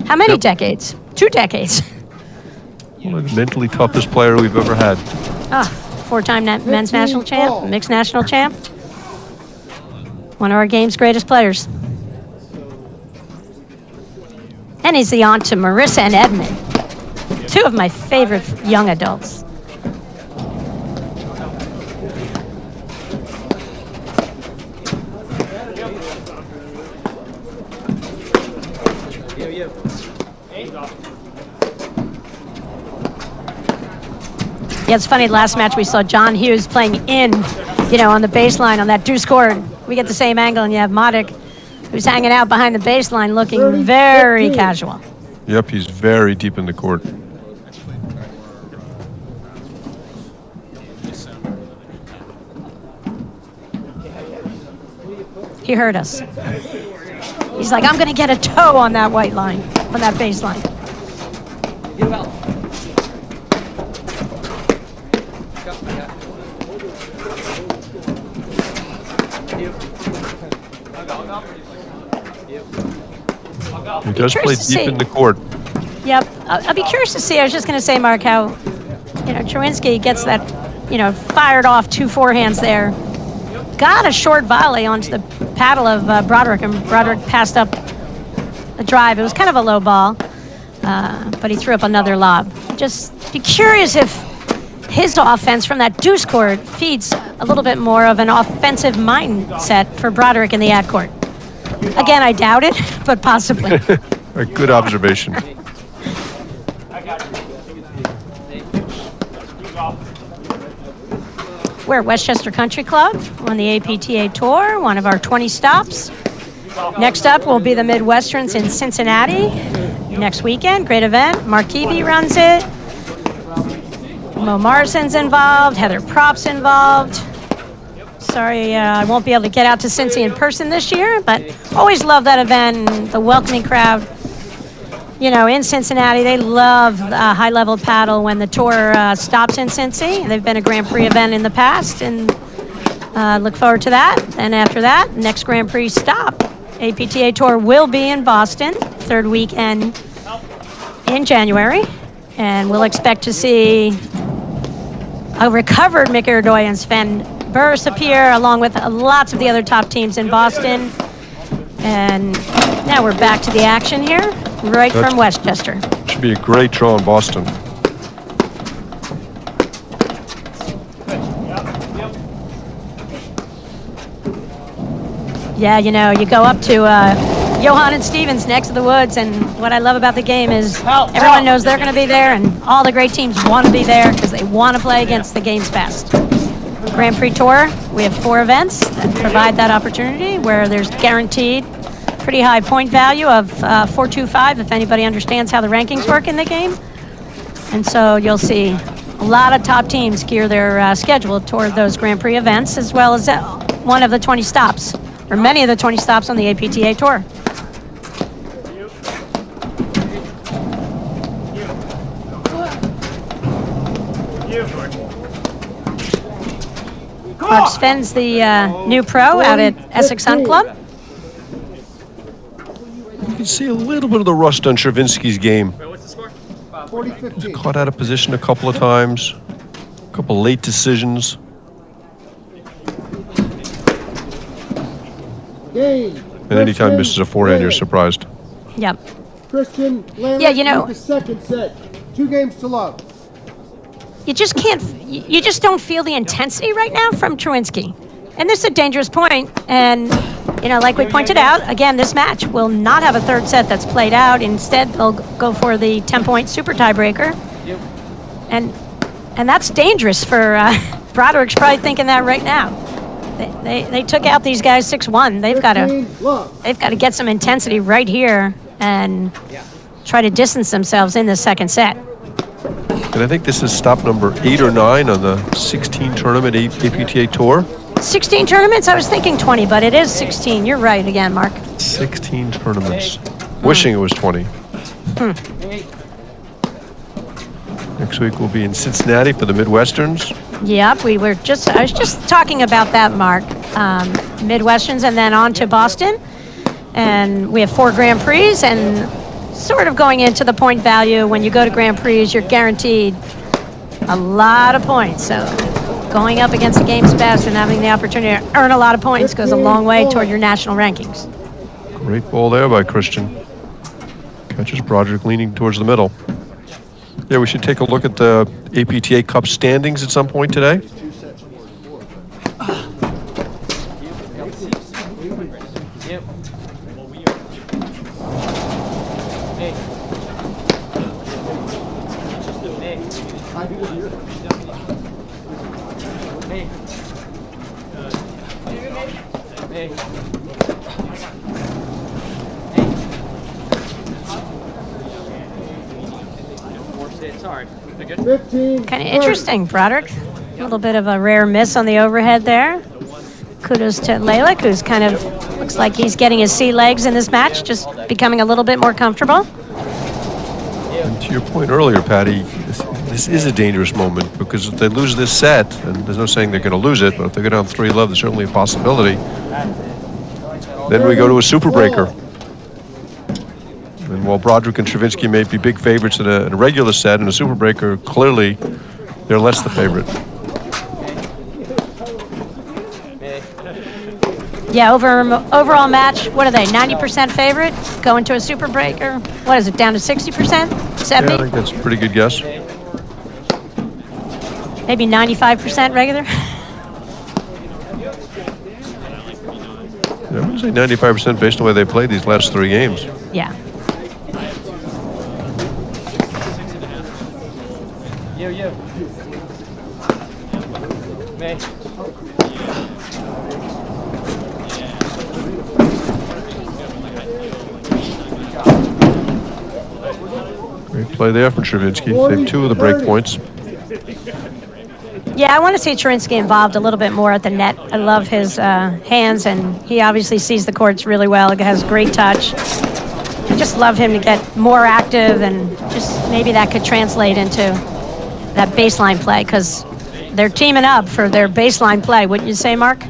How many decades? 2 decades. One of the mentally toughest player we've ever had. Four-time men's national champ, mixed national champ. One of our game's greatest players. And he's the aunt to Marissa and Edmund, 2 of my favorite young adults. Yeah, it's funny, last match we saw John Hughes playing on the baseline on that deuce court. We get the same angle, and you have Modic, who's hanging out behind the baseline looking very casual. Yep, he's very deep in the court. He heard us. He's like, I'm going to get a toe on that white line, on that baseline. He does play deep in the court. Yep. I'll be curious to see. I was just going to say, Mark, how, Chawinski gets that, fired off 2 forehands there. Got a short volley onto the paddle of Broderick, and Broderick passed up a drive. It was kind of a low ball, but he threw up another lob. Just be curious if his offense from that deuce court feeds a little bit more of an offensive mindset for Broderick in the ad court. Again, I doubt it, but possibly. A good observation. We're at Westchester Country Club on the APTA Tour, one of our 20 stops. Next up will be the Midwesterns in Cincinnati next weekend. Great event. Mark Eby runs it. Mo Morrison's involved. Heather Prop's involved. Sorry, I won't be able to get out to Cincy in person this year, but always love that event and the welcoming crowd. You know, in Cincinnati, they love high-level paddle when the tour stops in Cincy. They've been a Grand Prix event in the past, and look forward to that. And after that, next Grand Prix stop, APTA Tour will be in Boston, third weekend in January, and we'll expect to see a recovered Mick Erdoy and Sven Burris appear, along with lots of the other top teams in Boston. And now we're back to the action here, right from Westchester. Should be a great draw in Boston. Yeah, you know, you go up to Johan and Stevens next to the woods, and what I love about the game is everyone knows they're going to be there, and all the great teams want to be there because they want to play against the game's best. Grand Prix Tour, we have 4 events that provide that opportunity where there's guaranteed pretty high point value of 425 if anybody understands how the rankings work in the game. And so you'll see a lot of top teams gear their schedule toward those Grand Prix events, as well as one of the 20 stops, or many of the 20 stops on the APTA Tour. Mark Sven's the new pro out at Essex Hunt Club. You can see a little bit of the rust on Stravinsky's game. Wait, what's the score? 40-15. He's caught out of position a couple of times, a couple late decisions. Game. And anytime misses a forehand, you're surprised. Yep. Christian, Yeah, you know, the second set. 2 games to love. you just can't, you just don't feel the intensity right now from Truinsky. And this is a dangerous point. And, you know, like we pointed out, again, this match will not have a third set that's played out. Instead, they'll go for the 10-point super tiebreaker. And that's dangerous for Broderick's probably thinking that right now. They took out these guys 6-1. They've got to get some intensity right here and try to distance themselves in the second set. And I think this is stop number 8 or 9 on the 16 tournament APTA Tour. 16 tournaments? I was thinking 20, but it is 16. You're right again, Mark. 16 tournaments. Wishing it was 20. Next week we'll be in Cincinnati for the Midwesterns. Yep, I was just talking about that, Mark. Midwesterns and then on to Boston. And we have 4 Grand Prix, and sort of going into the point value, when you go to Grand Prix, you're guaranteed a lot of points. So going up against the game's best and having the opportunity to earn a lot of points goes a long way toward your national rankings. Great ball there by Christian. Catches Broderick leaning towards the middle. Yeah, we should take a look at the APTA Cup standings at some point today. Sorry. Kind of interesting, Broderick. A little bit of a rare miss on the overhead there. Kudos to Lalick, who's kind of looks like he's getting his sea legs in this match, just becoming a little bit more comfortable. And to your point earlier, Patty, this is a dangerous moment because if they lose this set, and there's no saying they're going to lose it, but if they go down 3-love, there's certainly a possibility. Then we go to a super breaker. And while Broderick and Stravinsky may be big favorites in a regular set, in a super breaker, clearly they're less the favorite. Yeah, overall match, what are they, 90% favorite? Going to a super breaker? What is it, down to 60%? 70? Yeah, I think that's a pretty good guess. Maybe 95% regular? Yeah, I would say 95% based on the way they played these last 3 games. Yeah. Great play there from Stravinsky. Saved 2 of the break points. Yeah, I want to see Cherinsky involved a little bit more at the net. I love his hands, and he obviously sees the courts really well. He has great touch. I just love him to get more active, and just maybe that could translate into that baseline play, because they're teaming up for their baseline play, wouldn't you say, Mark?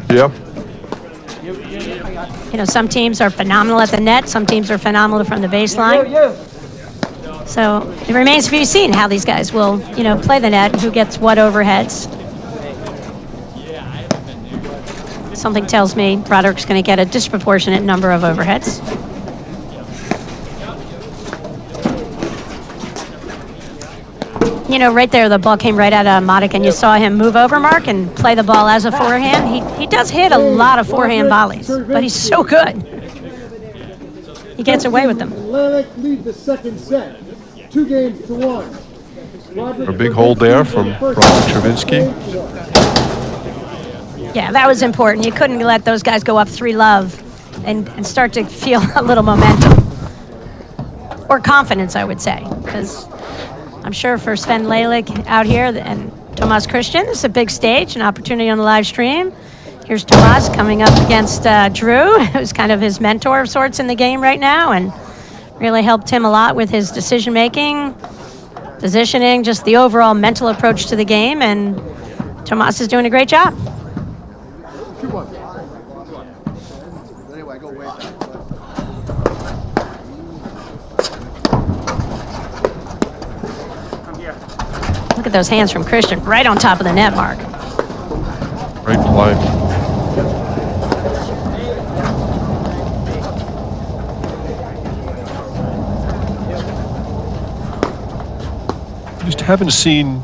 Yep. You know, some teams are phenomenal at the net, some teams are phenomenal from the baseline. So it remains to be seen how these guys will, you know, play the net, who gets what overheads. Something tells me Broderick's going to get a disproportionate number of overheads. You know, right there, the ball came right out of Modic, and you saw him move over, Mark, and play the ball as a forehand. He does hit a lot of forehand volleys, but he's so good. He gets away with them. Atlantic lead the second set, 2-1. A big hold there from Broderick Chervinsky. Yeah, that was important. You couldn't let those guys go up 3-love and start to feel a little momentum. Or confidence, I would say, because I'm sure for Sven Lalick out here and Tomas Christian, it's a big stage, an opportunity on the live stream. Here's Tomas coming up against Drew, who's kind of his mentor of sorts in the game right now, and really helped him a lot with his decision-making, positioning, just the overall mental approach to the game, and Tomas is doing a great job. Look at those hands from Christian, right on top of the net, Mark. Great play. Just haven't seen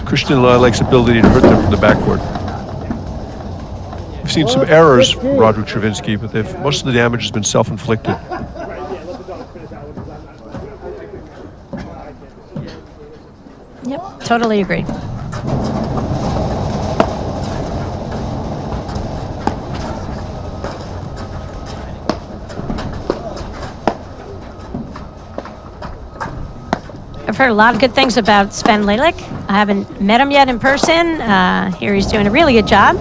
Christian Lilaic's ability to hurt them from the backcourt. We've seen some errors from Broderick Chervinsky, but most of the damage has been self-inflicted. Yep, totally agree. I've heard a lot of good things about Sven Lalick. I haven't met him yet in person. Here he's doing a really good job.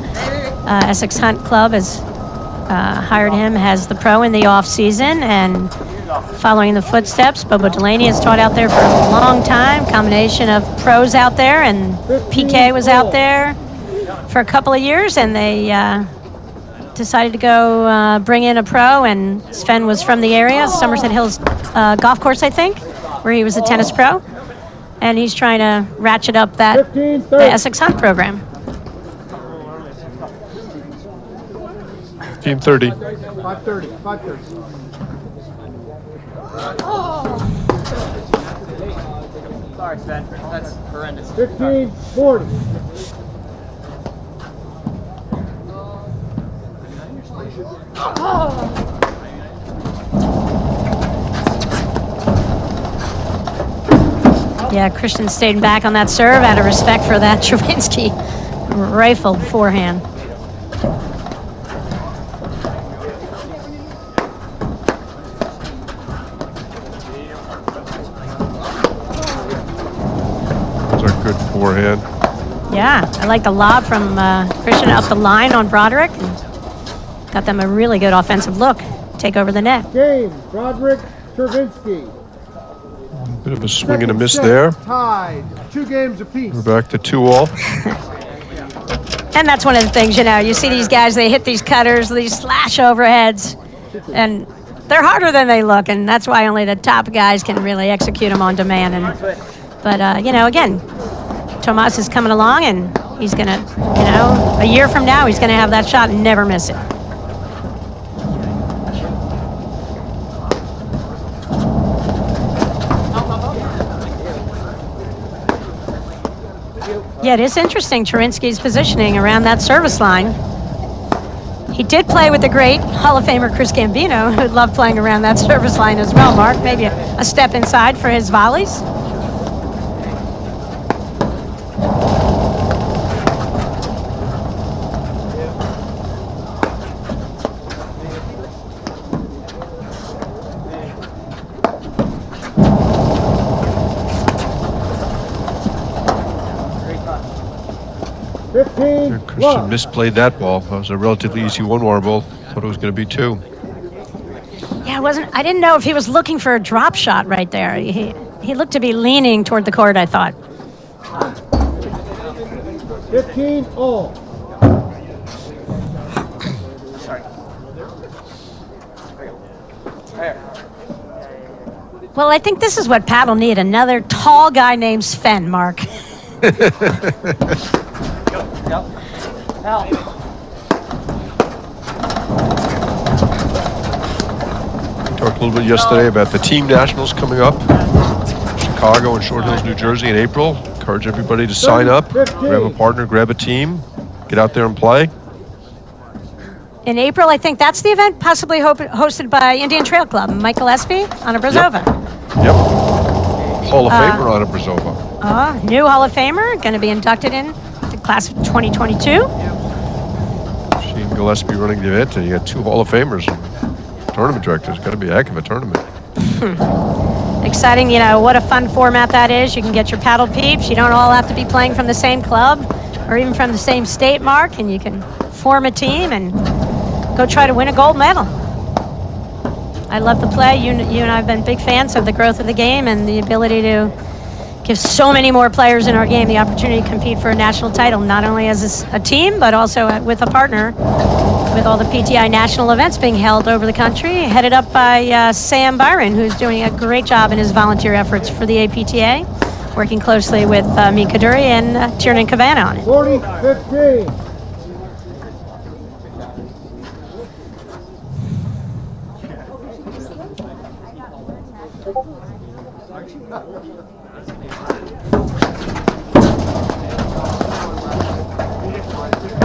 Essex Hunt Club has hired him as the pro in the off season, and following the footsteps, Bobo Delaney has taught out there for a long time. Combination of pros out there, and PK was out there for a couple of years, and they decided to go bring in a pro, and Sven was from the area, Somerset Hills golf course, I think, where he was a tennis pro, and he's trying to ratchet up the Essex Hunt program. 15:30. 5:30. Sorry, Sven. That's horrendous. 15:40. Yeah, Christian stayed back on that serve out of respect for that Chervinsky rifled forehand. Good forehand. Yeah, I like the lob from Christian up the line on Broderick, and got them a really good offensive look. Take over the net. Game, Broderick Chervinsky. Bit of a swing and a miss there. Tied, 2 games apiece. We're back to 2-all. And that's one of the things, you know, you see these guys, they hit these cutters, these slash overheads, and they're harder than they look, and that's why only the top guys can really execute them on demand. But, you know, again, Tomas is coming along, and he's going to, you know, a year from now, he's going to have that shot and never miss it. Yeah, it is interesting, Chervinsky's positioning around that service line. He did play with the great Hall of Famer Chris Gambino, who loved playing around that service line as well, Mark. Maybe a step inside for his volleys. Christian misplayed that ball. That was a relatively easy one-more ball. Thought it was going to be 2. Yeah, I didn't know if he was looking for a drop shot right there. He looked to be leaning toward the court, I thought. 15 all. Well, I think this is what Pat will need, another tall guy named Sven, Mark. Talked a little bit yesterday about the team nationals coming up. Chicago and Short Hills, New Jersey in April. Encourage everybody to sign up, grab a partner, grab a team, get out there and play. In April, I think that's the event possibly hosted by Indian Trail Club. Mike Gillespie, Anna Brazova. Yep. Hall of Famer Anna Brazova. New Hall of Famer, going to be inducted in the class of 2022. She and Gillespie running the event, and you got 2 Hall of Famers and tournament directors. Got to be a heck of a tournament. Exciting, what a fun format that is. You can get your paddle peeps. You don't all have to be playing from the same club or even from the same state, Mark, and you can form a team and go try to win a gold medal. I love the play. You and I have been big fans of the growth of the game and the ability to give so many more players in our game the opportunity to compete for a national title, not only as a team, but also with a partner, with all the PTI national events being held over the country, headed up by Sam Byron, who's doing a great job in his volunteer efforts for the APTA, working closely with Mika Dury and Tiernan Cavana on it. 40-15.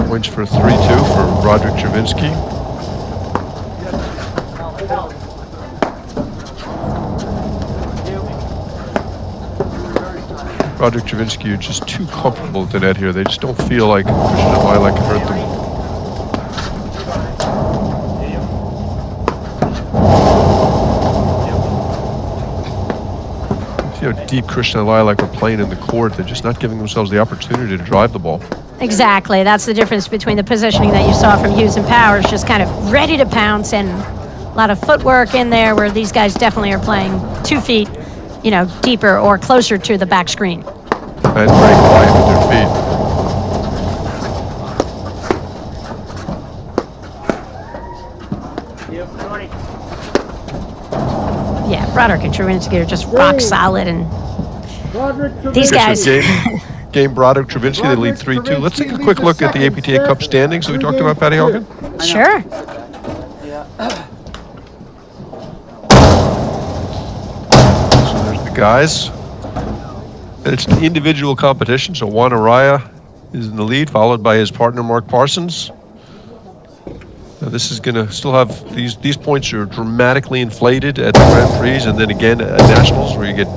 Points for 3-2 for Broderick Travinsky. Broderick Travinsky are just too comfortable at the net here. They just don't feel like Christian and Lilac can hurt them. See how deep Christian and Lilac are playing in the court. They're just not giving themselves the opportunity to drive the ball. Exactly. That's the difference between the positioning that you saw from Hughes and Powers, just kind of ready to pounce, and a lot of footwork in there, where these guys definitely are playing 2 feet, deeper or closer to the back screen. And very quiet with their feet. Yeah, Broderick and Travinsky are just rock solid, and these guys. Game Broderick Travinsky, they lead 3-2. Let's take a quick look at the APTA Cup standings that we talked about, Patty Hogan. Sure. So there's the guys. It's an individual competition, so Juan Araya is in the lead, followed by his partner Mark Parsons. Now this is going to still have, these points are dramatically inflated at the Grand Prix, and then again at Nationals, where you get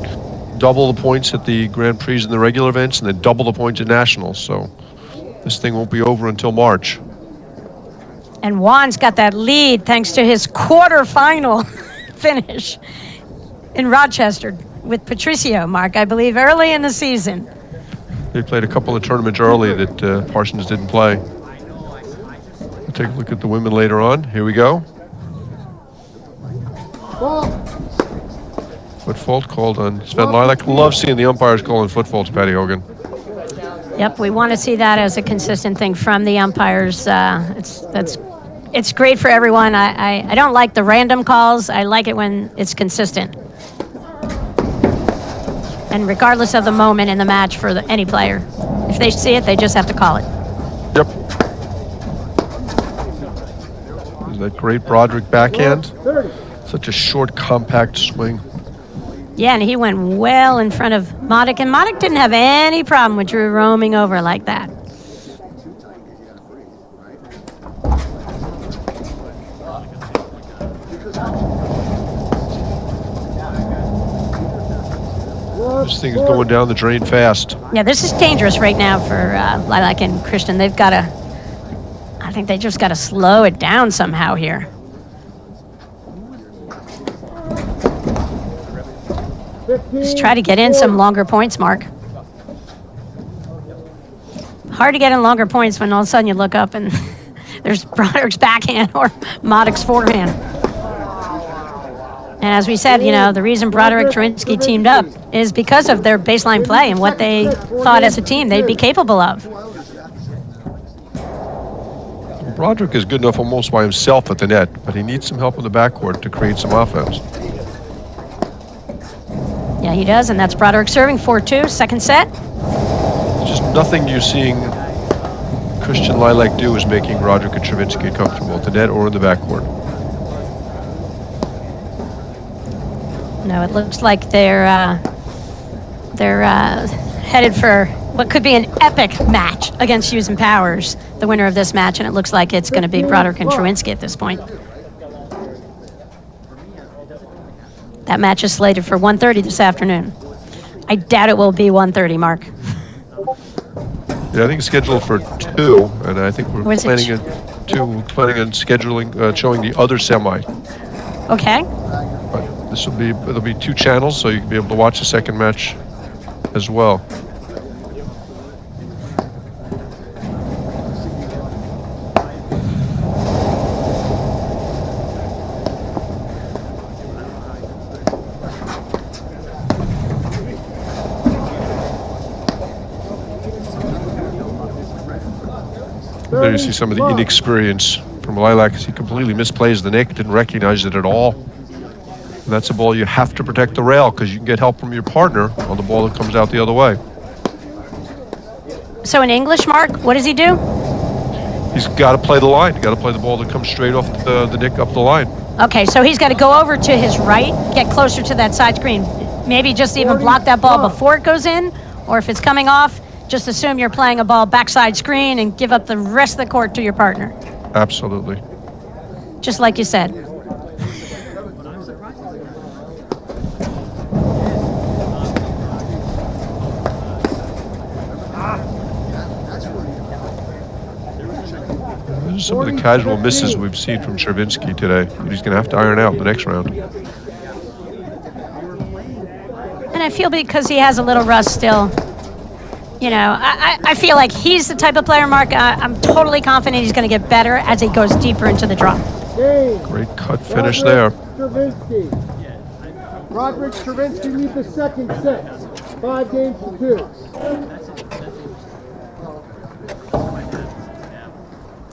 double the points at the Grand Prix and the regular events, and then double the points at Nationals. So this thing won't be over until March. And Juan's got that lead thanks to his quarterfinal finish in Rochester with Patricio, Mark, I believe, early in the season. They played a couple of tournaments early that Parsons didn't play. We'll take a look at the women later on. Here we go. Foot fault called on Sven Lilac. Love seeing the umpires calling foot faults, Patty Hogan. Yep, we want to see that as a consistent thing from the umpires. It's great for everyone. I don't like the random calls. I like it when it's consistent. And regardless of the moment in the match for any player, if they see it, they just have to call it. Yep. There's that great Broderick backhand. Such a short, compact swing. Yeah, and he went well in front of Modic, and Modic didn't have any problem with Drew roaming over like that. This thing is going down the drain fast. Yeah, this is dangerous right now for Lilac and Christian. They've got to, I think they just got to slow it down somehow here. Just try to get in some longer points, Mark. hard to get in longer points when all of a sudden you look up and there's Broderick's backhand or Modic's forehand. And as we said, you know, the reason Broderick Travinsky teamed up is because of their baseline play and what they thought as a team they'd be capable of. Broderick is good enough almost by himself at the net, but he needs some help in the backcourt to create some offense. Yeah, he does, and that's Broderick serving 4-2, second set. Just nothing you're seeing Christian Lilac do is making Broderick and Travinsky comfortable at the net or in the backcourt. No, it looks like they're headed for what could be an epic match against Hughes and Powers, the winner of this match, and it looks like it's going to be Broderick and Travinsky at this point. That match is slated for 1:30 this afternoon. I doubt it will be 1:30, Mark. Yeah, I think it's scheduled for 2, and I think we're Was it planning on scheduling, showing the other semi. Okay. But it'll be 2 channels, so you can be able to watch the second match as well. There you see some of the inexperience from Lilac as he completely misplays the nick, didn't recognize it at all. And that's a ball you have to protect the rail because you can get help from your partner on the ball that comes out the other way. So in English, Mark, what does he do? He's got to play the line. He's got to play the ball that comes straight off the nick up the line. Okay, so he's got to go over to his right, get closer to that side screen. Maybe just even block that ball before it goes in, or if it's coming off, just assume you're playing a ball backside screen and give up the rest of the court to your partner. Absolutely. Just like you said. These are some of the casual misses we've seen from Travinsky today that he's going to have to iron out in the next round. And I feel because he has a little rust still, you know, I feel like he's the type of player, Mark, I'm totally confident he's going to get better as he goes deeper into the draw. Great cut finish there. Broderick Travinsky leads the second set. 5-2.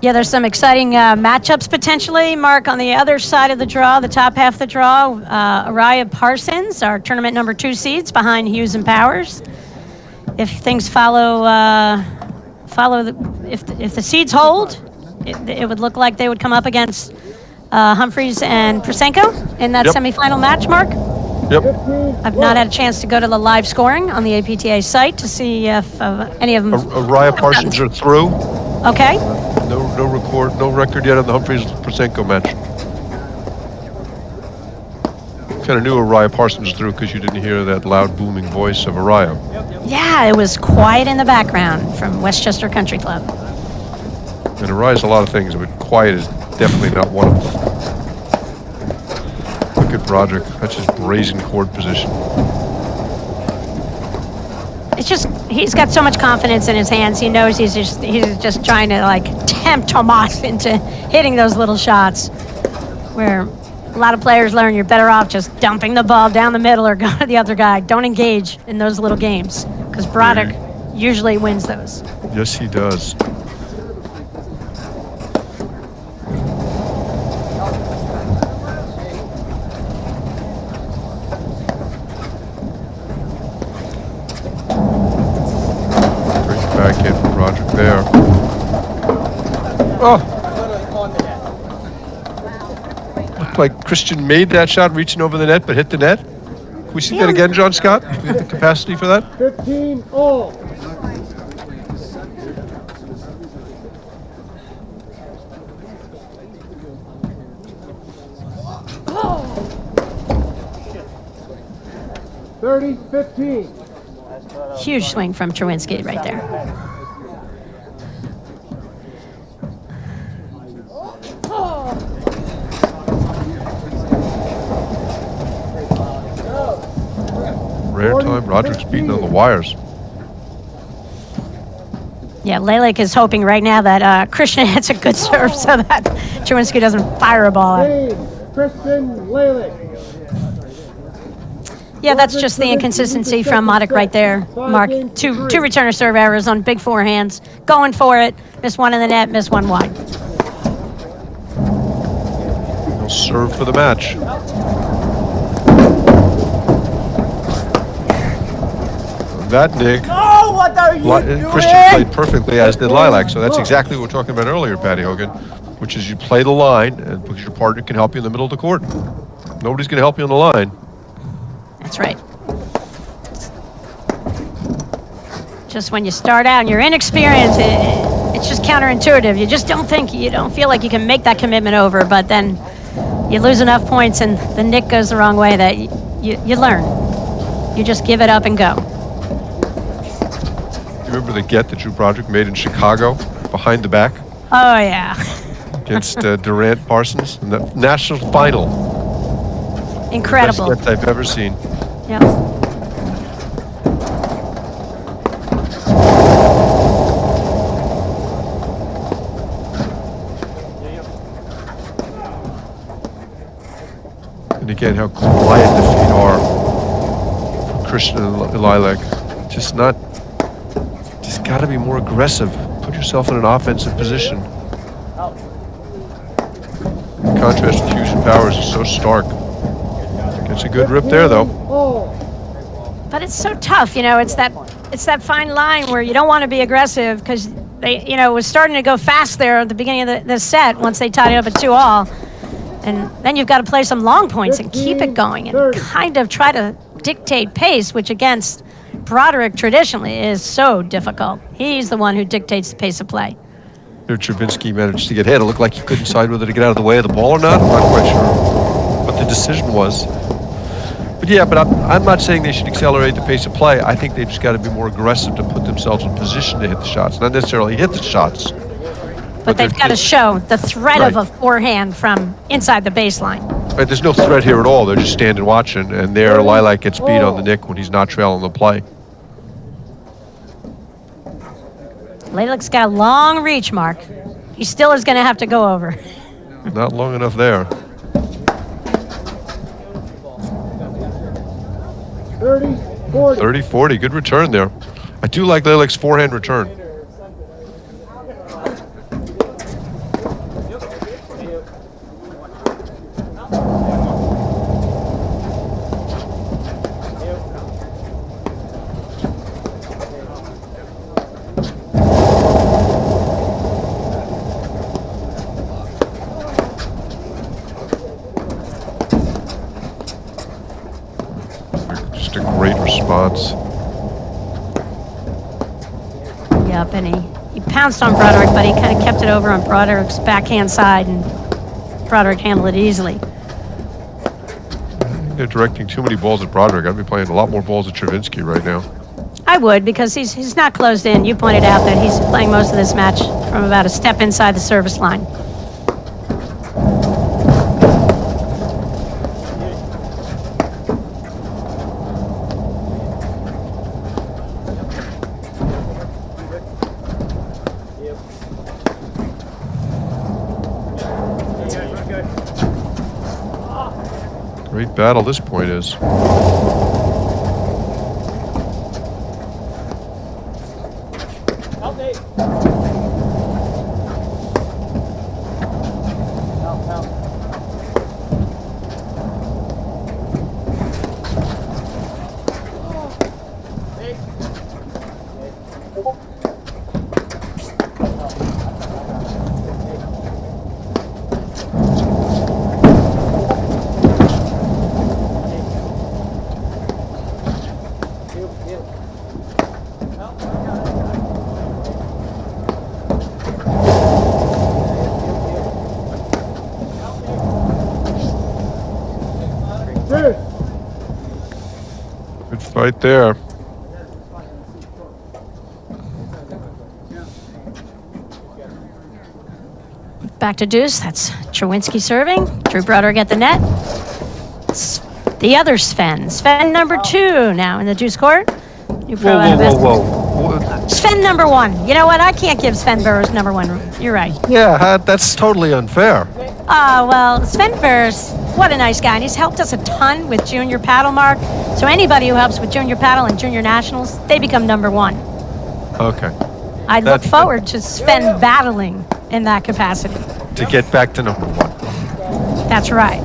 Yeah, there's some exciting matchups potentially, Mark, on the other side of the draw, the top half of the draw. Araya Parsons, our tournament number 2 seeds behind Hughes and Powers. If things if the seeds hold, it would look like they would come up against Humphreys and Prosenko in that semifinal match, Mark. Yep. I've not had a chance to go to the live scoring on the APTA site to see if any of them. Araya Parsons are through. Okay. No record yet on the Humphreys Prosenko match. Kind of knew Araya Parsons through because you didn't hear that loud booming voice of Araya. Yeah, it was quiet in the background from Westchester Country Club. And Araya's a lot of things, but quiet is definitely not one of them. Look at Broderick. That's his brazen chord position. It's just he's got so much confidence in his hands. He knows he's just trying to like tempt Tomas into hitting those little shots where a lot of players learn you're better off just dumping the ball down the middle or go to the other guy. Don't engage in those little games because Broderick usually wins those. Yes, he does. Great backhand from Broderick there. Oh! Looked like Christian made that shot reaching over the net, but hit the net. Can we see that again, John Scott? Do we have the capacity for that? 15 all. Oh. 30-15. Huge swing from Travinsky right there. Rare time, Broderick's beating on the wires. Yeah, Lalick is hoping right now that Christian hits a good serve so that Chewinski doesn't fire a ball out. Christian Lalick. Yeah, that's just the inconsistency from Broderick right there, Mark. Two returner serve errors on big forehands. Going for it. Miss one in the net, miss one wide. He'll serve for the match. That, Nick, What are you Christian played perfectly, as did Lilac. So that's exactly what we were talking about earlier, Patty Hogan, which is you play the line, and because your partner can help you in the middle of the court. Nobody's going to help you on the line. That's right. Just when you start out and you're inexperienced, it's just counterintuitive. You just don't feel like you can make that commitment over, but then you lose enough points and the nick goes the wrong way that you learn. You just give it up and go. You remember the get that Broderick made in Chicago, behind the back, Oh, yeah. against Durant Parsons in the national final? Incredible. Best get I've ever seen. Yeah. And again, how quiet the feet are for Christian and Lilac. Just got to be more aggressive. Put yourself in an offensive position. The contrast with Hughes and Powers is so stark. Gets a good rip there, though. But it's so tough, it's that fine line where you don't want to be aggressive because they, it was starting to go fast there at the beginning of the set once they tied it up at 2-all. And then you've got to play some long points and keep it going and kind of try to dictate pace, which against Broderick traditionally is so difficult. He's the one who dictates the pace of play. Here, Travinsky managed to get hit. It looked like he couldn't decide whether to get out of the way of the ball or not. I'm not quite sure what the decision was. But yeah, I'm not saying they should accelerate the pace of play. I think they've just got to be more aggressive to put themselves in position to hit the shots. Not necessarily hit the shots. But they've got to show the threat Right. of a forehand from inside the baseline. Right, there's no threat here at all. They're just standing watching, and there Lilac gets beat on the nick when he's not trailing the play. Lalick's got a long reach, Mark. He still is going to have to go over. Not long enough there. 30-40. 30-40, good return there. I do like Lilac's forehand return. Just a great response. Yep, and he pounced on Broderick, but he kind of kept it over on Broderick's backhand side, and Broderick handled it easily. They're directing too many balls at Broderick. I'd be playing a lot more balls at Travinsky right now. I would, because he's not closed in. You pointed out that he's playing most of this match from about a step inside the service line. Great battle this point is. Good fight there. Back to deuce. That's Chewinski serving. Drew Broderick at the net. The other Sven. Sven number 2 now in the deuce court. New pro out of Westchester. Whoa. Sven number 1. You know what? I can't give Sven Burrs number 1. You're right. Yeah, that's totally unfair. Well, Sven Burrs, what a nice guy. And he's helped us a ton with junior paddle, Mark. So anybody who helps with junior paddle and junior nationals, they become number 1. Okay. I look forward to Sven battling in that capacity. To get back to number 1. That's right.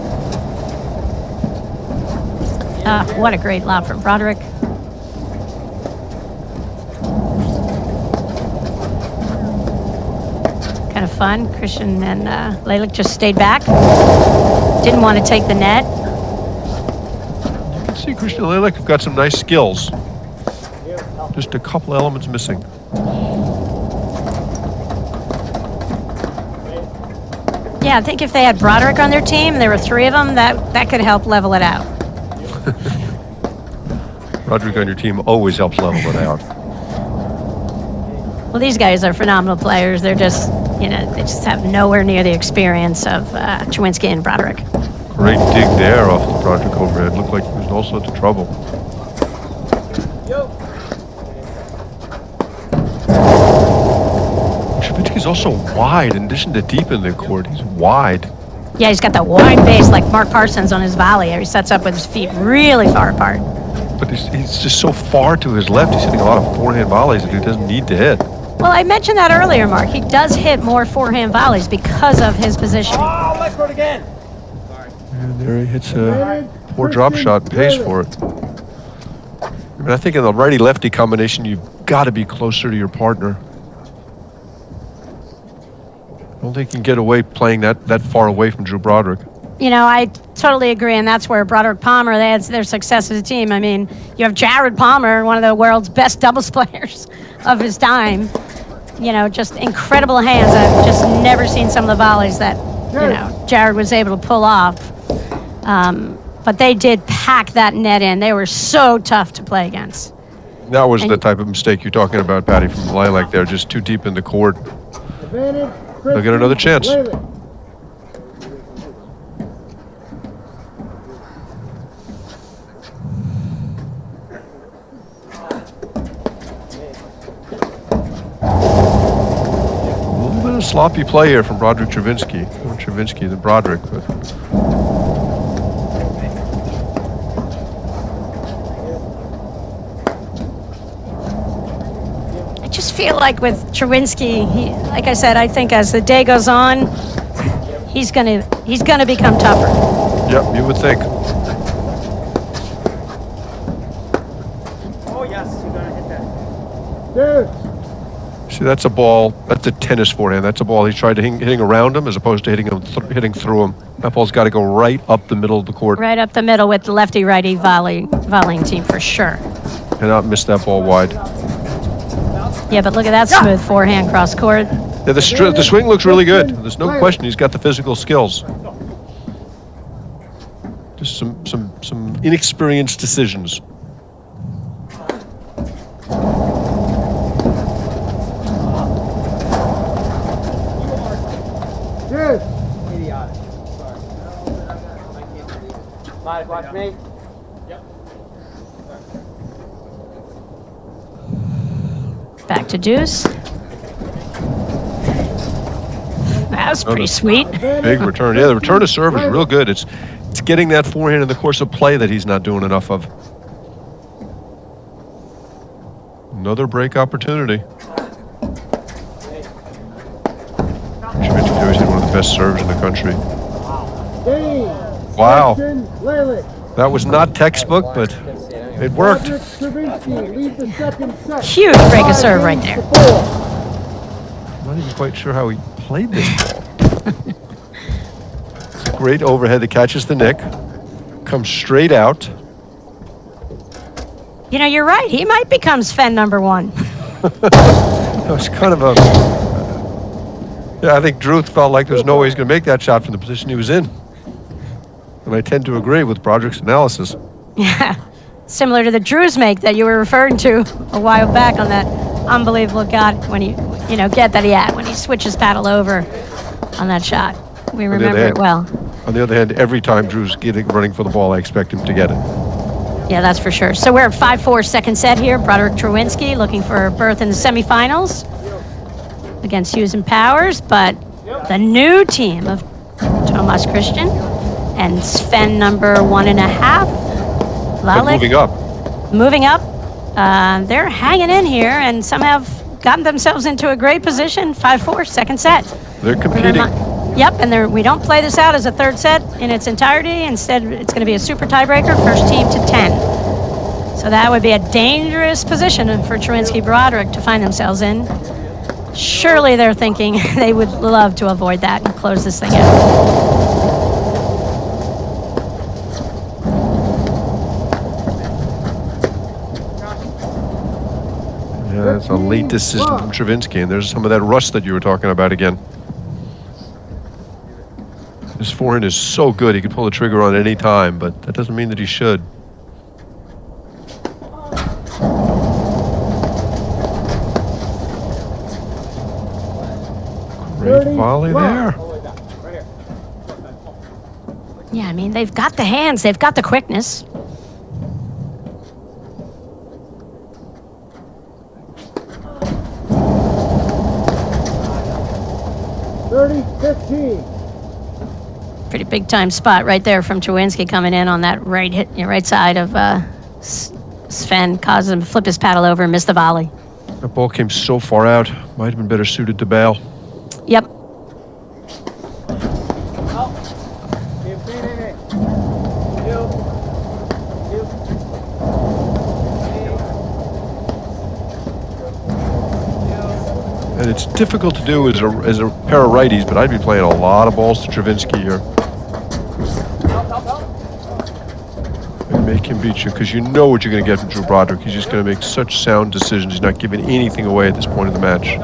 What a great lob from Broderick. Kind of fun. Christian and Lalick just stayed back. Didn't want to take the net. You can see Christian and Lalick have got some nice skills. Just a couple elements missing. Yeah, I think if they had Broderick on their team, there were 3 of them, that could help level it out. Broderick on your team always helps level it out. Well, these guys are phenomenal players. They're just, they just have nowhere near the experience of Chawinski and Broderick. Great dig there off the Broderick overhead. Looked like he was in all sorts of trouble. Chawinski's also wide. In addition to deep in the court, he's wide. Yeah, he's got that wide base like Mark Parsons on his volley. He sets up with his feet really far apart. But he's just so far to his left. He's hitting a lot of forehand volleys that he doesn't need to hit. Well, I mentioned that earlier, Mark. He does hit more forehand volleys because of his positioning. Oh, left foot again. And there he hits a poor drop shot and pays for it. I mean, I think in the righty-lefty combination, you've got to be closer to your partner. I don't think you can get away playing that far away from Drew Broderick. I totally agree, and that's where Broderick Palmer, they had their success as a team. I mean, you have Jared Palmer, one of the world's best doubles players of his time. Just incredible hands. I've just never seen some of the volleys that, Jared was able to pull off. But they did pack that net in. They were so tough to play against. That was the type of mistake you're talking about, Patty, from Lilac there, just too deep in the court. They'll get another chance. Sloppy play here from Broderick Chawinski. More Chawinski than Broderick, but I just feel like with Chawinski, like I said, I think as the day goes on, he's gonna become tougher. Yep, you would think. Oh, yes, you're going to hit that. See, that's a ball. That's a tennis forehand. That's a ball he's tried to hitting around him as opposed to hitting through him. That ball's got to go right up the middle of the court. Right up the middle with the lefty-righty volleying team for sure. Cannot miss that ball wide. Yeah, but look at that smooth forehand cross court. Yeah, the swing looks really good. There's no question he's got the physical skills. Just some inexperienced decisions. Idiotic. Sorry. I can't believe it. Mike, watch me. Yep. Back to deuce. That was pretty sweet. Big return. Yeah, the return to serve is real good. It's getting that forehand in the course of play that he's not doing enough of. Another break opportunity. Chawinski always had one of the best serves in the country. Wow. That was not textbook, but it worked. Huge break of serve right there. I'm not even quite sure how he played this ball. It's a great overhead that catches the nick, comes straight out. You're right. He might become Sven number 1. That was kind of a... Yeah, I think Drew felt like there's no way he's going to make that shot from the position he was in. And I tend to agree with Broderick's analysis. Yeah. Similar to the Drews make that you were referring to a while back on that unbelievable shot when he, get that he had when he switches paddle over on that shot. We remember it well. On the other hand, every time Drew's running for the ball, I expect him to get it. Yeah, that's for sure. So we're at 5-4 second set here. Broderick Trowinski looking for a berth in the semifinals against Hughes and Powers, but the new team of Tomas Christian and Sven number 1.5. But moving up. Moving up. They're hanging in here and somehow have gotten themselves into a great position. 5-4 second set. They're competing. Yep, and we don't play this out as a third set in its entirety. Instead, it's going to be a super tiebreaker, first team to 10. So that would be a dangerous position for Trowinski Broderick to find themselves in. Surely they're thinking they would love to avoid that and close this thing out. Yeah, it's a late decision from Trowinski, and there's some of that rust that you were talking about again. His forehand is so good, he can pull the trigger on any time, but that doesn't mean that he should. Great volley there. Yeah, I mean, they've got the hands, they've got the quickness. Pretty big time spot right there from Trowinski coming in on that right side of Sven, caused him to flip his paddle over and miss the volley. That ball came so far out, might have been better suited to bail. Yep. And it's difficult to do as a pair of righties, but I'd be playing a lot of balls to Trowinski here. And make him beat you, because you know what you're going to get from Drew Broderick. He's just going to make such sound decisions. He's not giving anything away at this point of the match.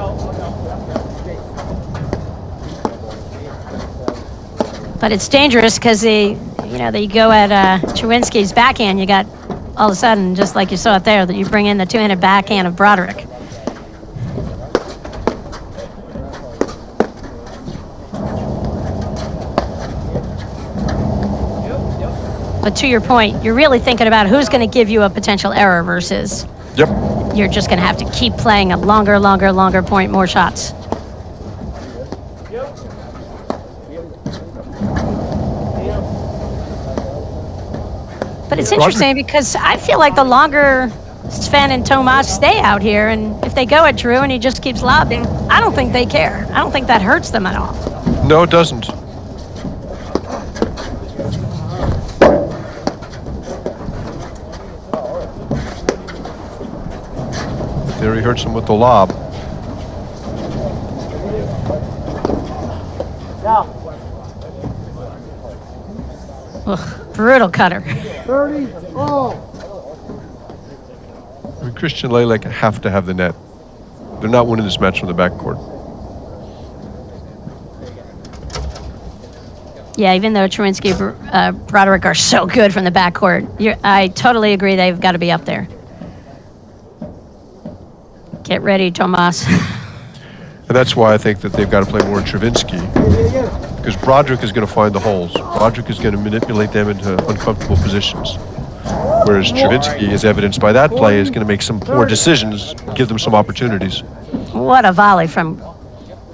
But it's dangerous because they go at Trowinski's backhand. You got all of a sudden, just like you saw it there, that you bring in the two-handed backhand of Broderick. But to your point, you're really thinking about who's going to give you a potential error versus you're just going to have to keep playing a longer point, more shots. But it's interesting because I feel like the longer Sven and Tomas stay out here, and if they go at Drew and he just keeps lobbing, I don't think they care. I don't think that hurts them at all. No, it doesn't. There he hurts him with the lob. Ugh, brutal cutter. 30 all. I mean, Christian Lelek have to have the net. They're not winning this match from the backcourt. Yeah, even though Trowinski Broderick are so good from the backcourt, I totally agree they've got to be up there. Get ready, Tomas. And that's why I think that they've got to play more Trowinski. Because Broderick is going to find the holes. Broderick is going to manipulate them into uncomfortable positions. Whereas Trowinski, as evidenced by that play, is going to make some poor decisions, give them some opportunities. What a volley from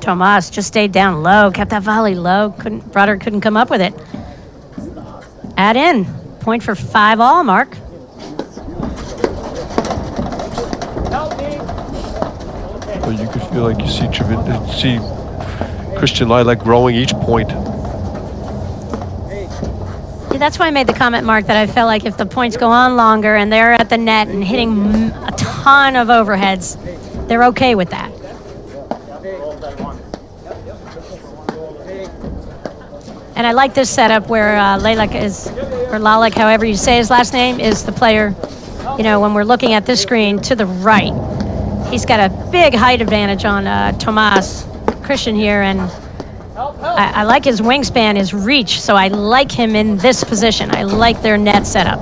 Tomas. Just stayed down low, kept that volley low. Broderick couldn't come up with it. Add in. Point for 5 all, Mark. Well, you could feel like you see Christian Lelek growing each point. Yeah, that's why I made the comment, Mark, that I felt like if the points go on longer and they're at the net and hitting a ton of overheads, they're okay with that. And I like this setup where Lelek is, or Lalek, however you say his last name, is the player, when we're looking at this screen to the right. He's got a big height advantage on Tomas Christian here, and I like his wingspan, his reach, so I like him in this position. I like their net setup.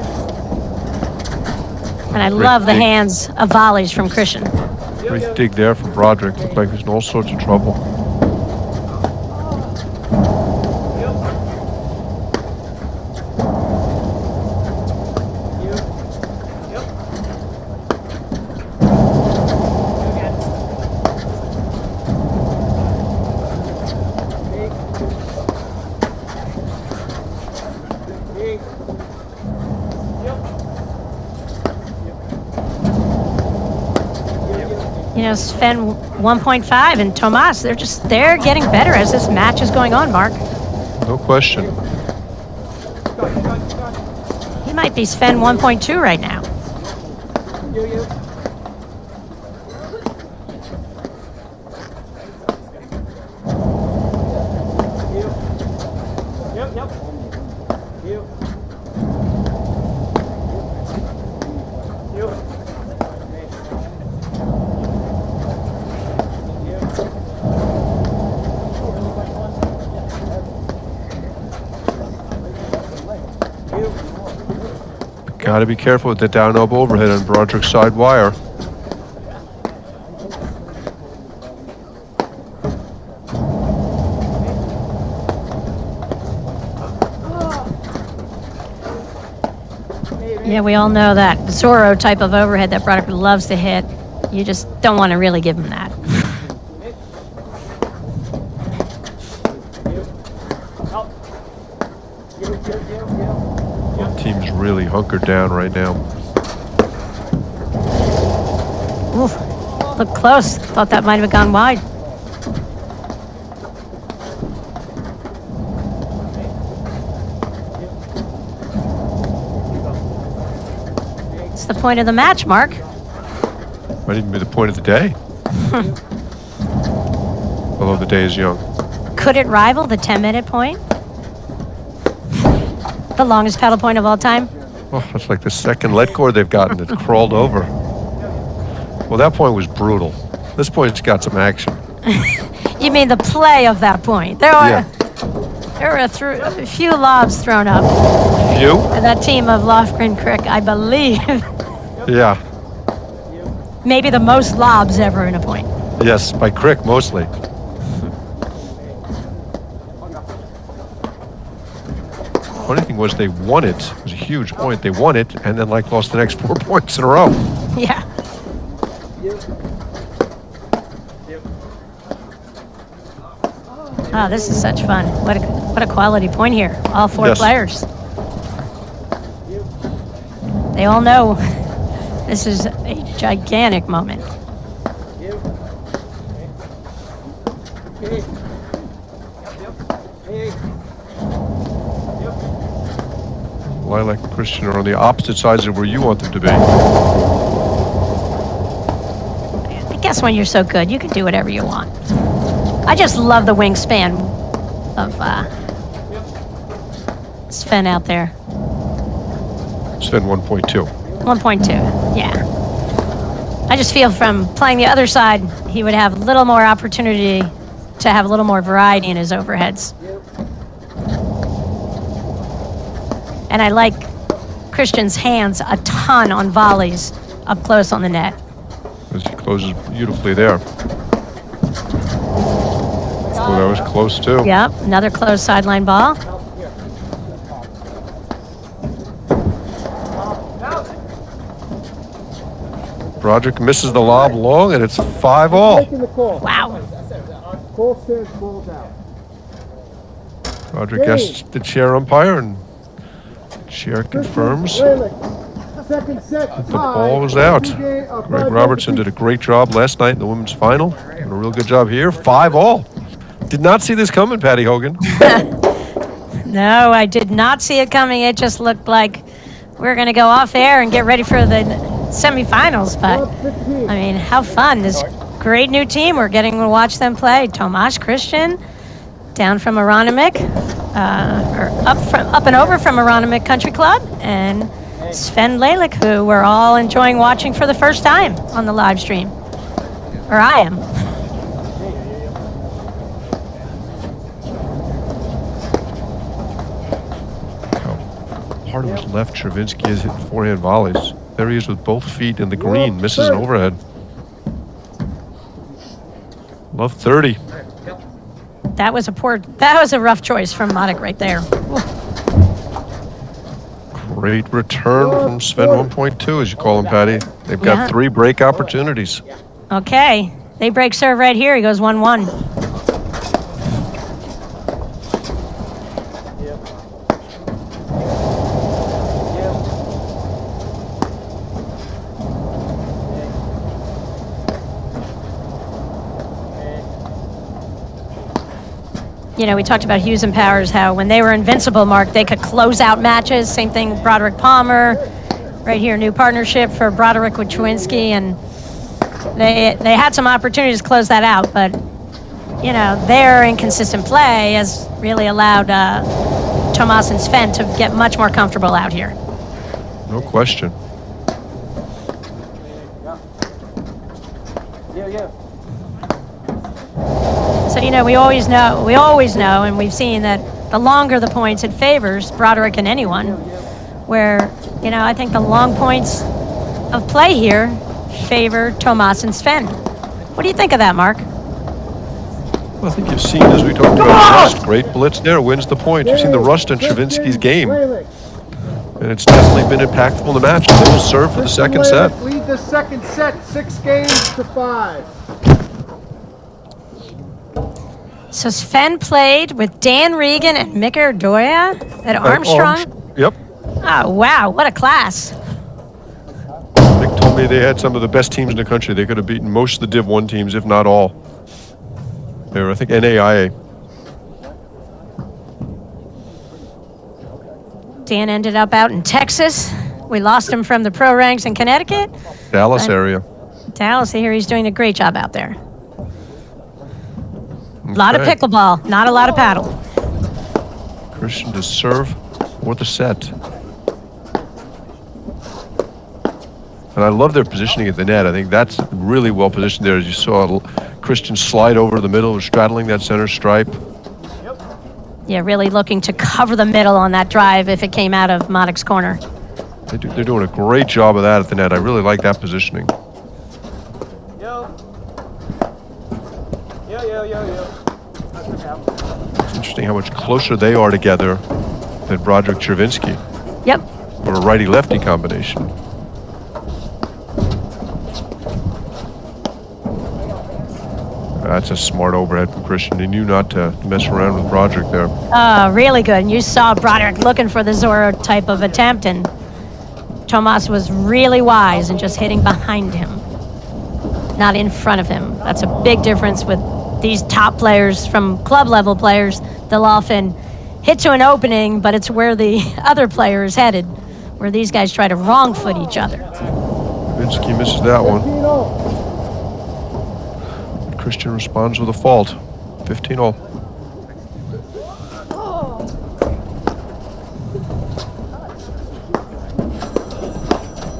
And I love the hands of volleys from Christian. Great dig there from Broderick. Looked like he's in all sorts of trouble. You know, Sven 1.5 and Tomas, they're getting better as this match is going on, Mark. No question. He might be Sven 1.2 right now. Got to be careful with the down elbow overhead on Broderick's side wire. Yeah, we all know that Zorro type of overhead that Broderick loves to hit. You just don't want to really give him that. The team's really hunkered down right now. Oof, looked close. Thought that might have gone wide. It's the point of the match, Mark. Might even be the point of the day. Although the day is young. Could it rival the 10-minute point? The longest paddle point of all time? Oh, that's like the second lead core they've gotten that's crawled over. Well, that point was brutal. This point's got some action. You mean the play of that point? There were a few lobs thrown up. Few? By that team of Lofgren Crick, I believe. Yeah. Maybe the most lobs ever in a point. Yes, by Crick mostly. Funny thing was they won it. It was a huge point. They won it and then lost the next 4 points in a row. Yeah. Oh, this is such fun. What a quality point here. All four Yes. players. They all know this is a gigantic moment. Lilac and Christian are on the opposite sides of where you want them to be. I guess when you're so good, you can do whatever you want. I just love the wingspan of Sven out there. Sven 1.2. 1.2, yeah. I just feel from playing the other side, he would have a little more opportunity to have a little more variety in his overheads. And I like Christian's hands a ton on volleys up close on the net. As he closes beautifully there. Oh, that was close too. Yep, another close sideline ball. Broderick misses the lob long, and it's 5-all. Wow. Broderick asks the chair umpire, and chair confirms that the ball was out. Greg Robertson did a great job last night in the women's final. Did a real good job here. 5-all. Did not see this coming, Patty Hogan. No, I did not see it coming. It just looked like we were going to go off air and get ready for the semifinals. But, I mean, how fun. This great new team. We're getting to watch them play. Tomas Christian, down from Aronimik, or up and over from Aronimik Country Club, and Sven Lalick, who we're all enjoying watching for the first time on the live stream. Or I am. Hard on his left, Chervinsky is hitting forehand volleys. There he is with both feet in the green, misses an overhead. Love 30. That was a rough choice from Madik right there. Great return from Sven 1.2, as you call him, Patty. They've got 3 break opportunities. Okay, they break serve right here. He goes 1-1. we talked about Hughes and Powers, how when they were invincible, Mark, they could close out matches. Same thing, Broderick Palmer. Right here, new partnership for Broderick with Chewinski, and they had some opportunities to close that out, but their inconsistent play has really allowed Tomas and Sven to get much more comfortable out here. No question. So we always know, and we've seen that the longer the points, it favors Broderick and anyone. Where I think the long points of play here favor Tomas and Sven. What do you think of that, Mark? Well, I think you've seen, as we talked about, Rust. Great blitz there, wins the point. You've seen the Rust in Chewinski's game, and it's definitely been impactful in the match. They will serve for the second set. Lead the second set, 6-5. So Sven played with Dan Regan and Mika Doya at Armstrong. Yep. Oh, wow, what a class. Nick told me they had some of the best teams in the country. They could have beaten most of the Div 1 teams, if not all. They were, I think, NAIA. Dan ended up out in Texas. We lost him from the pro ranks in Connecticut. Dallas area. Dallas, I hear he's doing a great job out there. A lot of pickleball, not a lot of paddle. Christian to serve for the set. And I love their positioning at the net. I think that's really well positioned there. As you saw Christian slide over the middle, straddling that center stripe. Yeah, really looking to cover the middle on that drive if it came out of Modic's corner. They're doing a great job of that at the net. I really like that positioning. It's interesting how much closer they are together than Broderick Chewinski. Yep. Or a righty-lefty combination. That's a smart overhead from Christian. He knew not to mess around with Broderick there. Really good. And you saw Broderick looking for the Zorro type of attempt, and Tomas was really wise in just hitting behind him, not in front of him. That's a big difference with these top players from club level players. They'll often hit to an opening, but it's where the other player is headed, where these guys try to wrong foot each other. Chewinski misses that one. Christian responds with a fault. 15-0.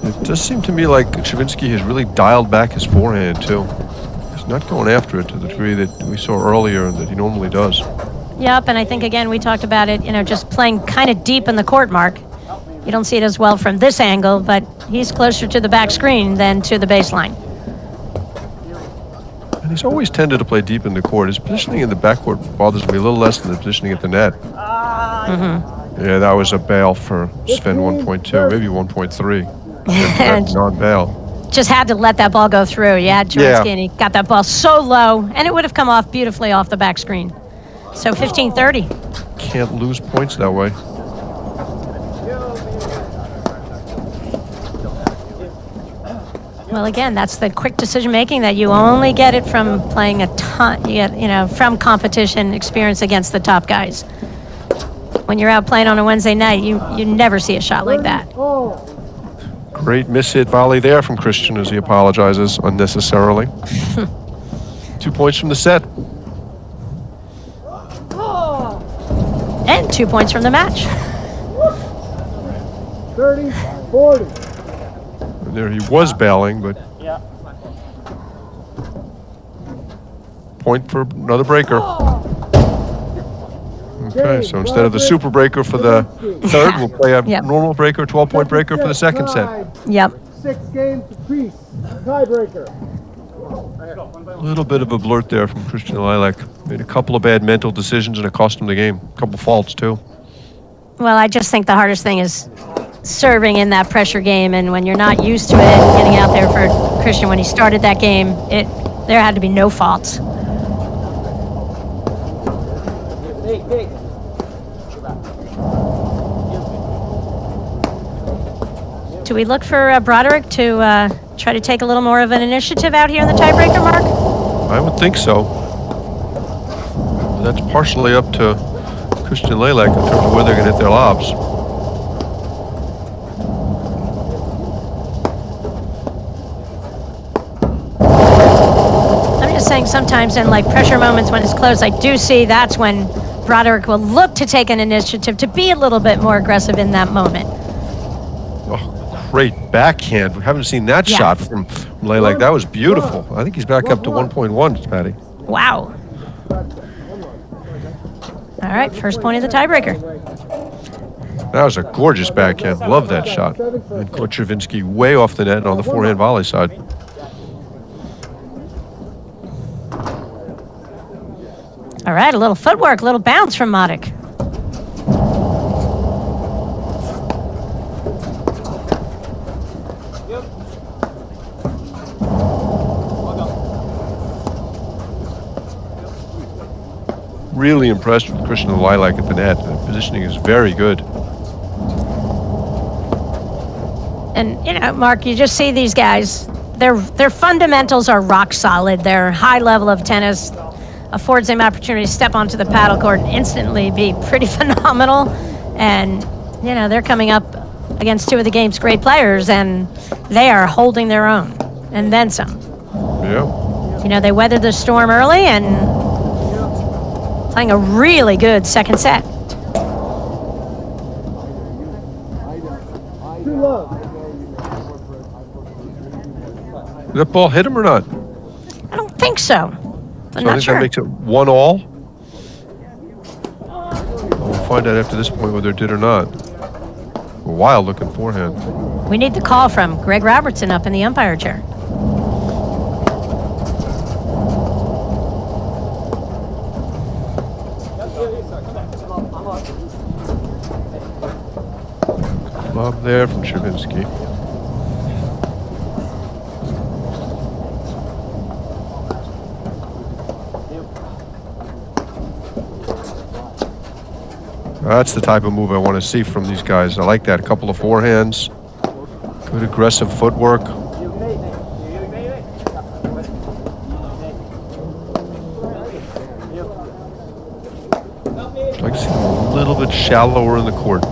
It does seem to me like Chewinski has really dialed back his forehand, too. He's not going after it to the degree that we saw earlier that he normally does. Yep, and I think, again, we talked about it, just playing kind of deep in the court, Mark. You don't see it as well from this angle, but he's closer to the back screen than to the baseline. And he's always tended to play deep in the court. His positioning in the backcourt bothers me a little less than the positioning at the net. Mm-hmm. Yeah, that was a bail for Sven 1.2, maybe 1.3. Non-bail. Just had to let that ball go through. You had Chewinski, and he got that ball so low, and it would have come off beautifully off the back screen. So 15-30. Can't lose points that way. Well, again, that's the quick decision making that you only get it from playing a ton. You get, from competition experience against the top guys. When you're out playing on a Wednesday night, you never see a shot like that. Great miss-hit volley there from Christian as he apologizes unnecessarily. 2 points from the set. And 2 points from the match. 30-40. And there he was bailing, but point for another breaker. Okay, so instead of the super breaker for the third, we'll play a normal breaker, 12-point breaker for the second set. Yep. 6 games apiece. Tiebreaker. A little bit of a blurt there from Christian Lilac. Made a couple of bad mental decisions and it cost him the game. A couple faults, too. Well, I just think the hardest thing is serving in that pressure game, and when you're not used to it, getting out there for Christian when he started that game, there had to be no faults. Do we look for Broderick to try to take a little more of an initiative out here in the tiebreaker, Mark? I would think so. That's partially up to Christian Lalek in terms of where they're going to hit their lobs. I'm just saying sometimes in like pressure moments when it's close, I do see that's when Broderick will look to take an initiative to be a little bit more aggressive in that moment. Oh, great backhand. We haven't seen that Yeah. shot from Lalek. That was beautiful. I think he's back up to 1.1, Patty. Wow. All right, first point of the tiebreaker. That was a gorgeous backhand. Love that shot. And Kochevinsky way off the net on the forehand volley side. All right, a little footwork, a little bounce from Broderick. Really impressed with Christian Lalek at the net. The positioning is very good. And, you know, Mark, you just see these guys, their fundamentals are rock solid. Their high level of tennis affords them opportunity to step onto the paddle court and instantly be pretty phenomenal. And, you know, they're coming up against two of the game's great players, and they are holding their own, and then some. Yeah. You know, they weathered the storm early and playing a really good second set. Did that ball hit him or not? I don't think so. I'm So I not think sure. that makes it 1-all. We'll find out after this point whether it did or not. A wild looking forehand. We need the call from Greg Robertson up in the umpire chair. Lob there from Chervinsky. That's the type of move I want to see from these guys. I like that. A couple of forehands. Good aggressive footwork. I'd like to see them a little bit shallower in the court.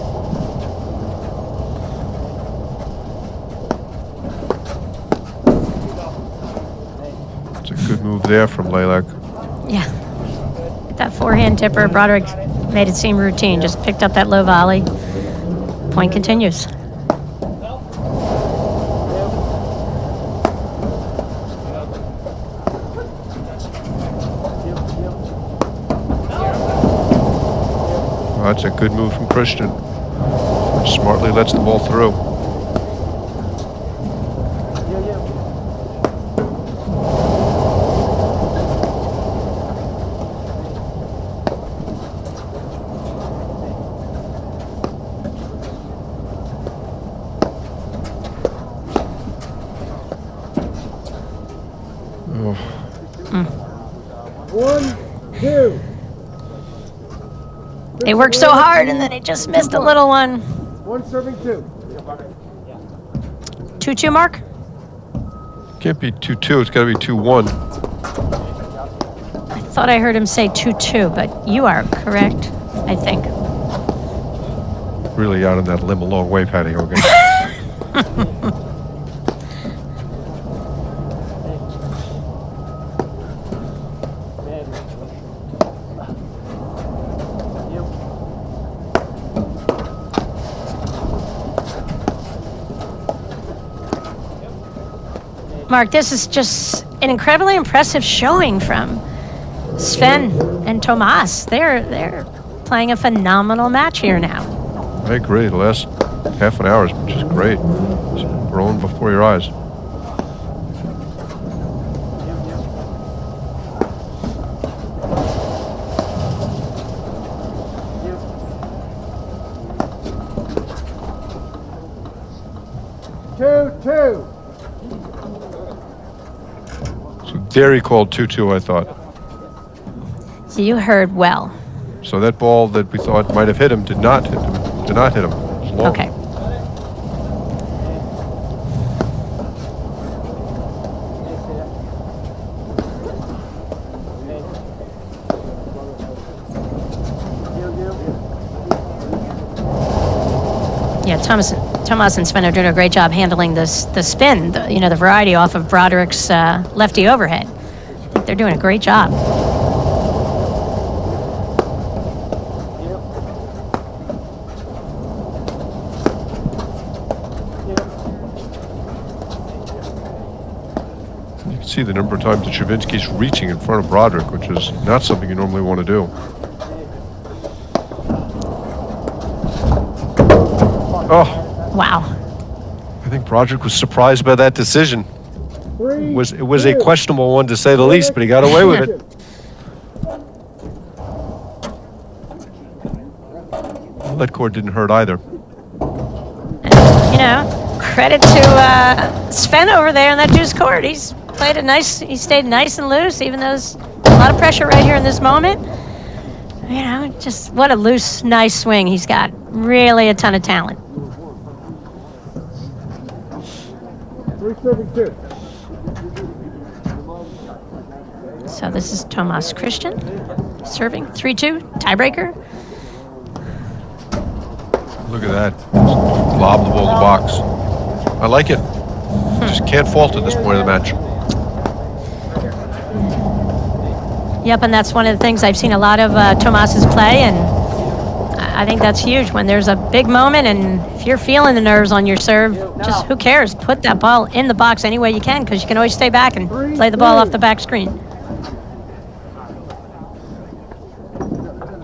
It's a good move there from Lalek. Yeah. That forehand tipper, Broderick made it seem routine. Just picked up that low volley. Point continues. Oh, that's a good move from Christian. Smartly lets the ball through. Oh. 1, 2. They worked so hard and then he just missed a little one. 1 serving 2. 2-2, Mark? Can't be 2-2. It's got to be 2-1. I thought I heard him say 2-2, but you are correct, I think. Really out on that limb a long way, Patty Hogan. Mark, this is just an incredibly impressive showing from Sven and Tomas. They're playing a phenomenal match here now. I agree. The last half an hour has been just great. It's growing before your eyes. Two. So there he called 2-2, I thought. So you heard well. So that ball that we thought might have hit him did not hit him. It was long. Okay. Tomas and Sven are doing a great job handling the spin, the variety off of Broderick's lefty overhead. I think they're doing a great job. You can see the number of times that Chervinsky's reaching in front of Broderick, which is not something you normally want to do. Oh, Wow. I think Broderick was surprised by that decision. It was a questionable one to say the least, but he got away with it. Well, that cord didn't hurt either. Credit to Sven over there in that deuce court. He stayed nice and loose, even though there's a lot of pressure right here in this moment. Just what a loose, nice swing he's got. Really a ton of talent. 3-2. So this is Tomas Christian serving 3-2 tiebreaker. Look at that. Just lob the ball in the box. I like it. Just can't fault at this point of the match. Yep, and that's one of the things I've seen a lot of Tomas's play, and I think that's huge. When there's a big moment, and if you're feeling the nerves on your serve, just who cares? Put that ball in the box any way you can, because you can always stay back and play the ball off the back screen.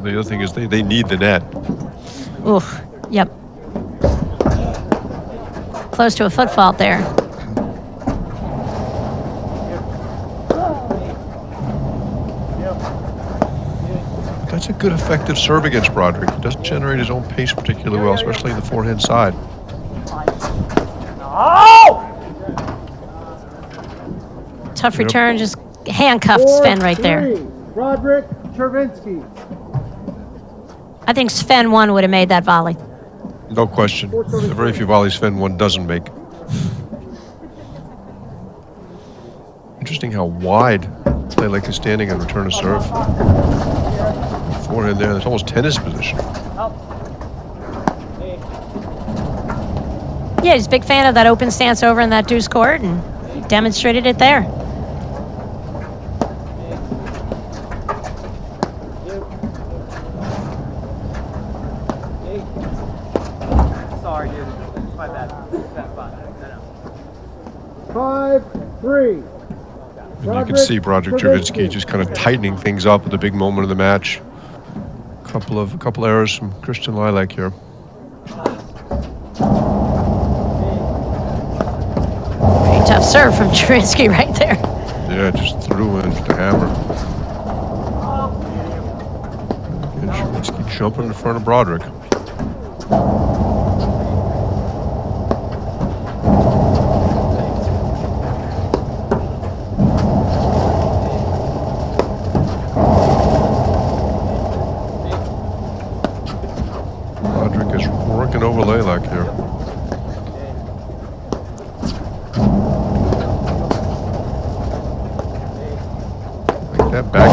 The other thing is they need the net. Oof, yep. Close to a foot fault there. That's a good effective serve against Broderick. He doesn't generate his own pace particularly well, especially in the forehand side. Tough return, just handcuffed Sven right there. Broderick, Chervinsky. I think Sven 1 would have made that volley. No question. There are very few volleys Sven 1 doesn't make. Interesting how wide play like is standing on return of serve. Forehand there, that's almost tennis position. Yeah, he's a big fan of that open stance over in that deuce court, and he demonstrated it there. Sorry, dude. It's my bad. That's fine. I know. 5-3. And you can see Broderick Chervinsky just kind of tightening things up at the big moment of the match. A couple errors from Christian Lilac here. Pretty tough serve from Chervinsky right there. Yeah, just threw in the hammer. And Chervinsky jumping in front of Broderick. Over Lilac here. Like that back.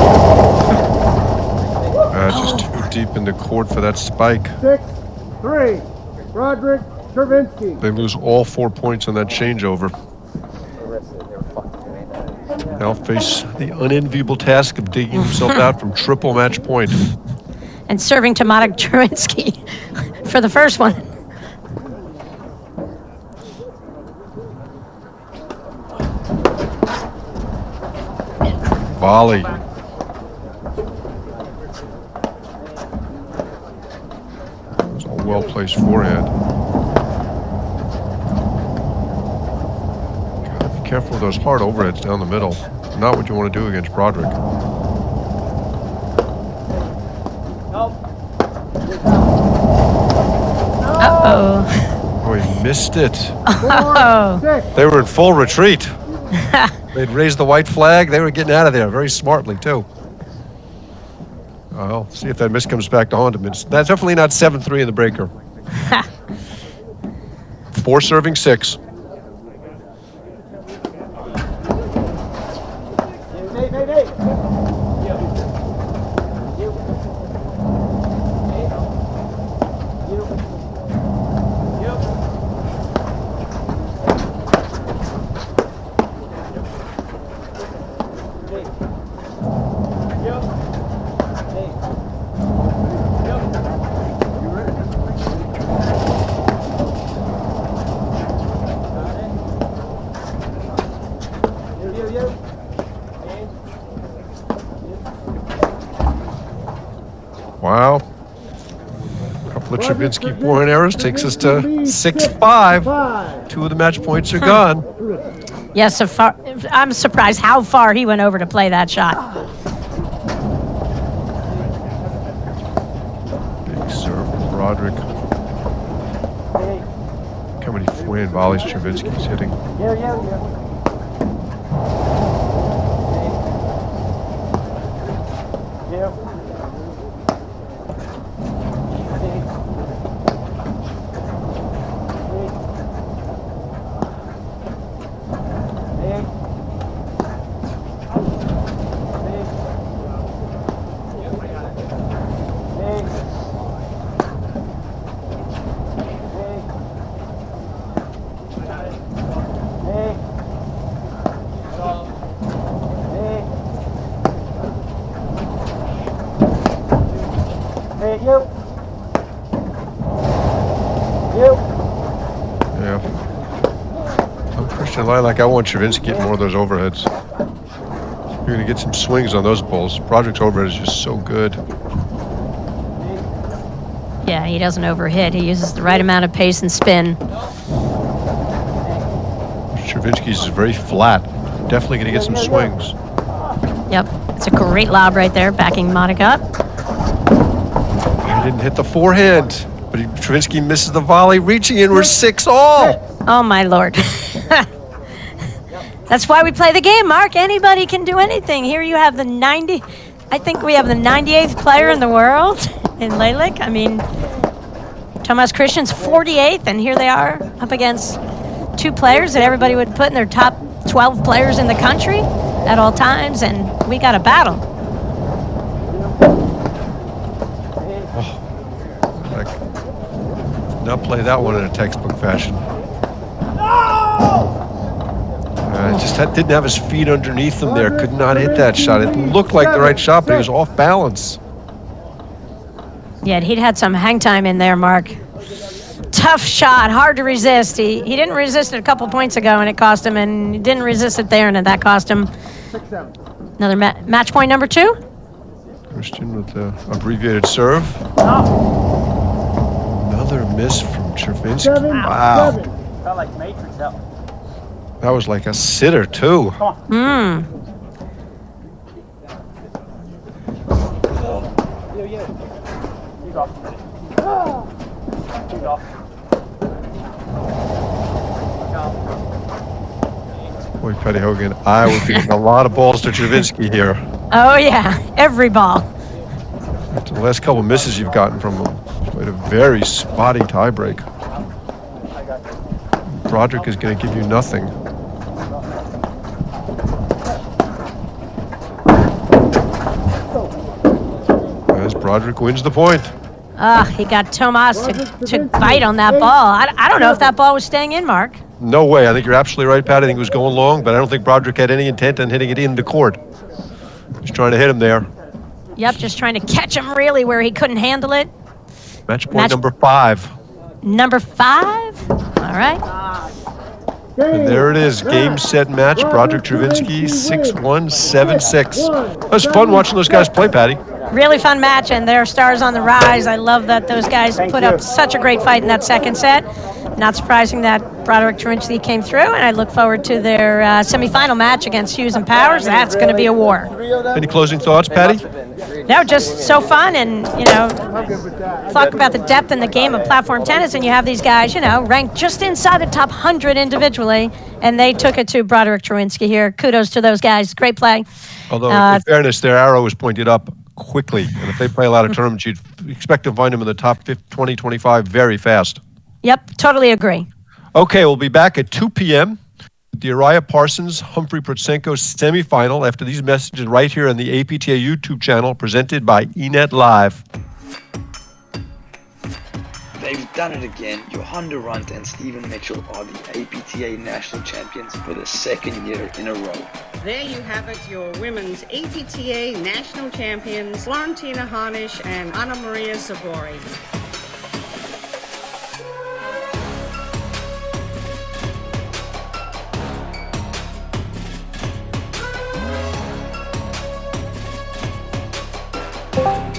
Just too deep in the court for that spike. 6-3. Broderick, Chervinsky. They lose all 4 points on that changeover. Now face the unenviable task of digging himself out from triple match point. And serving to Broderick Chervinsky for the first one. Volley. It was a well-placed forehand. Gotta be careful with those hard overheads down the middle. Not what you want to do against Broderick. Uh-oh. Oh, he missed it. Oh. They were in full retreat. They'd raised the white flag. They were getting out of there very smartly, too. Well, see if that miss comes back to haunt him. That's definitely not 7-3 in the breaker. 4 serving 6. couple of Travinsky forehand errors takes us to 6-5. 2 of the match points are gone. Yes, so far, I'm surprised how far he went over to play that shot. Big serve from Broderick. Look how many forehand volleys Travinsky's hitting. Yeah. I'm Christian Lilac. I want Travinsky getting more of those overheads. You're going to get some swings on those balls. Broderick's overhead is just so good. Yeah, he doesn't overhit. He uses the right amount of pace and spin. Travinsky's is very flat. Definitely going to get some swings. Yep, it's a great lob right there, backing Matic up. He didn't hit the forehand, but Travinsky misses the volley, reaching in. We're 6-all. Oh, my Lord. That's why we play the game, Mark. Anybody can do anything. Here you have the 90... I think we have the 98th player in the world in Lilac. I mean, Tomas Christian's 48th, and here they are up against 2 players that everybody would put in their top 12 players in the country at all times, and we got a battle. Not play that one in a textbook fashion. Didn't have his feet underneath him there. Could not hit that shot. It looked like the right shot, but he was off balance. Yeah, he'd had some hang time in there, Mark. Tough shot, hard to resist. He didn't resist it a couple points ago, and it cost him, and he didn't resist it there, and that cost him another match point number 2. Christian with the abbreviated serve. Another miss from Travinsky. Wow. Felt like Matrix out. That was like a sitter, too. Hmm. Boy, Patty Hogan, I would be a lot of balls to Travinsky here. Oh, yeah. Every ball. After the last couple of misses you've gotten from him, played a very spotty tiebreak. Broderick is going to give you nothing. As Broderick wins the point. He got Tomas to bite on that ball. I don't know if that ball was staying in, Mark. No way. I think you're absolutely right, Pat. I think it was going long, but I don't think Broderick had any intent on hitting it in the court. Just trying to hit him there. Yep, just trying to catch him really where he couldn't handle it. Match point number 5. Number 5? All right. And there it is. Game, set, match. Broderick Travinsky, 6-1, 7-6. It was fun watching those guys play, Patty. Really fun match, and they're stars on the rise. I love that those guys put up such a great fight in that second set. Not surprising that Broderick Travinsky came through, and I look forward to their semifinal match against Hughes and Powers. That's going to be a war. Any closing thoughts, Patty? No, just so fun, and, you know, talk about the depth in the game of platform tennis, and you have these guys, you know, ranked just inside the top 100 individually, and they took it to Broderick Travinsky here. Kudos to those guys. Great play. Although, in fairness, their arrow was pointed up quickly, and if they play a lot of tournaments, you'd expect to find them in the top 20, 25 very fast. Yep, totally agree. Okay, we'll be back at 2 p.m. The Uriah Parsons, Humphrey Protsenko semifinal after these messages right here on the APTA YouTube channel presented by eNet Live. They've done it again. Johanna Runt and Stephen Mitchell are the APTA national champions for the second year in a row. There you have it, your women's APTA national champions, Florentina Harnisch and Anna Maria Sabori. Thank you.